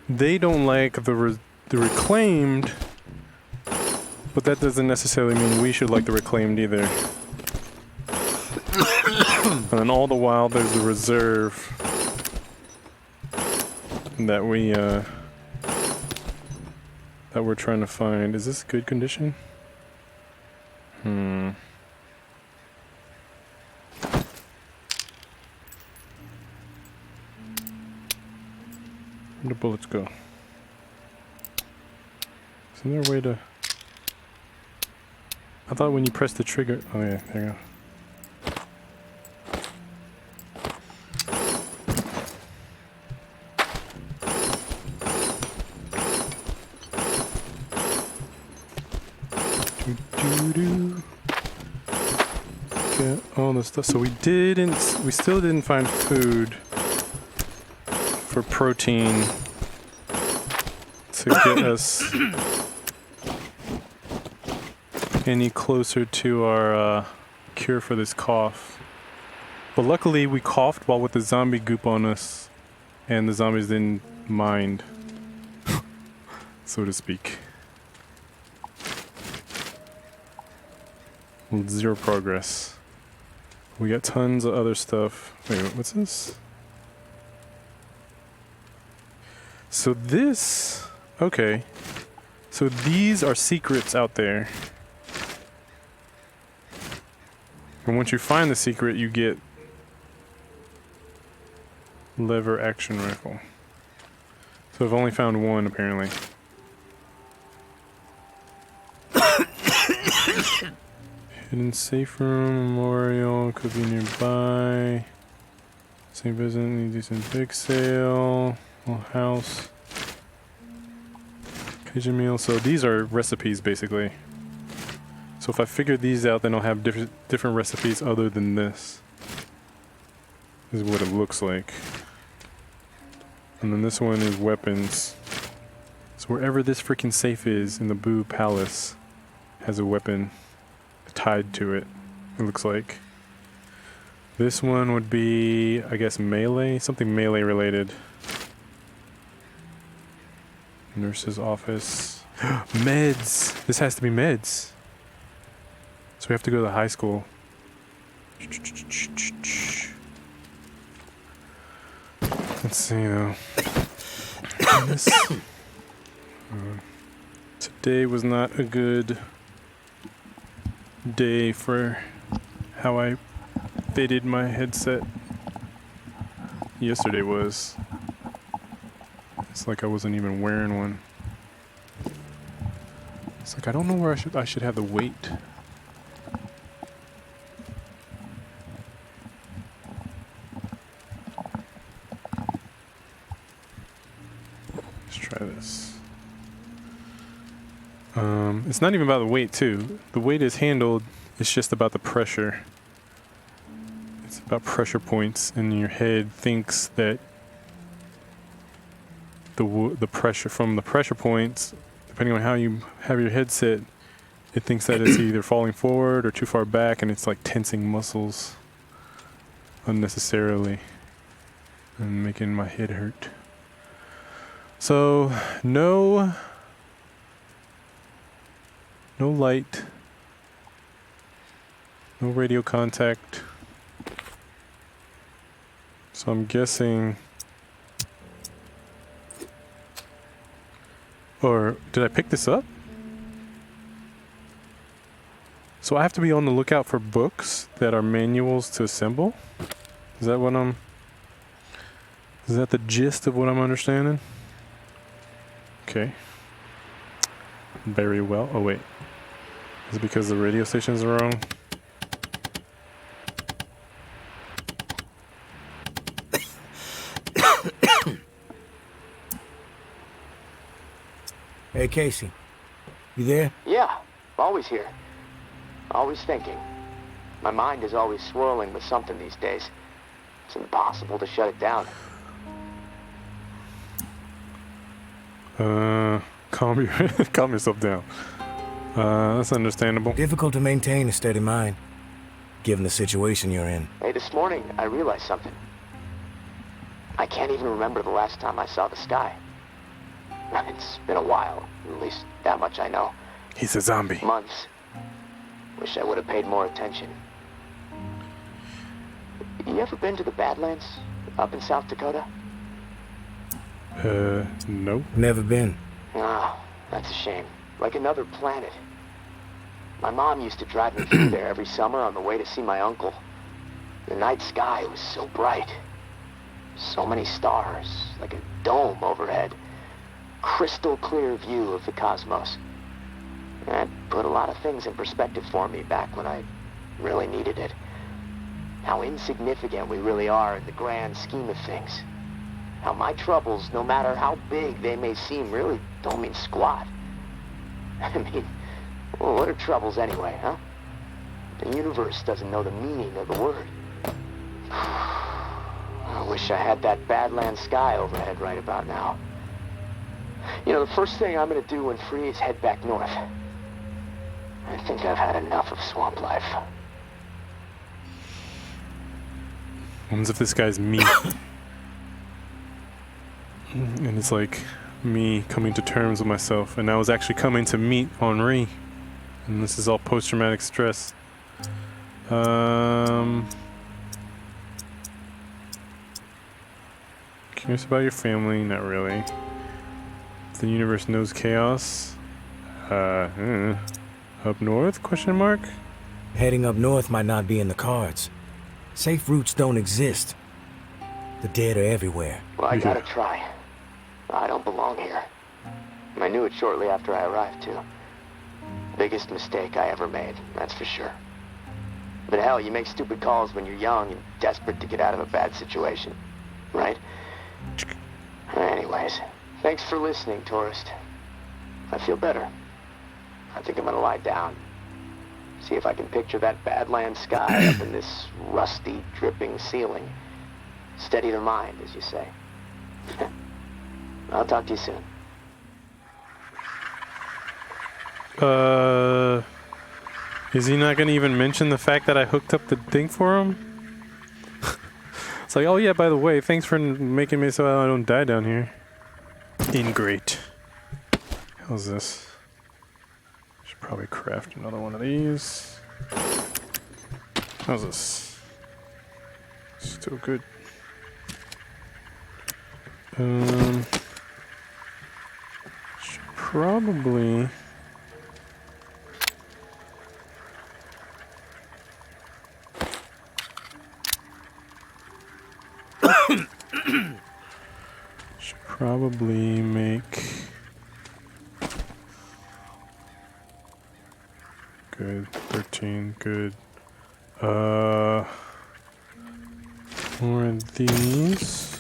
They don't like the reclaimed, but that doesn't necessarily mean we should like the reclaimed either. And then all the while there's the reserve that we're trying to find. Is this good condition? Where'd the bullets go? Isn't there a way to... I thought when you press the trigger... Oh yeah, there you go. Okay. get all the stuff. So we still didn't find food for protein to get us any closer to our cure for this cough. But luckily we coughed while with the zombie goop on us, and the zombies didn't mind, so to speak. Zero progress. We got tons of other stuff. Wait, what's this? So this... Okay. So these are secrets out there. And once you find the secret, you get lever action rifle. So I've only found one, apparently. Hidden safe room, memorial, could be nearby. St. Vincent, decent big sale, little house. Pigeon meal. So these are recipes, basically. So if I figure these out, then I'll have different recipes other than this. This is what it looks like. And then this one is weapons. So wherever this freaking safe is in the Boo Palace has a weapon tied to it, it looks like. This one would be, I guess, melee? Something melee related. Nurse's office. Meds! This has to be meds. So we have to go to the high school. Let's see though. This, today was not a good day for how I fitted my headset. Yesterday was. It's like I wasn't even wearing one. It's like I don't know where I should have the weight. Let's try this. It's not even about the weight too. The weight is handled. It's just about the pressure. It's about pressure points, and your head thinks that the pressure from the pressure points, depending on how you have your head set, it thinks that it's either falling forward or too far back, and it's like tensing muscles unnecessarily and making my head hurt. So no light, no radio contact. So I'm guessing, or did I pick this up? So I have to be on the lookout for books that are manuals to assemble? Is that the gist of what I'm understanding? Okay. Very well. Oh wait. Is it because the radio stations are wrong? Hey, Casey. You there? Yeah, always here. Always thinking. My mind is always swirling with something these days. It's impossible to shut it down. Calm yourself down. That's understandable. Difficult to maintain a steady mind, given the situation you're in. Hey, this morning I realized something. I can't even remember the last time I saw the sky. It's been a while, at least that much I know. He's a zombie. Months. Wish I would have paid more attention. You ever been to the Badlands up in South Dakota? No. Never been. Oh, that's a shame. Like another planet. My mom used to drive me through there every summer on the way to see my uncle. The night sky was so bright. So many stars, like a dome overhead. Crystal clear view of the cosmos. That put a lot of things in perspective for me back when I really needed it. How insignificant we really are in the grand scheme of things. How my troubles, no matter how big they may seem, really don't mean squat. I mean, well, what are troubles anyway, huh? The universe doesn't know the meaning of the word. I wish I had that Badland sky overhead right about now. You know, the first thing I'm gonna do when free is head back north. I think I've had enough of swamp life. What if this guy's me? And it's like me coming to terms with myself, and I was actually coming to meet Henri. And this is all post-traumatic stress. Curious about your family? Not really. The universe knows chaos. Up north? Question mark? Heading up north might not be in the cards. Safe routes don't exist. The dead are everywhere. Well, I gotta try. I don't belong here. I knew it shortly after I arrived, too. Biggest mistake I ever made, that's for sure. But hell, you make stupid calls when you're young and desperate to get out of a bad situation, right? Anyways, thanks for listening, tourist. I feel better. I think I'm gonna lie down. See if I can picture that Badland sky up in this rusty, dripping ceiling. Steady the mind, as you say. I'll talk to you soon. Is he not gonna even mention the fact that I hooked up the thing for him? It's like, oh yeah, by the way, thanks for making me so I don't die down here. Ingrate. How's this? Should probably craft another one of these. How's this? Still good. Should probably. Should probably make. Good. 13. Good. More of these.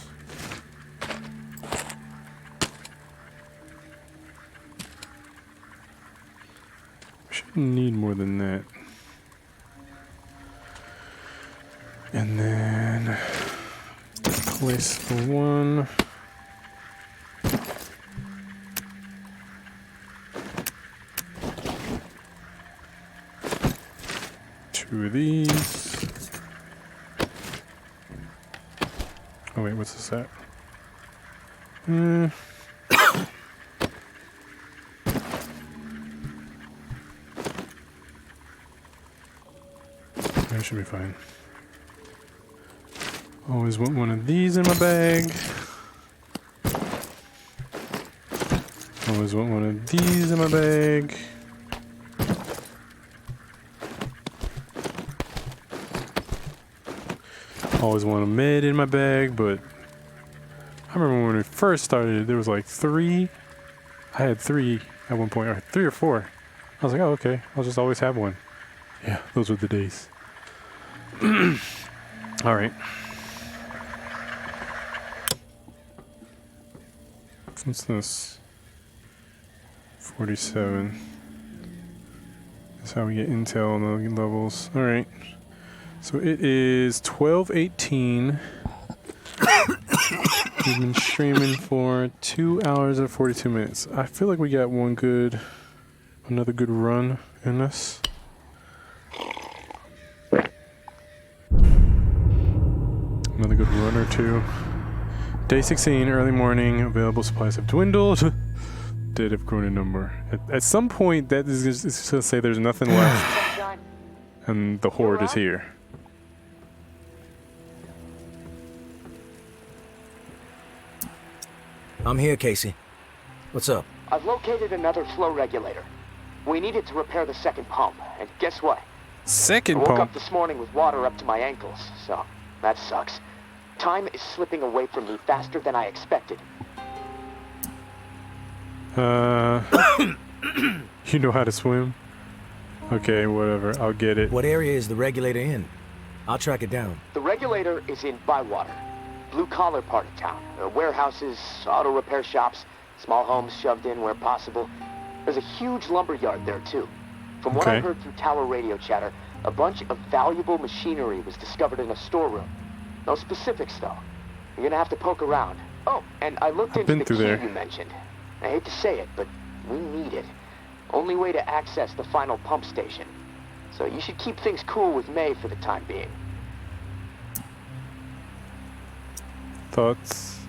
Shouldn't need more than that. And then place the one. Two of these. Oh wait, what's this at? That should be fine. Always want one of these in my bag. Always want one of these in my bag. Always want a med in my bag, but I remember when we first started, there was like 3. I had 3 at one point, or 3 or 4. I was like, oh, okay, I'll just always have one. Yeah, those were the days. All right. What's this? 47. That's how we get intel on the levels. All right. So it is 12:18. We've been streaming for 2 hours and 42 minutes. I feel like we got another good run in this. Another good run or two. Day 16, early morning. Available supplies have dwindled. Dead have grown in number. At some point, that is going to say there's nothing left. And the horde is here. I'm here, Casey. What's up? I've located another flow regulator. We need it to repair the second pump, and guess what? Second I woke pump? up this morning with water up to my ankles, so that sucks. Time is slipping away from me faster than I expected. You know how to swim? Okay, whatever. I'll get it. What area is the regulator in? I'll track it down. The regulator is in Bywater, blue-collar part of town. Warehouses, auto repair shops, small homes shoved in where possible. There's a huge lumber yard there, too. From what I heard through tower radio chatter, A bunch of valuable machinery was discovered in a storeroom. No specifics, though. You're gonna have to poke around. Oh, and I looked into the key you mentioned. I hate to say it, but we need it. Only way to access the final pump station. So you should keep things cool with May for the time being. Thoughts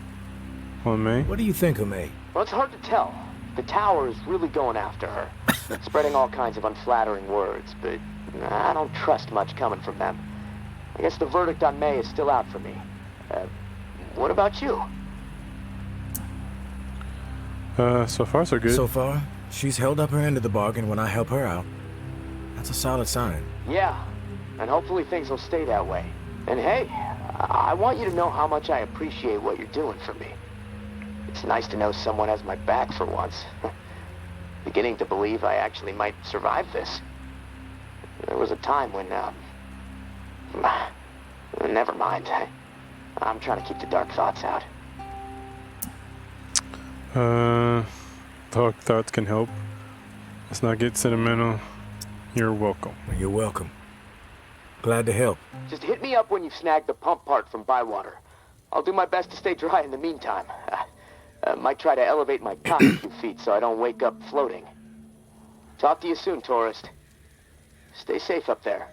on May? What do you think of May? Well, it's hard to tell. The tower is really going after her. Spreading all kinds of unflattering words, but I don't trust much coming from them. I guess the verdict on May is still out for me. What about you? So far so good. So far, she's held up her end of the bargain when I help her out. That's a solid sign. Yeah, and hopefully things will stay that way. And hey, I want you to know how much I appreciate what you're doing for me. It's nice to know someone has my back for once. Beginning to believe I actually might survive this. There was a time when, never mind. I'm trying to keep the dark thoughts out. Dark thoughts can help. Let's not get sentimental. You're welcome. You're welcome. Glad to help. Just hit me up when you've snagged the pump part from Bywater. I'll do my best to stay dry in the meantime. Might try to elevate my cot a few feet so I don't wake up floating. Talk to you soon, tourist. Stay safe up there.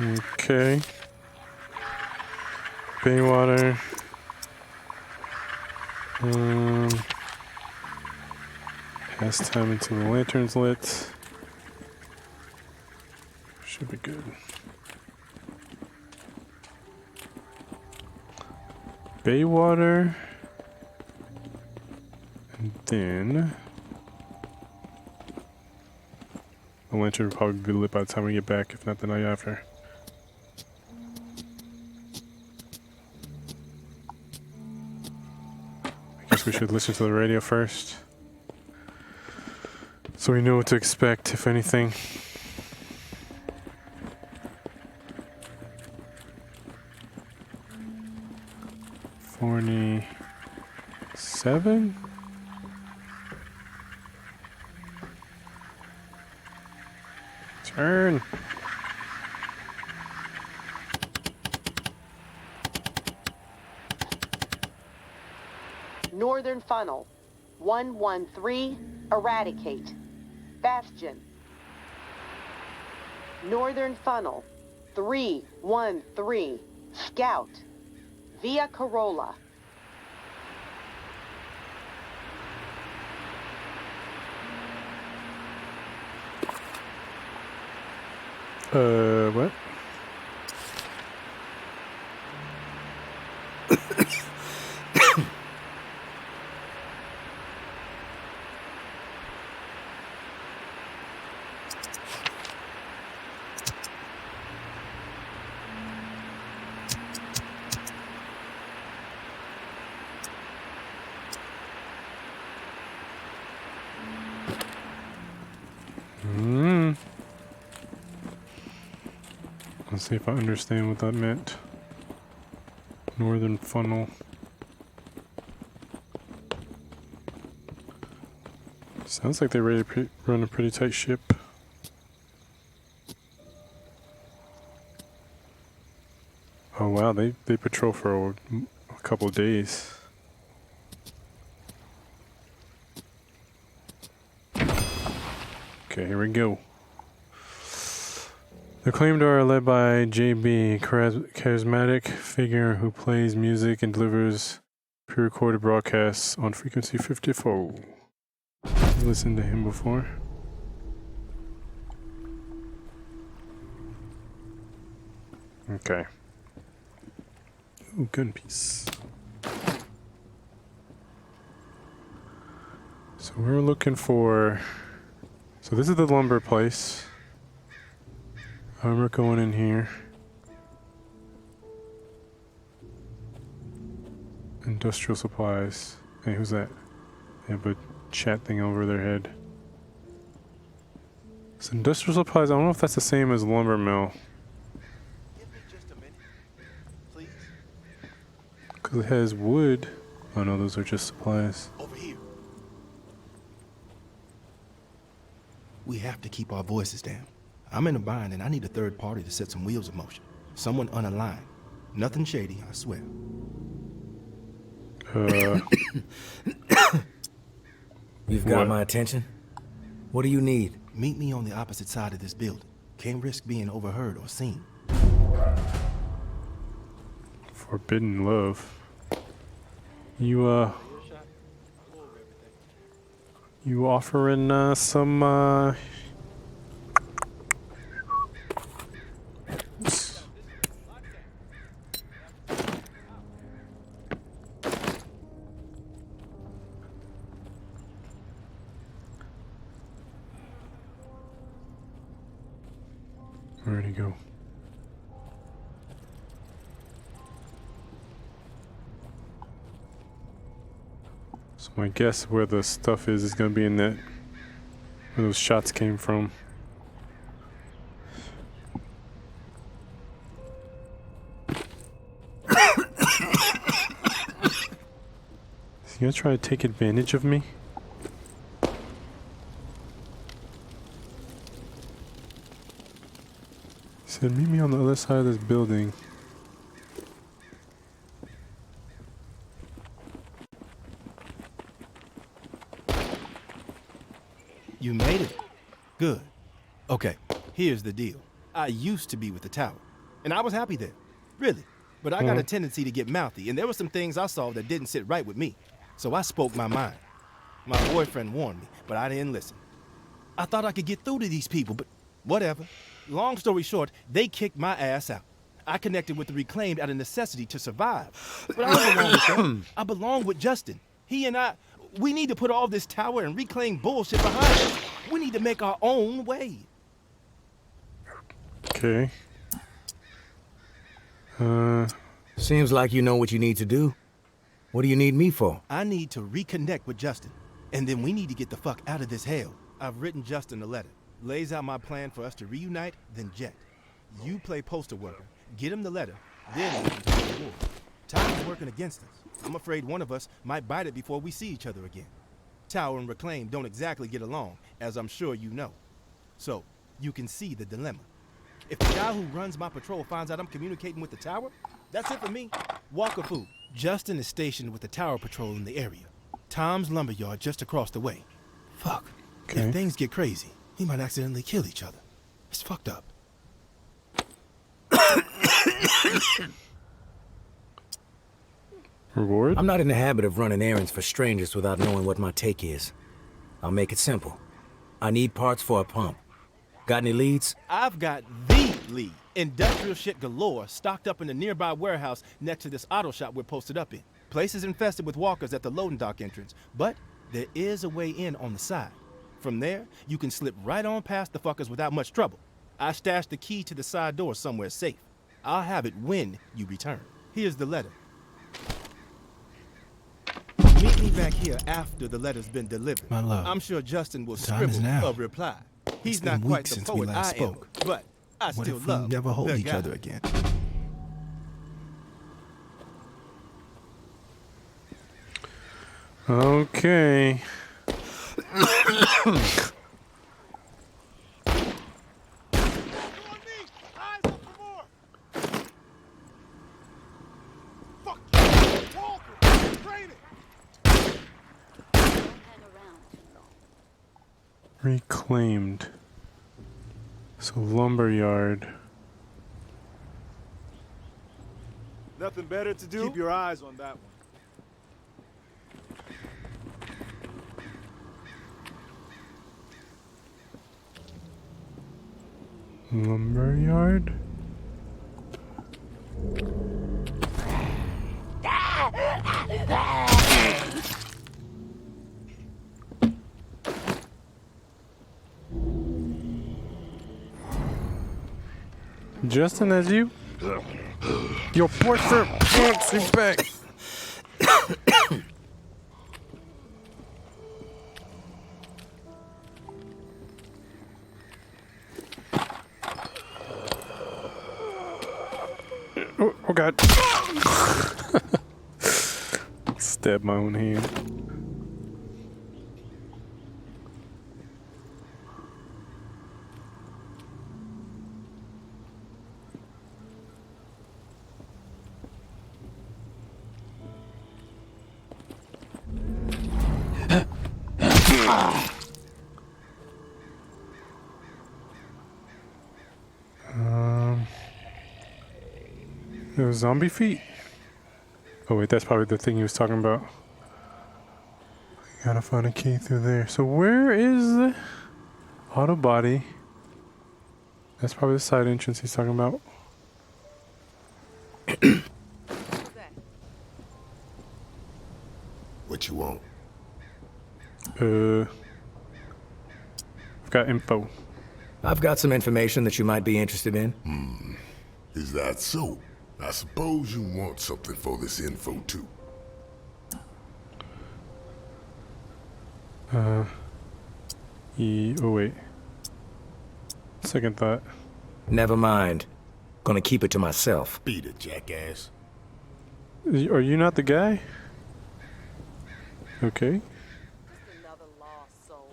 Okay. Baywater. Has time until the lantern's lit. Should be good. Baywater. And then the lantern will probably be lit by the time we get back, if not the night after. I guess we should listen to the radio first, so we know what to expect, if anything. $47? Turn. Northern Funnel, 113, Eradicate. Bastion. Northern Funnel, 313, Scout. Via Corolla. What? Let's see if I understand what that meant. Northern Funnel. Sounds like they're ready to run a pretty tight ship. Oh wow, they patrol for a couple of days. Okay, here we go. The claimed are led by JB, charismatic figure who plays music and delivers pre-recorded broadcasts on frequency 54. I've listened to him before. Okay. Ooh, gun piece. So we're looking for... So this is the lumber place. We're going in here. Industrial supplies. Hey, who's that? They have a chat thing over their head. So industrial supplies, I don't know if that's the same as lumber mill. Give me just a minute, please. Because it has wood. Oh no, those are just supplies. Over here. We have to keep our voices down. I'm in a bind and I need a third party to set some wheels in motion. Someone unaligned. Nothing shady, I swear. You've got my attention. What do you need? Meet me on the opposite side of this building. Can't risk being overheard or seen. Forbidden love. You offering some where'd he go? So I guess where the stuff is gonna be in that where those shots came from. Is he gonna try to take advantage of me? He said, meet me on the other side of this building. You made it. Good. Okay, here's the deal. I used to be with the tower, and I was happy there. Really. But I got a tendency to get mouthy, and there were some things I saw that didn't sit right with me. So I spoke my mind. My boyfriend warned me, but I didn't listen. I thought I could get through to these people, but whatever. Long story short, they kicked my ass out. I connected with the Reclaimed out of necessity to survive. But I don't belong with them. I belong with Justin. He and I, we need to put all this tower and Reclaim bullshit behind us. We need to make our own way. Okay. Seems like you know what you need to do. What do you need me for? I need to reconnect with Justin, and then we need to get the fuck out of this hell. I've written Justin a letter. Lays out my plan for us to reunite, then jet. You play poster worker, get him the letter, then we can talk the war. Time's working against us. I'm afraid one of us might bite it before we see each other again. Tower and Reclaim don't exactly get along, as I'm sure you know. So, you can see the dilemma. If the guy who runs my patrol finds out I'm communicating with the tower, that's it for me. Walker food. Justin is stationed with the tower patrol in the area. Tom's lumberyard just across the way. Fuck. Okay. If things get crazy, he might accidentally kill each other. It's fucked up. Reward? I'm not in the habit of running errands for strangers without knowing what my take is. I'll make it simple. I need parts for a pump. Got any leads? I've got the lead. Industrial shit galore stocked up in the nearby warehouse next to this auto shop we're posted up in. Place is infested with walkers at the loading dock entrance, but there is a way in on the side. From there, you can slip right on past the fuckers without much trouble. I stashed the key to the side door somewhere safe. I'll have it when you return. Here's the letter. Meet me back here after the letter's been delivered. My love. I'm sure Justin will The time is scribble now. a reply. He's It's not been quite weeks the since we poet last I spoke. am, but I What still if we love never hold the each guy. other again? Okay. Reclaimed. So lumberyard. Nothing better to do? Keep your eyes on that one. Lumberyard? Justin, that's you? Your boyfriend wants you back. Oh God. Stab my own hand. There's zombie feet. Oh wait, that's probably the thing he was talking about. Gotta find a key through there. So where is the auto body? That's probably the side entrance he's talking about. What you want? I've got info. I've got some information that you might be interested in. Is that so? I suppose you want something for this info too. Oh wait. Second thought. Never mind. Gonna keep it to myself. Beat it, jackass. Are you not the guy? Okay.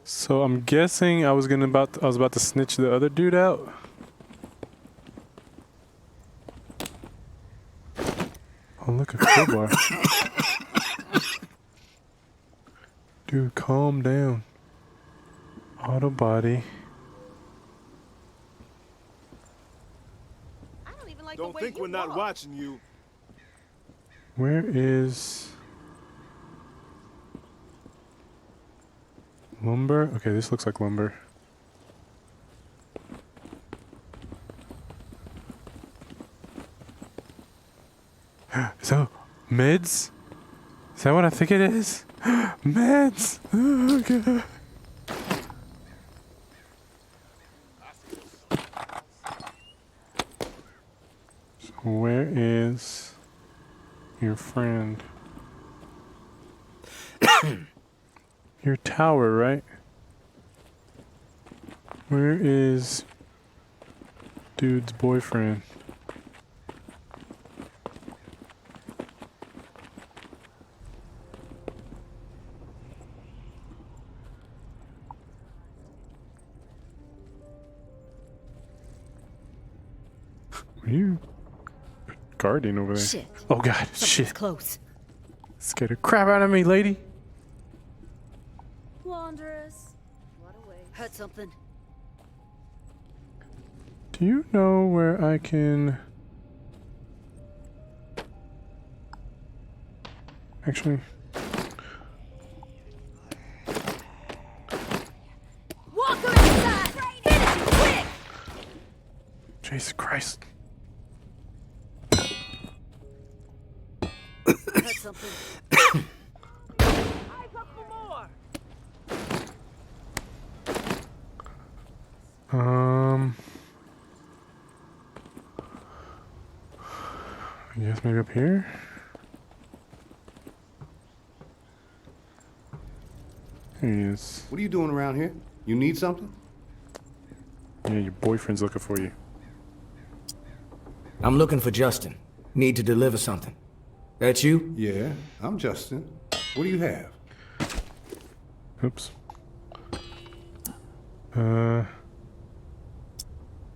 So I'm guessing I was about to snitch the other dude out. Oh look, a crowbar. Dude, calm down. Auto body. Don't think we're not watching you. Where is lumber? Okay, this looks like lumber. So, meds? Is that what I think it is? Meds! Oh, God. So where is your friend? Your tower, right? Where is dude's boyfriend? Are you guarding over there? Shit. Oh God, Something's shit. Close. Scared the crap out of me, lady. Wanderers. What a way. Heard something. Do you know where I can... Actually... Walker inside! Finish it quick! Jesus Christ. Heard something. Eyes up for more! I guess maybe up here? There he is. What are you doing around here? You need something? Yeah, your boyfriend's looking for you. I'm looking for Justin. Need to deliver something. That you? Yeah, I'm Justin. What do you have? Oops.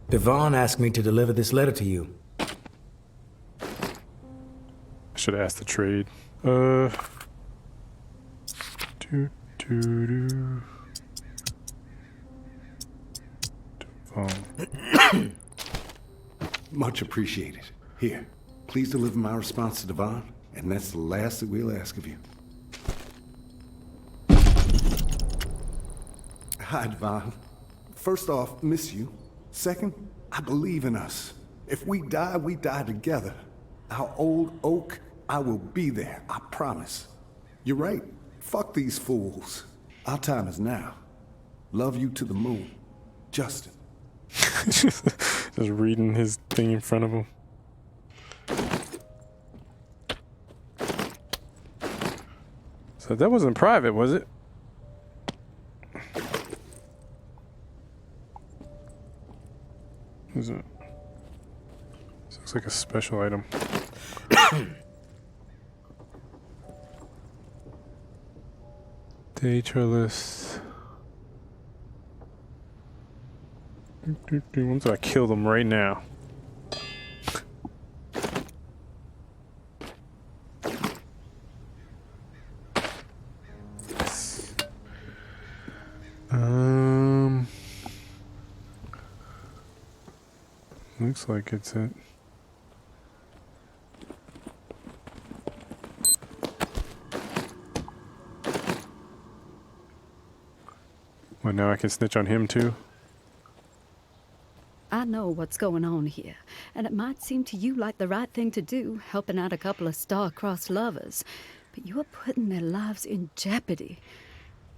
Devon asked me to deliver this letter to you. I should have asked the trade. Devon. Much appreciated. Here, please deliver my response to Devon, and that's the last that we'll ask of you. Hi, Devon. First off, miss you. Second, I believe in us. If we die together. Our old oak, I will be there, I promise. You're right. Fuck these fools. Our time is now. Love you to the moon. Justin. Just reading his thing in front of him. So that wasn't private, was it? Is it? This looks like a special item. HR list. Once I kill them right now. Looks like it's it. Well, now I can snitch on him too. I know what's going on here, and it might seem to you like the right thing to do, helping out a couple of star-crossed lovers, but you are putting their lives in jeopardy.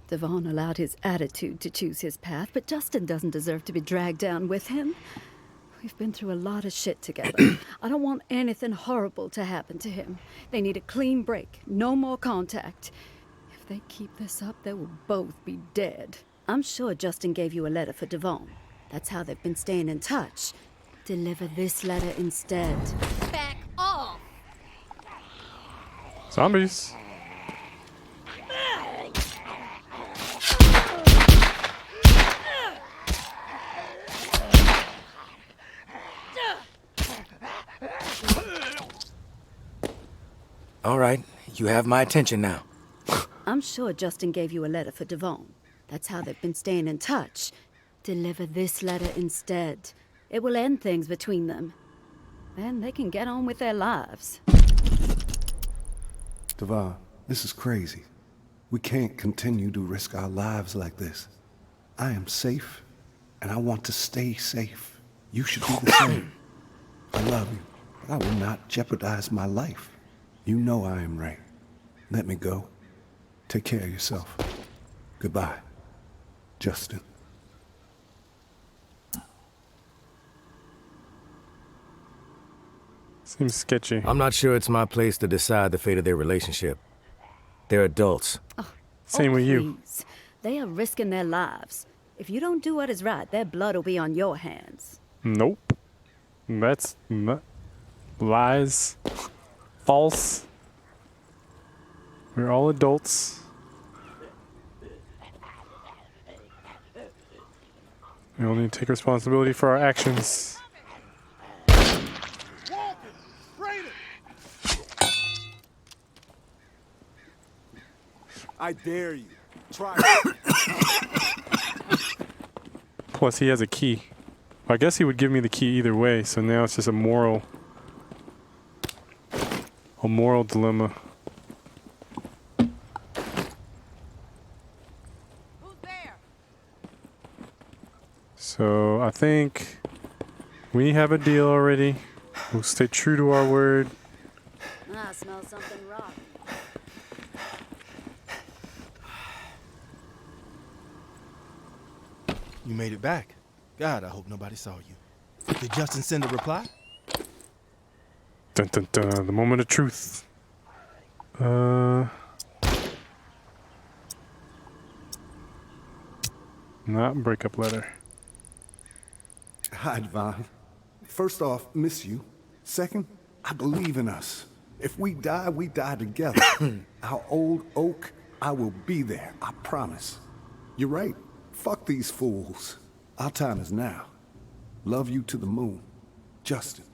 Devon allowed his attitude to choose his path, but Justin doesn't deserve to be dragged down with him. We've been through a lot of shit together. I don't want anything horrible to happen to him. They need a clean break, no more contact. If they keep this up, they will both be dead. I'm sure Justin gave you a letter for Devon. That's how they've been staying in touch. Deliver this letter instead. Back off! Zombies. All right, you have my attention now. I'm sure Justin gave you a letter for Devon. That's how they've been staying in touch. Deliver this letter instead. It will end things between them. Then they can get on with their lives. Devon, this is crazy. We can't continue to risk our lives like this. I am safe, and I want to stay safe. You should do the same. I love you, but I will not jeopardize my life. You know I am right. Let me go. Take care of yourself. Goodbye, Justin. Seems sketchy. I'm not sure it's my place to decide the fate of their relationship. They're adults. Same with you. Please. They are risking their lives. If you don't do what is right, their blood will be on your hands. Nope. That's lies. False. We're all adults. We all need to take responsibility for our actions. I dare you. Try it. Plus, he has a key. I guess he would give me the key either way, so now it's just a moral dilemma. So I think we have a deal already. We'll stay true to our word. I smell something rotten. You made it back. God, I hope nobody saw you. Did Justin send a reply? Dun dun dun, the moment of truth. Not breakup letter. Hi, Devon. First off, miss you. Second, I believe in us. If we die together. Our old oak, I will be there, I promise. You're right. Fuck these fools. Our time is now. Love you to the moon. Justin.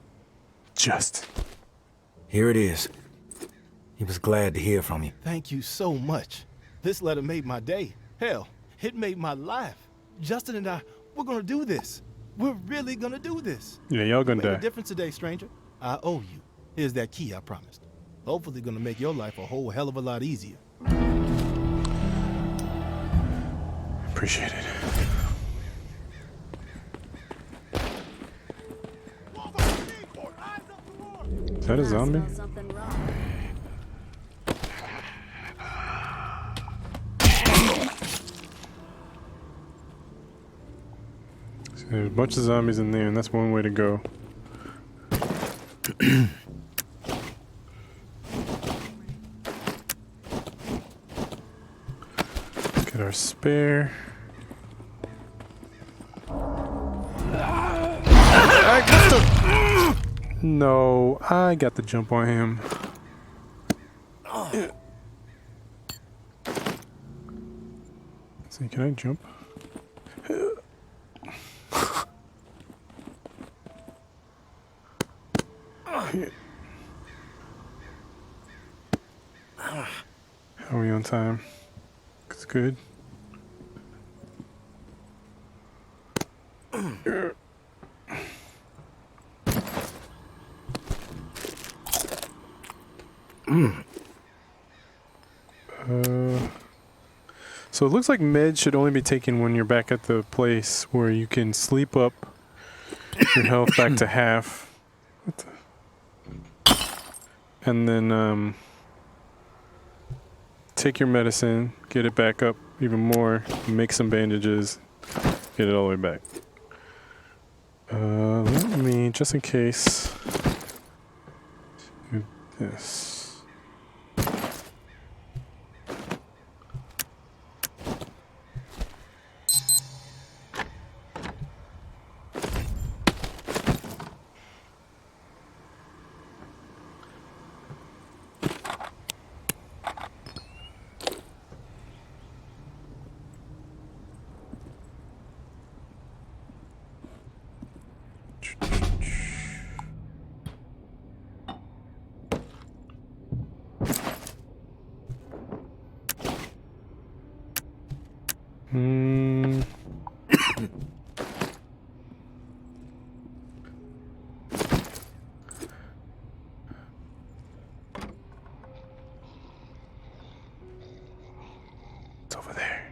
Justin. Here it is. He was glad to hear from you. Thank you so much. This letter made my day. Hell, it made my life. Justin and I, we're gonna do this. We're really gonna do this. Yeah, y'all gonna Made die. a difference today, stranger. I owe you. Here's that key I promised. Hopefully gonna make your life a whole hell of a lot easier. Appreciate it. Is that a zombie? So there's a bunch of zombies in there, and that's one way to go. Get our spare. No, I got the jump on him. see, can I jump? How are we on time? It's good. So it looks like meds should only be taken when you're back at the place where you can sleep up your health back to half. And then take your medicine, get it back up even more, make some bandages, get it all the way back. Let me, just in case, do this. It's over there.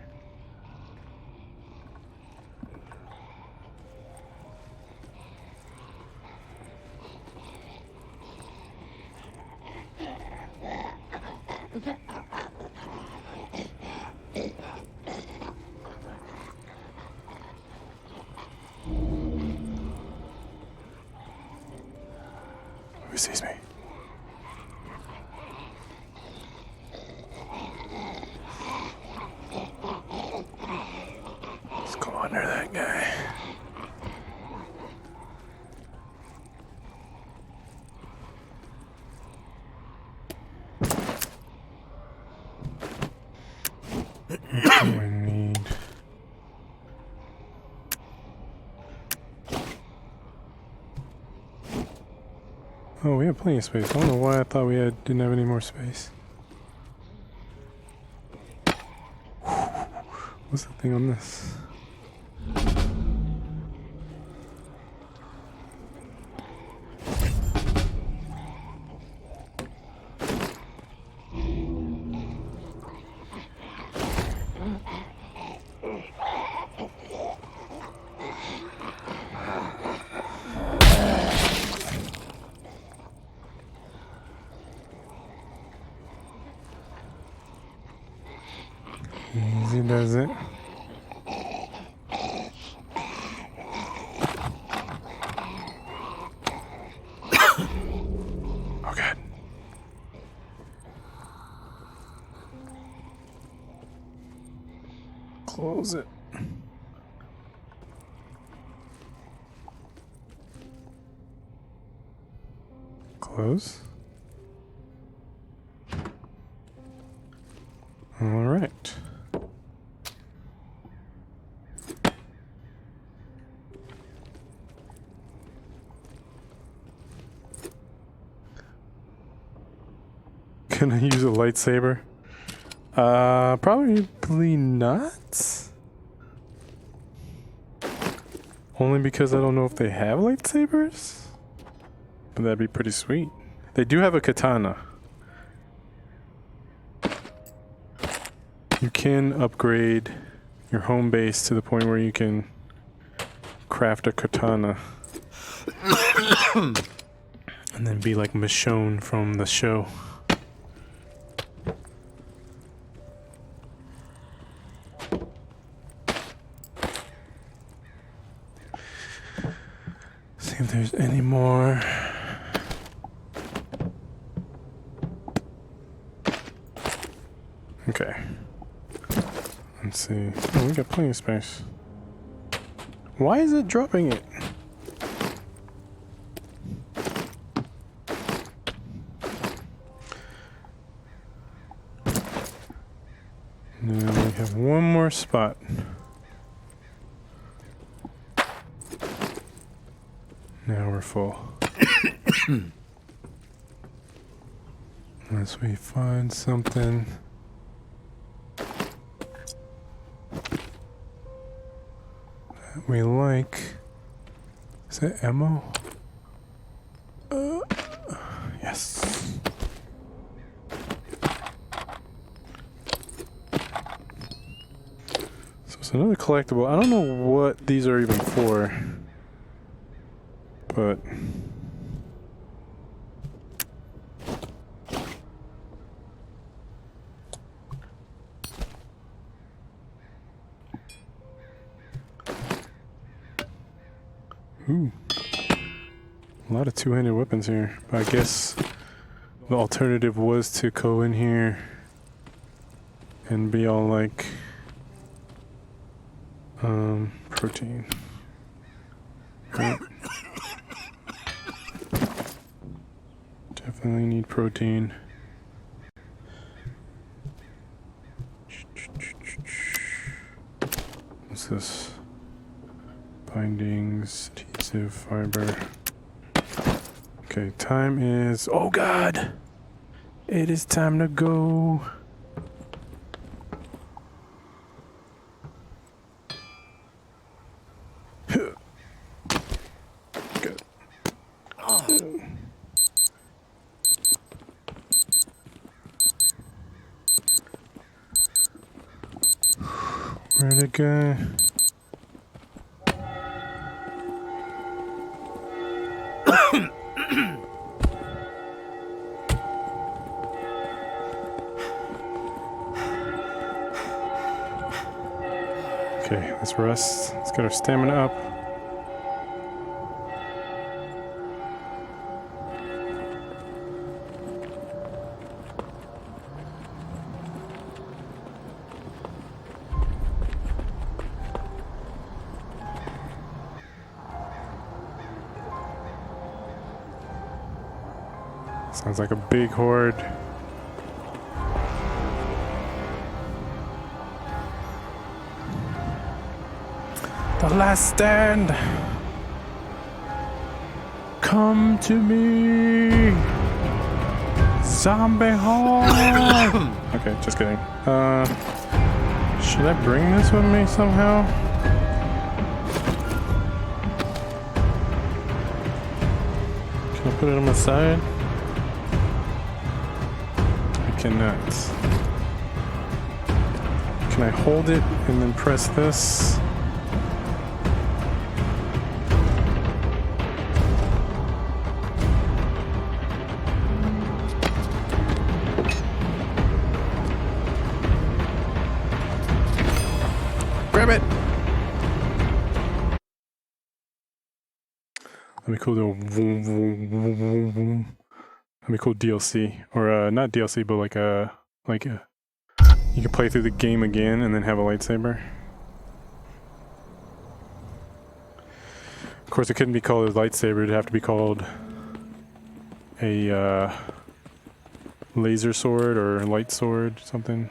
Who sees me? Let's go under that guy. What do I need? Oh, we have plenty of space. I don't know why I thought we didn't have any more space. What's the thing on this? Easy does it. Okay. Close it. Close. All right. Can I use a lightsaber? Probably not. Only because I don't know if they have lightsabers. But that'd be pretty sweet. They do have a katana. You can upgrade your home base to the point where you can craft a katana. And then be like Michonne from the show. See if there's any more. Okay. Let's see. Oh, we got plenty of space. Why is it dropping it? Now we have one more more spot. Now we're full. Unless we find something. That we like. Is that ammo? Yes. So it's another collectible. I don't know what these are even for. But ooh, a lot of two-handed weapons here. But I guess the alternative was to go in here and be all like protein. Right. Definitely need protein. What's this? Bindings, adhesive, fiber. Okay, time is... Oh God! It is time to go. Good. Where'd it go? Okay, let's rest. Let's get our stamina up. Sounds like a big horde. The last stand! Come to me! Zombie horde! Okay, just kidding. Should I bring this with me somehow? Can I put it on my side? I cannot. Can I hold it and then press this? Grab it! That'd be cool to vroom, vroom, vroom, vroom, vroom. That'd be cool DLC. Or not DLC, but like a you can play through the game again and then have a lightsaber. Of course it couldn't be called a lightsaber, it'd have to be called a laser sword or light sword, something.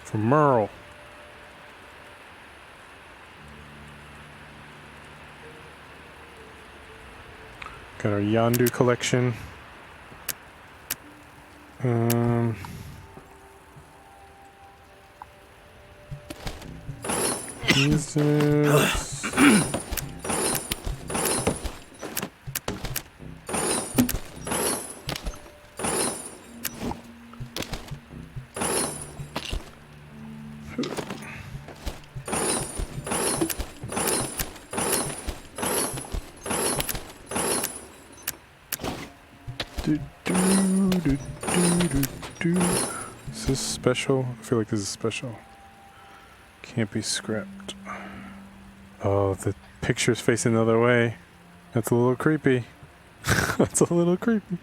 For Merle. Got our Yondu collection. Jesus. Is this special? I feel like this is special. Can't be scrapped. Oh, the picture's facing the other way. That's a little creepy. That's a little creepy.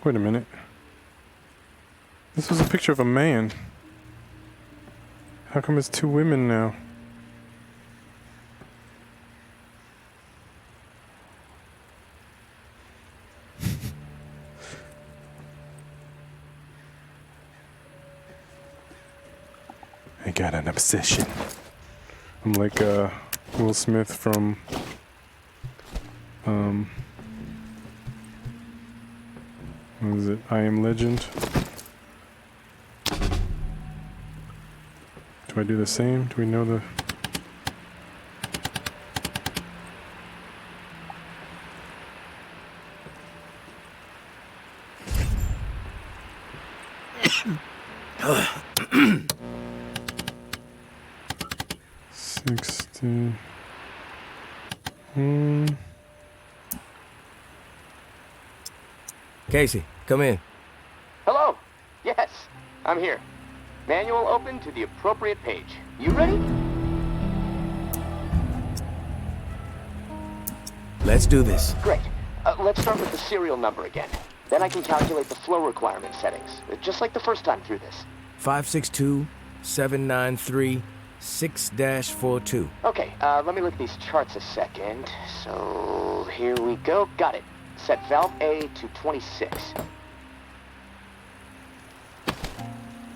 Wait a minute. This was a picture of a man. How come it's two women now? I got an obsession. I'm like Will Smith from what is it? I Am Legend. Do I do the same? Do we know the... Casey, come in. Hello. Yes, I'm here. Manual open to the appropriate page. You ready? Let's do this. Great. Let's start with the serial number again. Then I can calculate the flow requirement settings, just like the first time through this. 562-793-6-42. Okay, let me look at these charts a second. So, here we go. Got it. Set valve A to 26.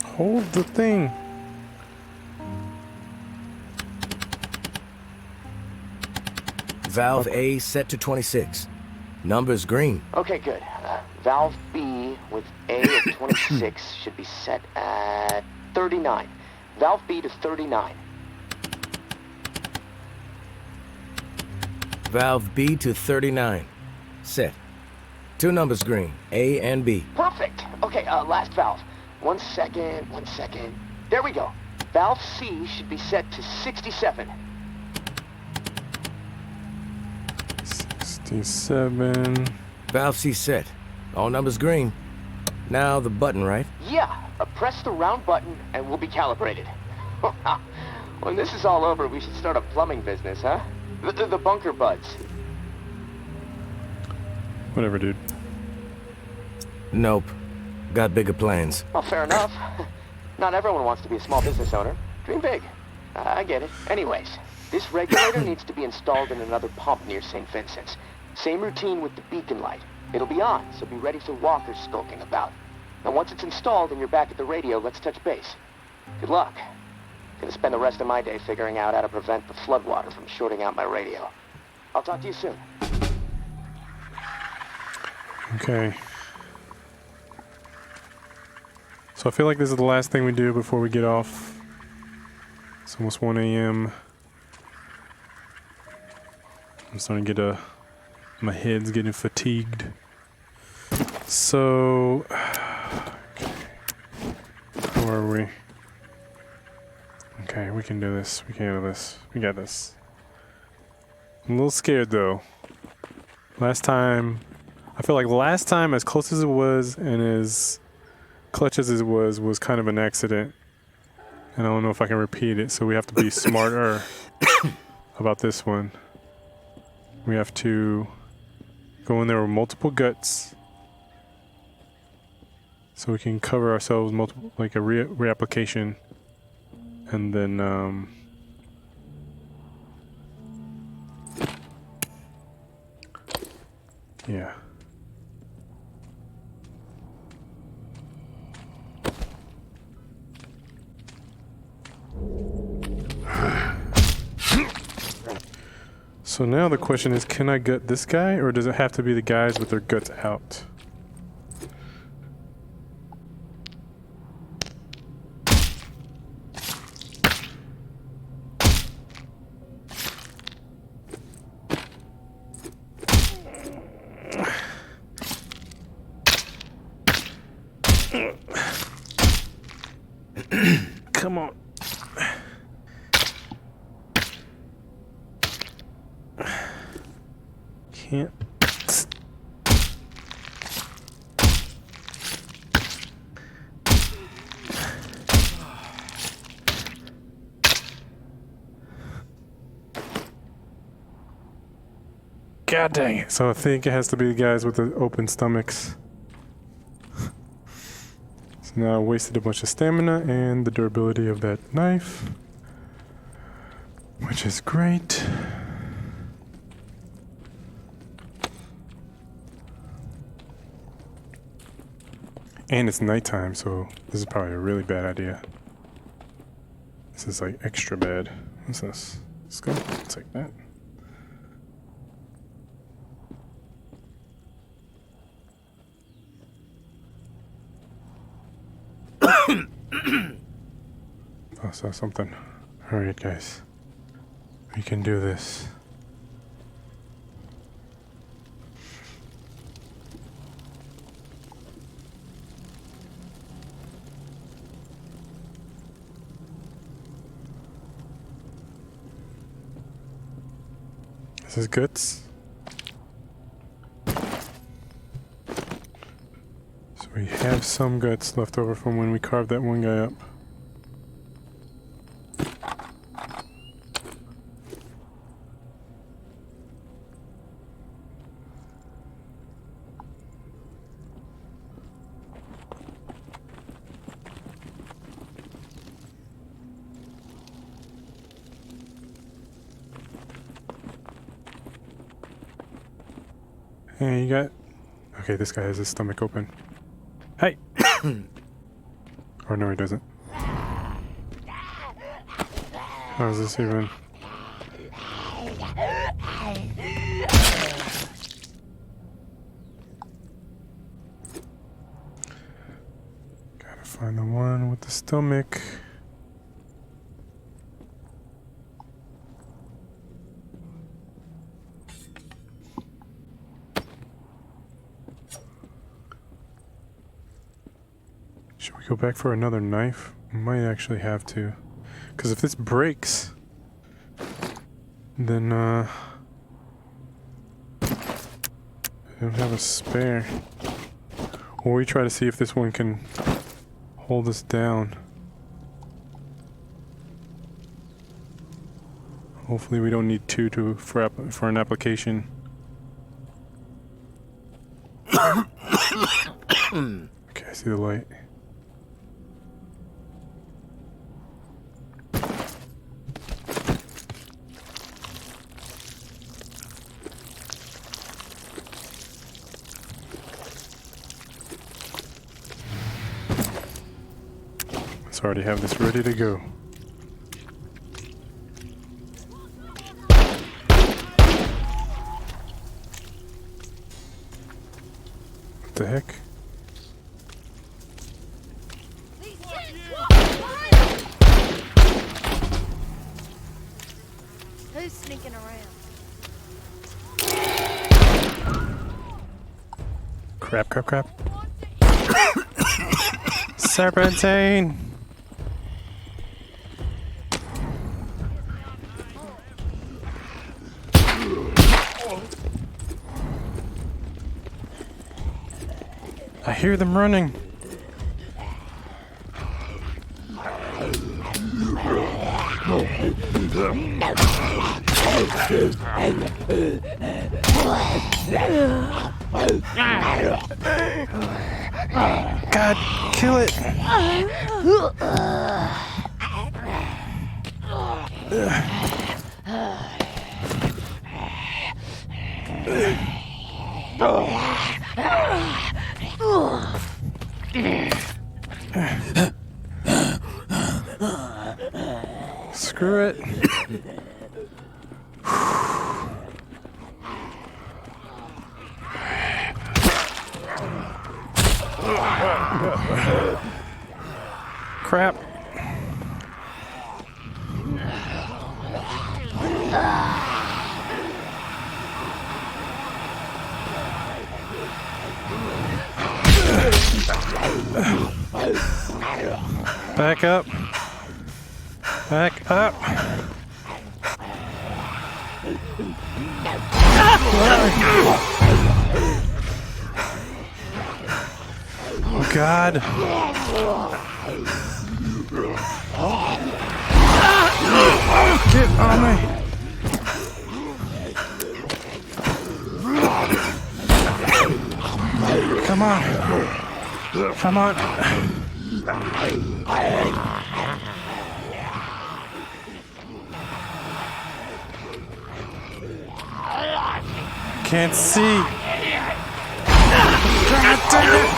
Hold the thing. Valve A set to 26. Number's green. Okay, good. Valve B with A at 26 should be set at 39. Valve B to 39. Valve B to 39. Set. Two numbers green, A and B. Perfect. Okay, last valve. One second. There we go. Valve C should be set to 67. 67. Valve C set. All numbers green. Now the button, right? Yeah, press the round button and we'll be calibrated. When this is all over, we should start a plumbing business, huh? The bunker buds. Whatever, dude. Nope. Got bigger plans. Well, fair enough. Not everyone wants to be a small business owner. Dream big. I get it. Anyways, this regulator needs to be installed in another pump near St. Vincent's. Same routine with the beacon light. It'll be on, so be ready for walkers skulking about. And once it's installed and you're back at the radio, let's touch base. Good luck. Gonna spend the rest of my day figuring out how to prevent the floodwater from shorting out my radio. I'll talk to you soon. Okay. So I feel like this is the last thing we do before we get off. It's almost 1 a.m. I'm starting to get my head's getting fatigued. So, okay. How are we? Okay, we can do this. We can handle this. We got this. I'm a little scared though. Last time, I feel like last time, as close as it was and as clutch as it was kind of an accident. And I don't know if I can repeat it, so we have to be smarter about this one. We have to go in there with multiple guts so we can cover ourselves multiple, like a reapplication, and then yeah. So now the question is, can I gut this guy, or does it have to be the guys with their guts out? Come on. Can't. God dang it. So I think it has to be the guys with the open stomachs. So now I wasted a bunch of stamina and the durability of that knife, which is great. And it's nighttime, so this is probably a really bad idea. This is like extra bad. What's this? Let's go. I'll take that. I saw something. Alright, guys. We can do this. This is guts. So we have some guts left over from when we carved that one guy up. Hey, you got... Okay, this guy has his stomach open. Hey! Or no, he doesn't. How is this even? Gotta find the one with the stomach. Should we go back for another knife? We might actually have to. Because if this breaks, then I don't have a spare. Or we try to see if this one can hold us down. Hopefully we don't need two for an application. Okay, I see the light. Let's already have this ready to go. What the heck? Who's sneaking around? Crap. Serpentine! I hear them running. God, kill it! Screw it. Crap. Back up. Back up. Oh God. Get on me. Come on. Come on. Can't see. God damn it.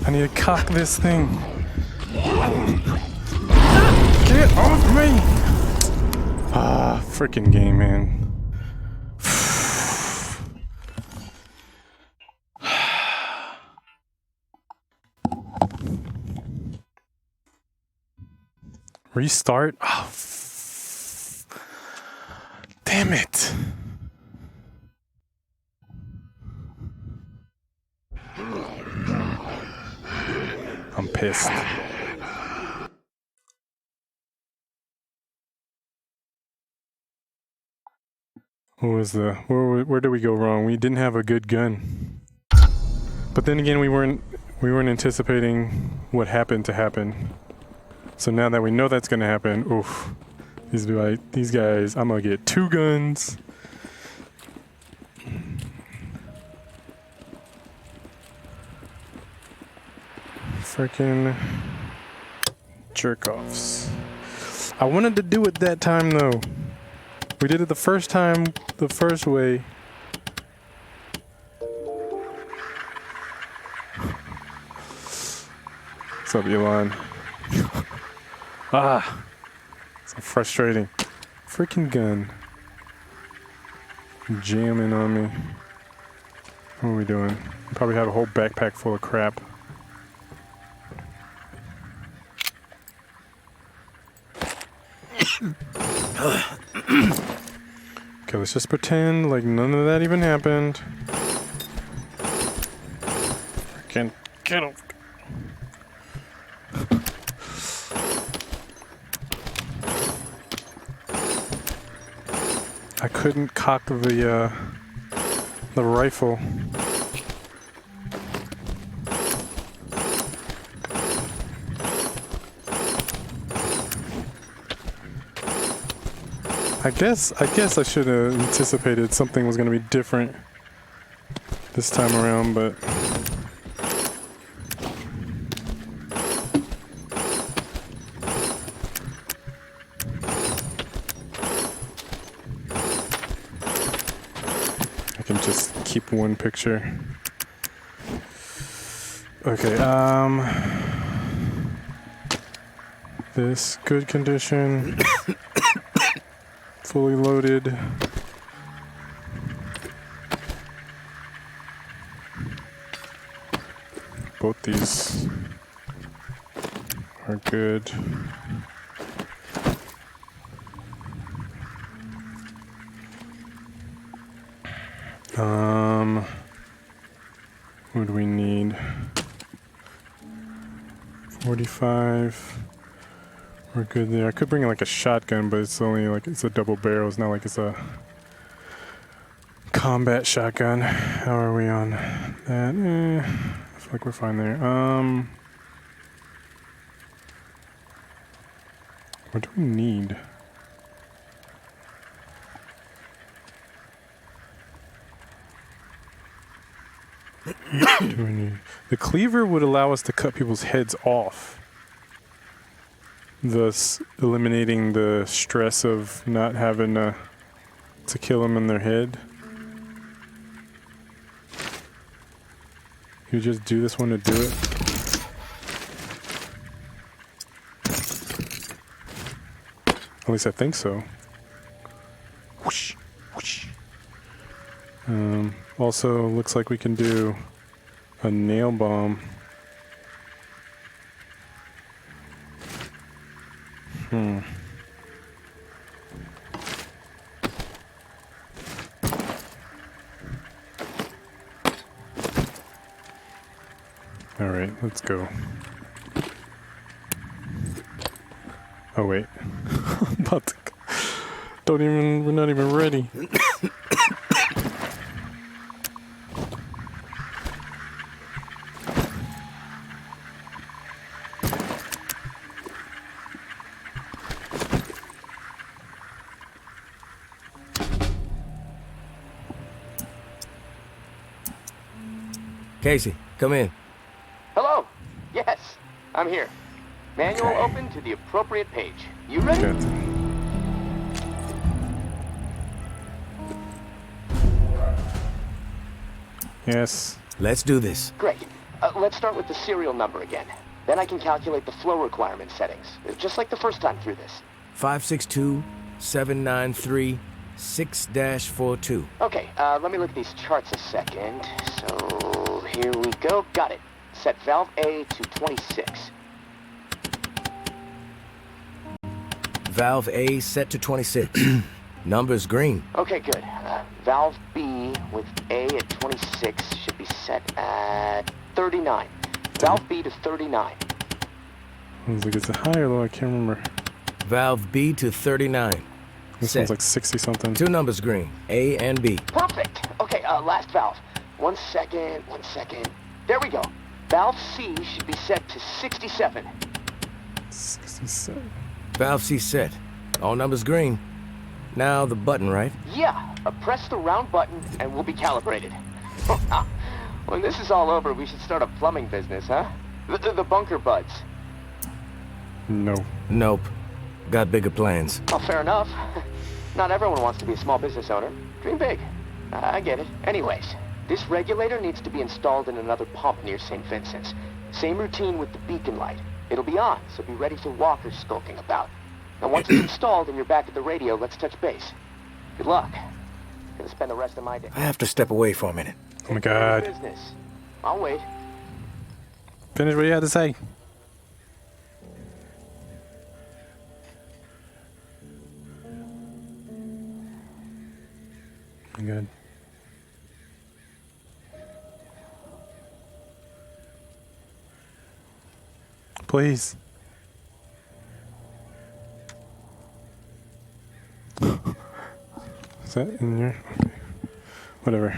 I need to cock this thing. Get off me! Ah, freaking game, man. Restart? Oh, damn it. I'm pissed. Where did we go wrong? We didn't have a good gun. But then again, we weren't anticipating what happened to happen. So now that we know that's gonna happen, oof. These guys, I'm gonna get 2 guns. Freaking jerk-offs. I wanted to do it that time though. We did it the first time, the first way. What's up, Elon? So frustrating. Freaking gun. Jamming on me. What are we doing? Probably have a whole backpack full of crap. Okay, let's just pretend like none of that even happened. Freaking get off. I couldn't cock the rifle. I guess I should have anticipated something was going to be different this time around, but I can just keep one picture. Okay, this good condition. Fully loaded. Both these are good. What do we need? 45. We're good there. I could bring like a shotgun, but it's only like it's a double barrel. It's not like it's a combat shotgun. How are we on that? I feel like we're fine there. What do we need? Do we need? The cleaver would allow us to cut people's heads off, thus eliminating the stress of not having to kill them in their head. You just do this one to do it. At least I think so. Whoosh, whoosh. Also, looks like we can do a nail bomb. All right, let's go. Oh wait, I'm about to. We're not even ready. Casey, come in. Hello. Yes, I'm here. Manual open to the appropriate page. You ready? Good. Yes. Let's do this. Great. Let's start with the serial number again. Then I can calculate the flow requirement settings, just like the first time through this. 562-793-6-42. Okay, let me look at these charts a second. So, here we go. Got it. Set valve A to 26. Valve A set to 26. Number's green. Okay, good. Valve B with A at 26 should be set at 39. Valve B to 39. Sounds like it's a high or low, I can't remember. Valve B to 39. This set. one's like 60 something. Two numbers green, A and B. Perfect. Okay, last valve. 1 second. There we go. Valve C should be set to 67. 67. Valve C set. All numbers green. Now the button, right? Yeah, press the round button and we'll be calibrated. When this is all over, we should start a plumbing business, huh? The bunker buds. No. Nope. Got bigger plans. Oh, fair enough. Not everyone wants to be a small business owner. Dream big. I get it. Anyways, this regulator needs to be installed in another pump near St. Vincent's. Same routine with the beacon light. It'll be on, so be ready for walkers skulking about. And once it's installed and you're back at the radio, let's touch base. Good luck. Gonna spend the rest of my day. I have to step away for a minute. Oh my God. Business. I'll wait. Finish what you had to say. Good. Please. Is that in here? Okay. Whatever.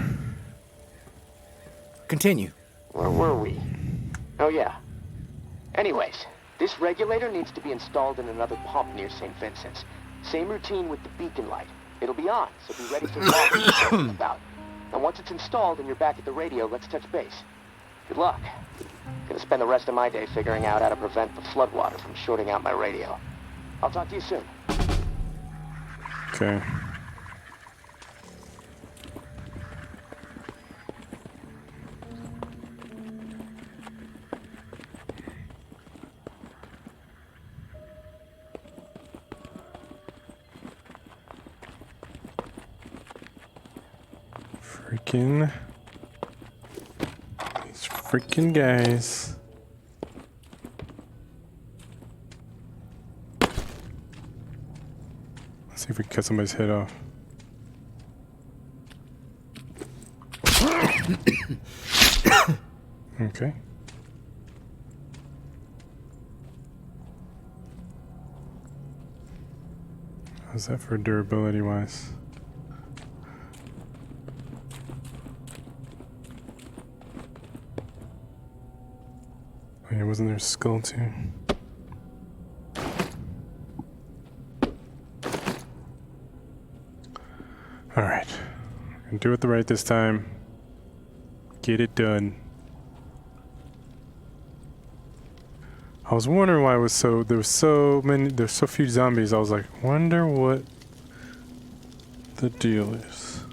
Continue. Where were we? Oh, yeah. Anyways, this regulator needs to be installed in another pump near St. Vincent's. Same routine with the beacon light. It'll be on, so be ready for walkers skulking about. And once it's installed and you're back at the radio, let's touch base. Good luck. Gonna spend the rest of my day figuring out how to prevent the floodwater from shorting out my radio. I'll talk to you soon. Okay. These freaking guys. Let's see if we can cut somebody's head off. Okay. How's that for durability wise? Oh yeah, wasn't there a skull too? Alright. We're gonna do it the right this time. Get it done. I was wondering why it was there's so few zombies. I was like, wonder what the deal is.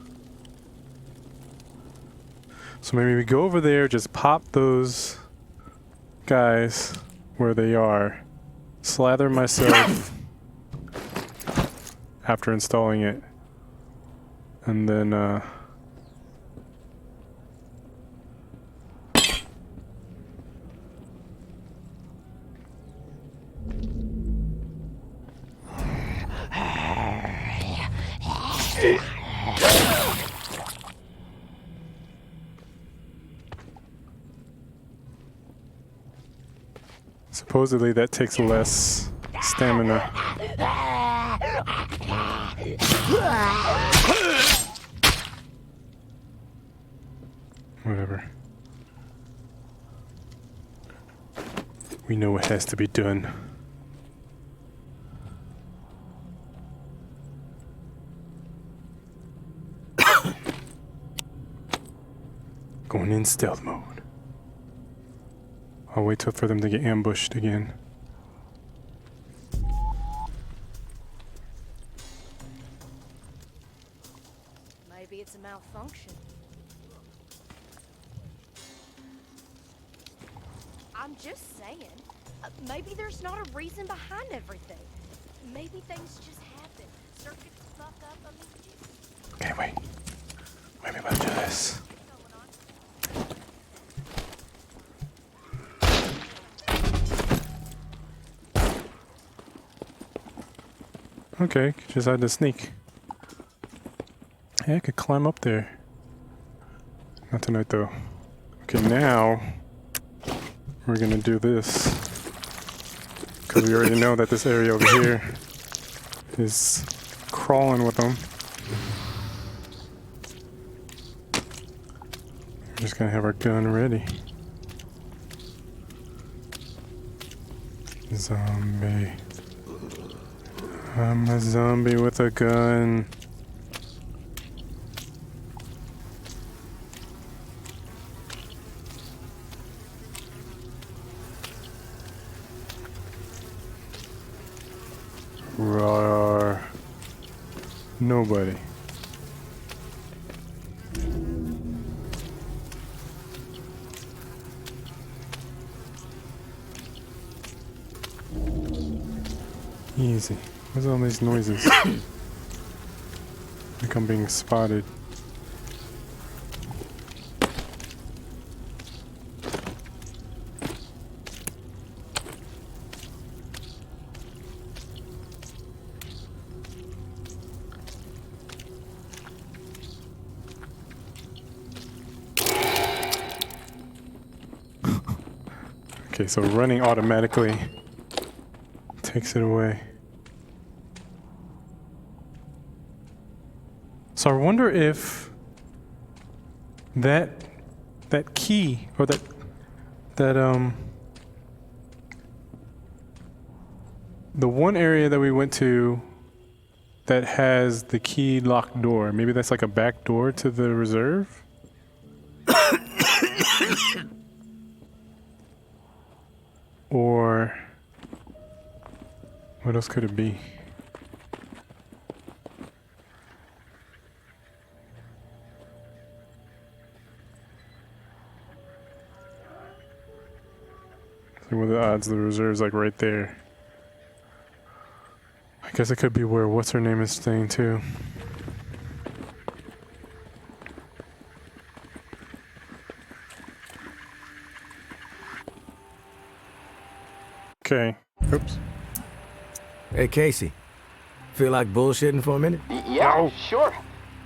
So maybe we go over there, just pop those guys where they are, slather myself after installing it, and then supposedly that takes less stamina. Whatever. We know what has to be done. Going in stealth mode. I'll wait for them to get ambushed again. Maybe it's a malfunction. I'm just saying. Maybe there's not a reason behind everything. Maybe things just happen. Circuits fuck up. I mean, just... Okay, wait. Maybe I'm gonna do this. Okay, just had to sneak. Hey, I could climb up there. Not tonight though. Okay, now we're gonna do this. Because we already know that this area over here is crawling with them. We're just gonna have our gun ready. Zombie. I'm a zombie with a gun. Roar. Nobody. Easy. What's all these noises? Like I'm being spotted. Okay, so running automatically takes it away. So I wonder if that key or that the one area that we went to that has the key locked door, maybe that's like a back door to the reserve? Or what else could it be? So what are the odds the reserve's like right there? I guess it could be where what's her name is staying too. Okay. Oops. Hey, Casey. Feel like bullshitting for a minute? Yeah, sure.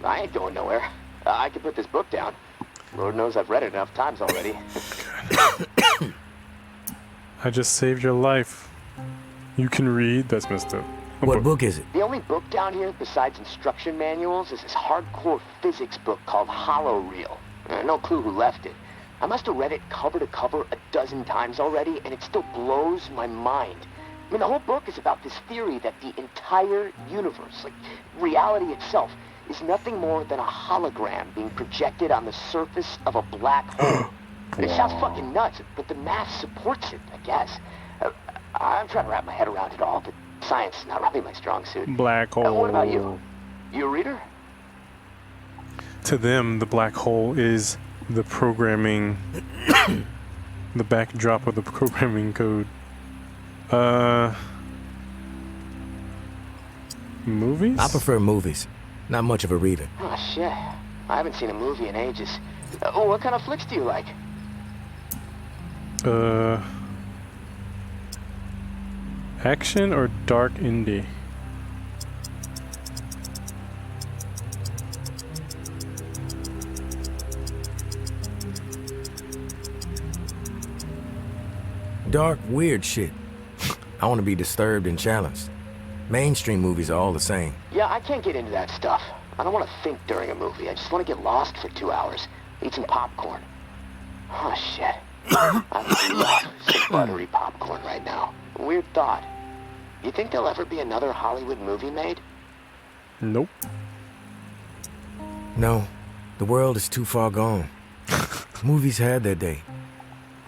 I ain't going nowhere. I can put this book down. Lord knows I've read it enough times already. I just saved your life. You can read? That's messed up. What book is it? The only book down here besides instruction manuals is this hardcore physics book called Hollow Reel. No clue who left it. I must have read it cover to cover a dozen times already, and it still blows my mind. I mean, the whole book is about this theory that the entire universe, like reality itself, is nothing more than a hologram being projected on the surface of a black hole. It sounds fucking nuts, but the math supports it, I guess. I'm trying to wrap my head around it all, but science is not really my strong suit. Black hole. What about you? You a reader? To them, the black hole is the programming, the backdrop of the programming code. Movies? I prefer movies. Not much of a reader. Oh, shit. I haven't seen a movie in ages. What kind of flicks do you like? Action or dark indie? Dark, weird shit. I want to be disturbed and challenged. Mainstream movies are all the same. Yeah, I can't get into that stuff. I don't want to think during a movie. I just want to get lost for 2 hours. Eat some popcorn. Oh, shit. I love some buttery popcorn right now. Weird thought. You think there'll ever be another Hollywood movie made? Nope. No, the world is too far gone. Movies had their day.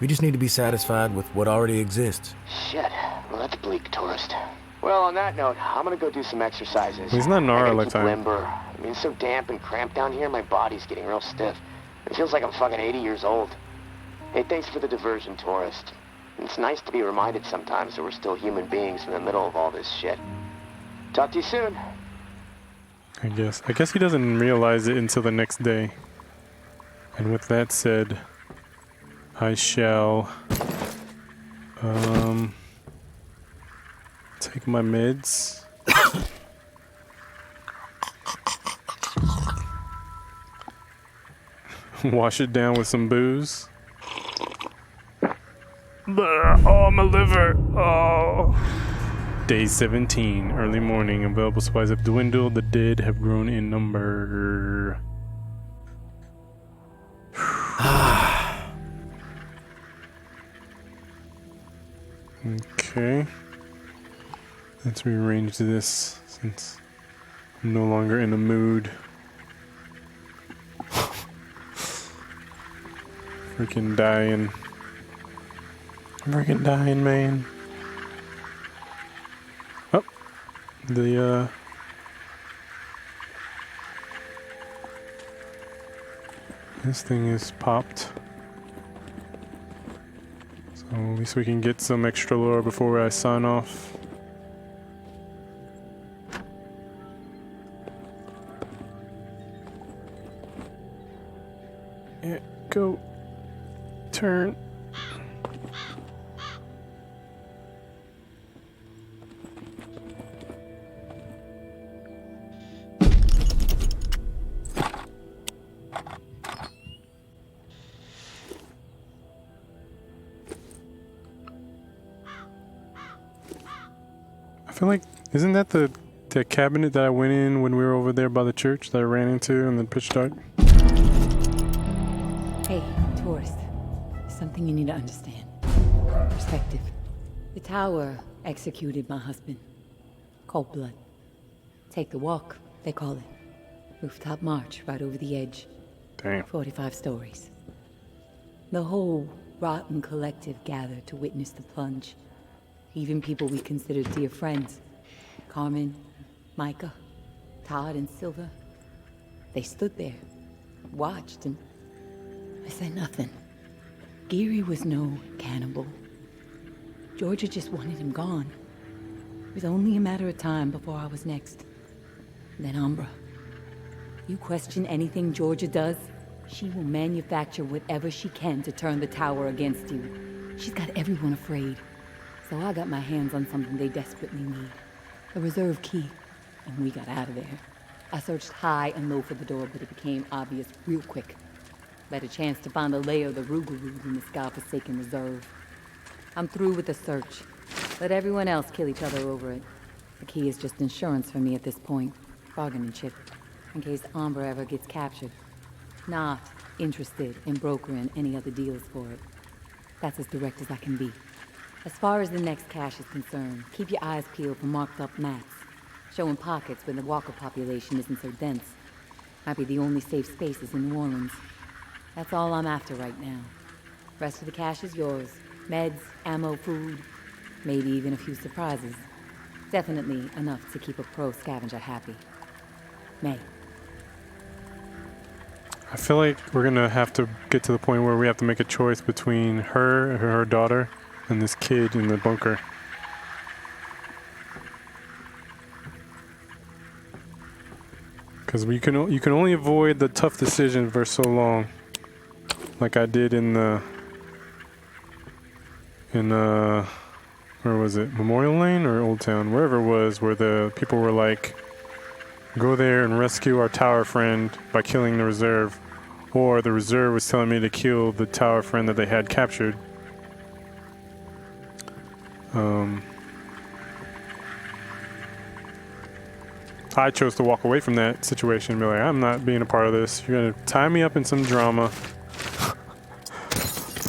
We just need to be satisfied with what already exists. Shit. Well, that's bleak, tourist. Well, on that note, I'm gonna go do some exercises. He's not in our I gotta lifetime. keep limber. I mean, it's so damp and cramped down here, my body's getting real stiff. It feels like I'm fucking 80 years old. Hey, thanks for the diversion, tourist. It's nice to be reminded sometimes that we're still human beings in the middle of all this shit. Talk to you soon. I guess he doesn't realize it until the next day. And with that said, I shall take my meds. Wash it down with some booze. Oh, my liver. Oh. Day 17, early morning. Available supplies have dwindled. The dead have grown in number. Okay. Let's rearrange this since I'm no longer in the mood. Freaking dying. Freaking dying, man. Oh. This thing is popped. So at least we can get some extra lore before I sign off. Yeah, go. Turn. I feel like, isn't that the cabinet that I went in when we were over there by the church that I ran into in the pitch dark? Hey, tourist. There's something you need to understand. Perspective. The tower executed my husband. Cold blood. Take the walk, they call it. Rooftop march right over the edge. Damn. 45 stories. The whole rotten collective gathered to witness the plunge. Even people we considered dear friends. Carmen, Micah, Todd, and Silva. They stood there, watched, and I said nothing. Geary was no cannibal. Georgia just wanted him gone. It was only a matter of time before I was next. Then Umbra. You question anything Georgia does, she will manufacture whatever she can to turn the tower against you. She's got everyone afraid. So I got my hands on something they desperately need. A reserve key. And we got out of there. I searched high and low for the door, but it became obvious real quick. Better chance to find a layer of the Rougarou in this godforsaken reserve. I'm through with the search. Let everyone else kill each other over it. The key is just insurance for me at this point. Bargaining chip. In case Umbra ever gets captured. Not interested in brokering any other deals for it. That's as direct as I can be. As far as the next cache is concerned, keep your eyes peeled for marked up maps, showing pockets where the walker population isn't so dense. Might be the only safe spaces in New Orleans. That's all I'm after right now. Rest of the cache is yours. Meds, ammo, food, maybe even a few surprises. Definitely enough to keep a pro scavenger happy. May. I feel like we're gonna have to get to the point where we have to make a choice between her daughter, and this kid in the bunker. Because you can only avoid the tough decision for so long, like I did in where was it, Memorial Lane or Old Town, wherever it was, where the people were like, go there and rescue our tower friend by killing the reserve, or the reserve was telling me to kill the tower friend that they had captured. I chose to walk away from that situation and be like, I'm not being a part of this. You're gonna tie me up in some drama.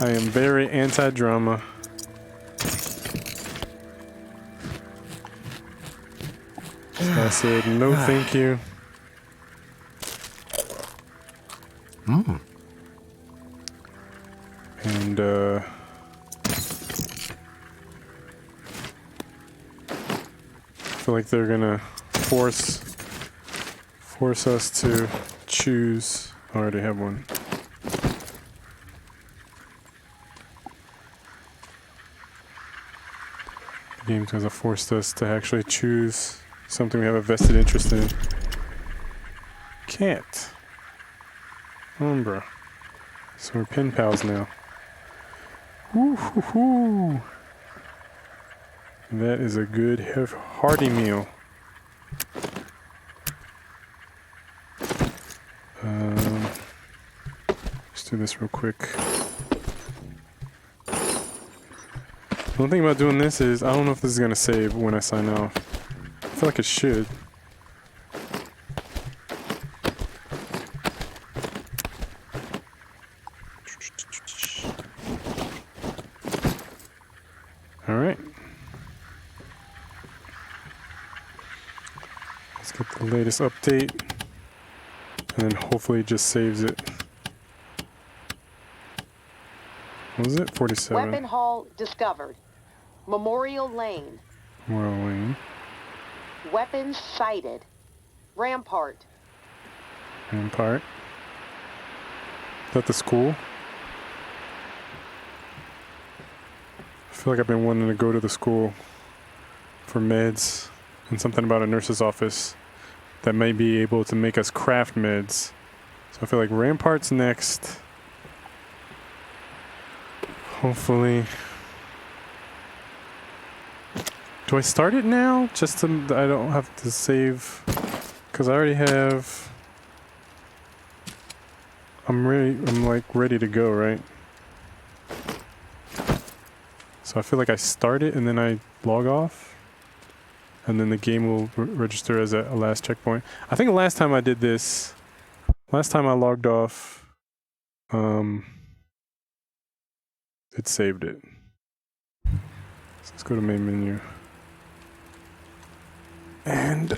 I am very anti-drama. So I said, no thank you. And feel like they're gonna force us to choose. I already have one. The game has forced us to actually choose something we have a vested interest in. Can't. Umbra. So we're pen pals now. Woo-hoo-hoo. That is a good hearty meal. Let's do this real quick. One thing about doing this is I don't know if this is gonna save when I sign off. I feel like it should. All right. Let's get the latest update, and then hopefully it just saves it. What was it? 47. Weapon haul discovered. Memorial Lane. Memorial Lane. Weapons sighted. Rampart. Rampart. Is that the school? I feel like I've been wanting to go to the school for meds and something about a nurse's office that may be able to make us craft meds. So I feel like Rampart's next. Hopefully. Do I start it now? Just to, I don't have to save, because I already have. I'm like ready to go, right? So I feel like I start it and then I log off, and then the game will register as a last checkpoint. I think the last time I did this, last time I logged off, it saved it. So let's go to main menu. And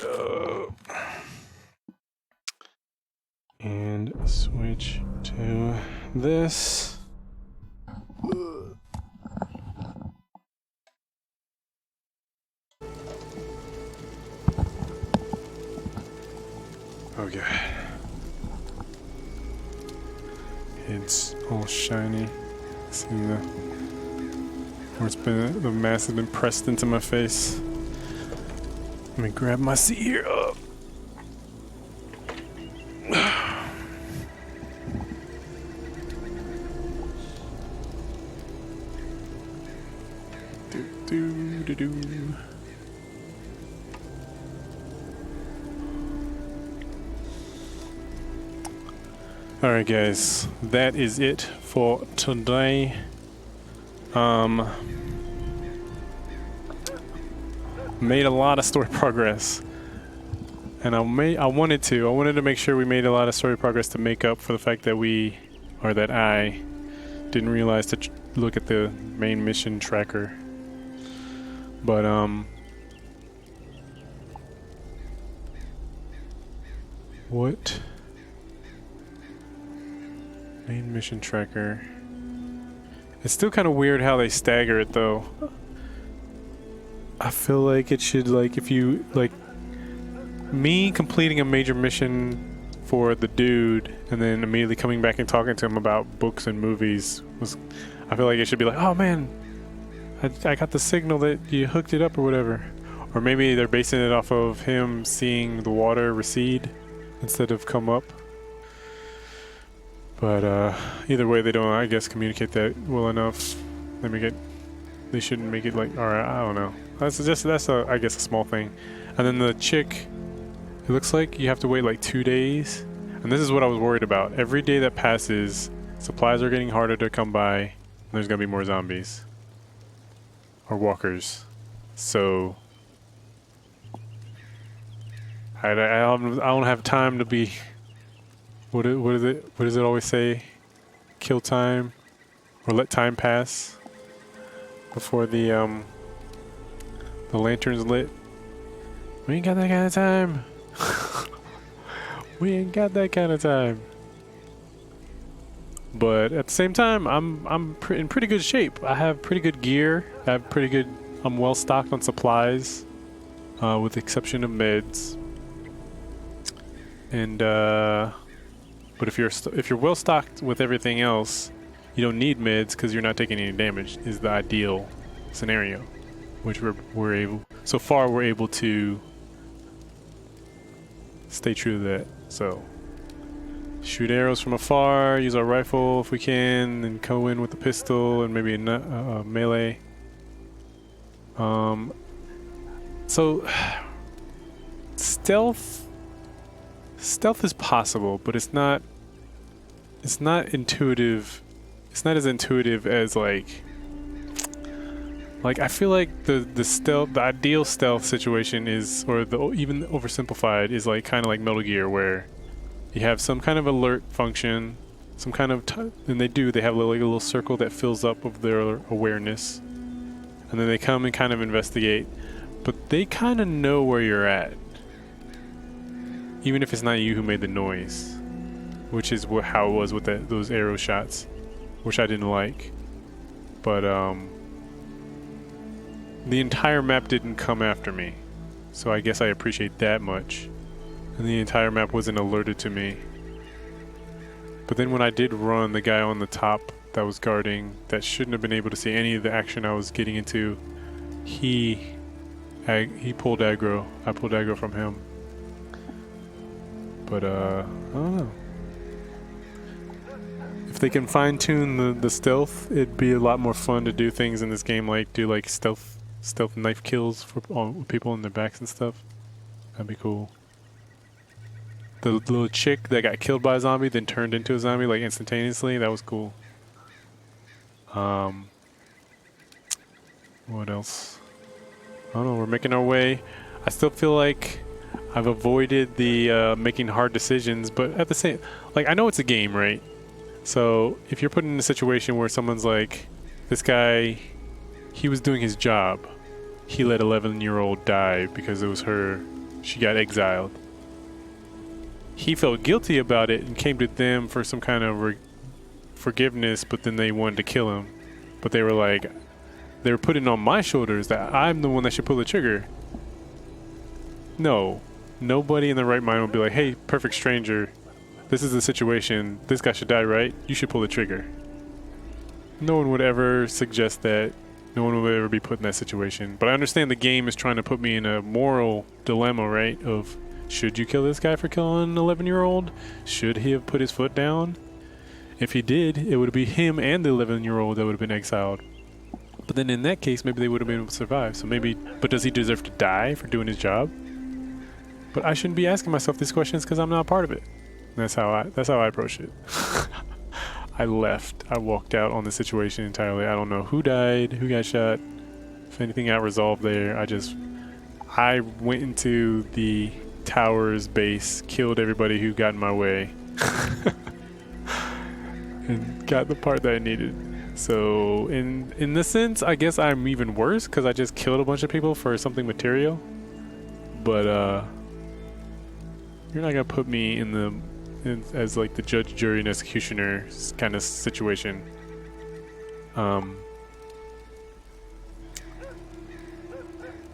switch to this. Okay. It's all shiny. See the where it's been, the mass has been pressed into my face. Let me grab my seat here. Alright guys, that is it for today. Made a lot of story progress, and I wanted to make sure we made a lot of story progress to make up for the fact that I didn't realize to look at the main mission tracker. But what? Main mission tracker. It's still kind of weird how they stagger it though. I feel like it should, like, if you, like, me completing a major mission for the dude and then immediately coming back and talking to him about books and movies was, I feel like it should be like, oh man, I got the signal that you hooked it up or whatever. Or maybe they're basing it off of him seeing the water recede instead of come up. But either way, they don't, I guess, communicate that well enough. They shouldn't make it like, alright, I don't know. That's I guess a small thing. And then the chick, it looks like you have to wait like 2 days. And this is what I was worried about. Every day that passes, supplies are getting harder to come by, and there's gonna be more zombies. Or walkers. So I don't have time to be, what does it always say? Kill time or let time pass before the lantern's lit. We ain't got that kind of time. We ain't got that kind of time. But at the same time, I'm in pretty good shape. I have pretty good gear. I'm well stocked on supplies. with the exception of meds. And but if you're well stocked with everything else, you don't need meds because you're not taking any damage. Is the ideal scenario, which we're able to stay true to that. So shoot arrows from afar, use our rifle if we can, and go in with the pistol and maybe a melee. So stealth is possible, but it's not intuitive. It's not as intuitive as like I feel like the ideal stealth situation is, or even oversimplified, is like kind of like Metal Gear, where you have some kind of alert function, some kind of and they have like a little circle that fills up of their awareness, and then they come and kind of investigate, but they kind of know where you're at, even if it's not you who made the noise, which is how it was with those arrow shots, which I didn't like. But the entire map didn't come after me, so I guess I appreciate that much. And the entire map wasn't alerted to me. But then when I did run, the guy on the top that was guarding, that shouldn't have been able to see any of the action I was getting into, he pulled aggro. I pulled aggro from him. But I don't know. If they can fine-tune the stealth, it'd be a lot more fun to do things in this game, like do like stealth knife kills for people in their backs and stuff. That'd be cool. The little chick that got killed by a zombie then turned into a zombie like instantaneously, that was cool. What else? I don't know, we're making our way. I still feel like I've avoided the making hard decisions, but at the same, like, I know it's a game, right? So if you're put in a situation where someone's like, this guy, he was doing his job. He let 11-year-old die because it was her. She got exiled. He felt guilty about it and came to them for some kind of forgiveness, but then they wanted to kill him. But they were putting on my shoulders that I'm the one that should pull the trigger. No. Nobody in the right mind would be like, hey, perfect stranger, this is the situation. This guy should die, right? You should pull the trigger. No one would ever suggest that. No one would ever be put in that situation. But I understand the game is trying to put me in a moral dilemma, right? Of, should you kill this guy for killing an 11-year-old? Should he have put his foot down? If he did, it would be him and the 11-year-old that would have been exiled. But then in that case, maybe they would have been able to survive. So maybe, but does he deserve to die for doing his job? But I shouldn't be asking myself these questions because I'm not a part of it. That's how I approach it. I left. I walked out on the situation entirely. I don't know who died, who got shot, if anything got resolved there. I went into the tower's base, killed everybody who got in my way, and got the part that I needed. So in this sense, I guess I'm even worse because I just killed a bunch of people for something material. But you're not gonna put me as like the judge, jury, and executioner kind of situation.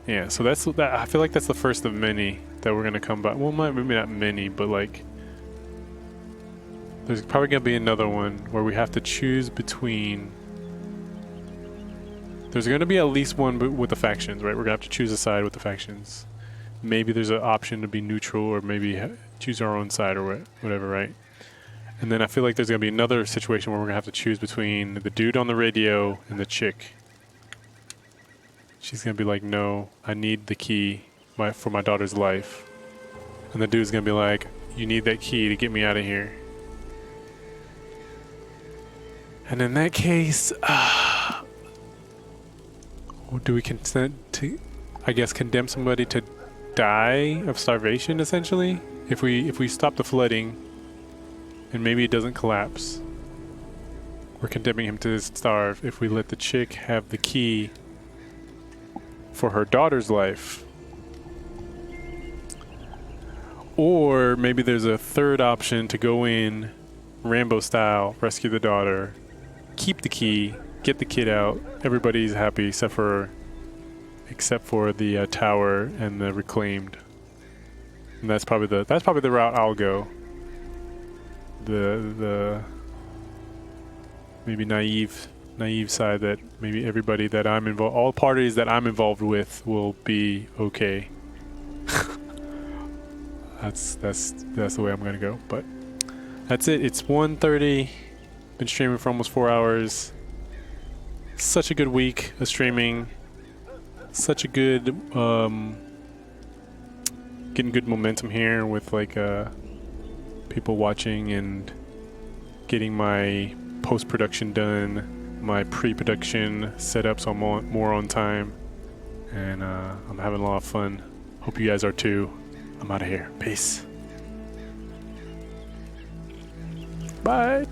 Yeah, so that. I feel like that's the first of many that we're gonna come by. Well, maybe not many, but like there's probably gonna be another one where we have to choose between. There's gonna be at least one with the factions, right? We're gonna have to choose a side with the factions. Maybe there's an option to be neutral, or maybe choose our own side or whatever, right? And then I feel like there's gonna be another situation where we're gonna have to choose between the dude on the radio and the chick. She's gonna be like, no, I need the key for my daughter's life. And the dude's gonna be like, you need that key to get me out of here. And in that case, do we consent to, I guess, condemn somebody to die of starvation, essentially? If we stop the flooding and maybe it doesn't collapse, we're condemning him to starve. If we let the chick have the key for her daughter's life. Or maybe there's a third option to go in Rambo style, rescue the daughter, keep the key, get the kid out, everybody's happy except for her, except for the tower and the reclaimed. And that's probably the route I'll go. The maybe naive side that maybe everybody that I'm involved, all parties that I'm involved with, will be okay. That's the way I'm gonna go. But that's it. It's 1:30. Been streaming for almost 4 hours. Such a good week of streaming. Such a good getting good momentum here with like people watching and getting my post-production done, my pre-production set up so I'm more on time, and I'm having a lot of fun. Hope you guys are too. I'm out of here. Peace. Bye.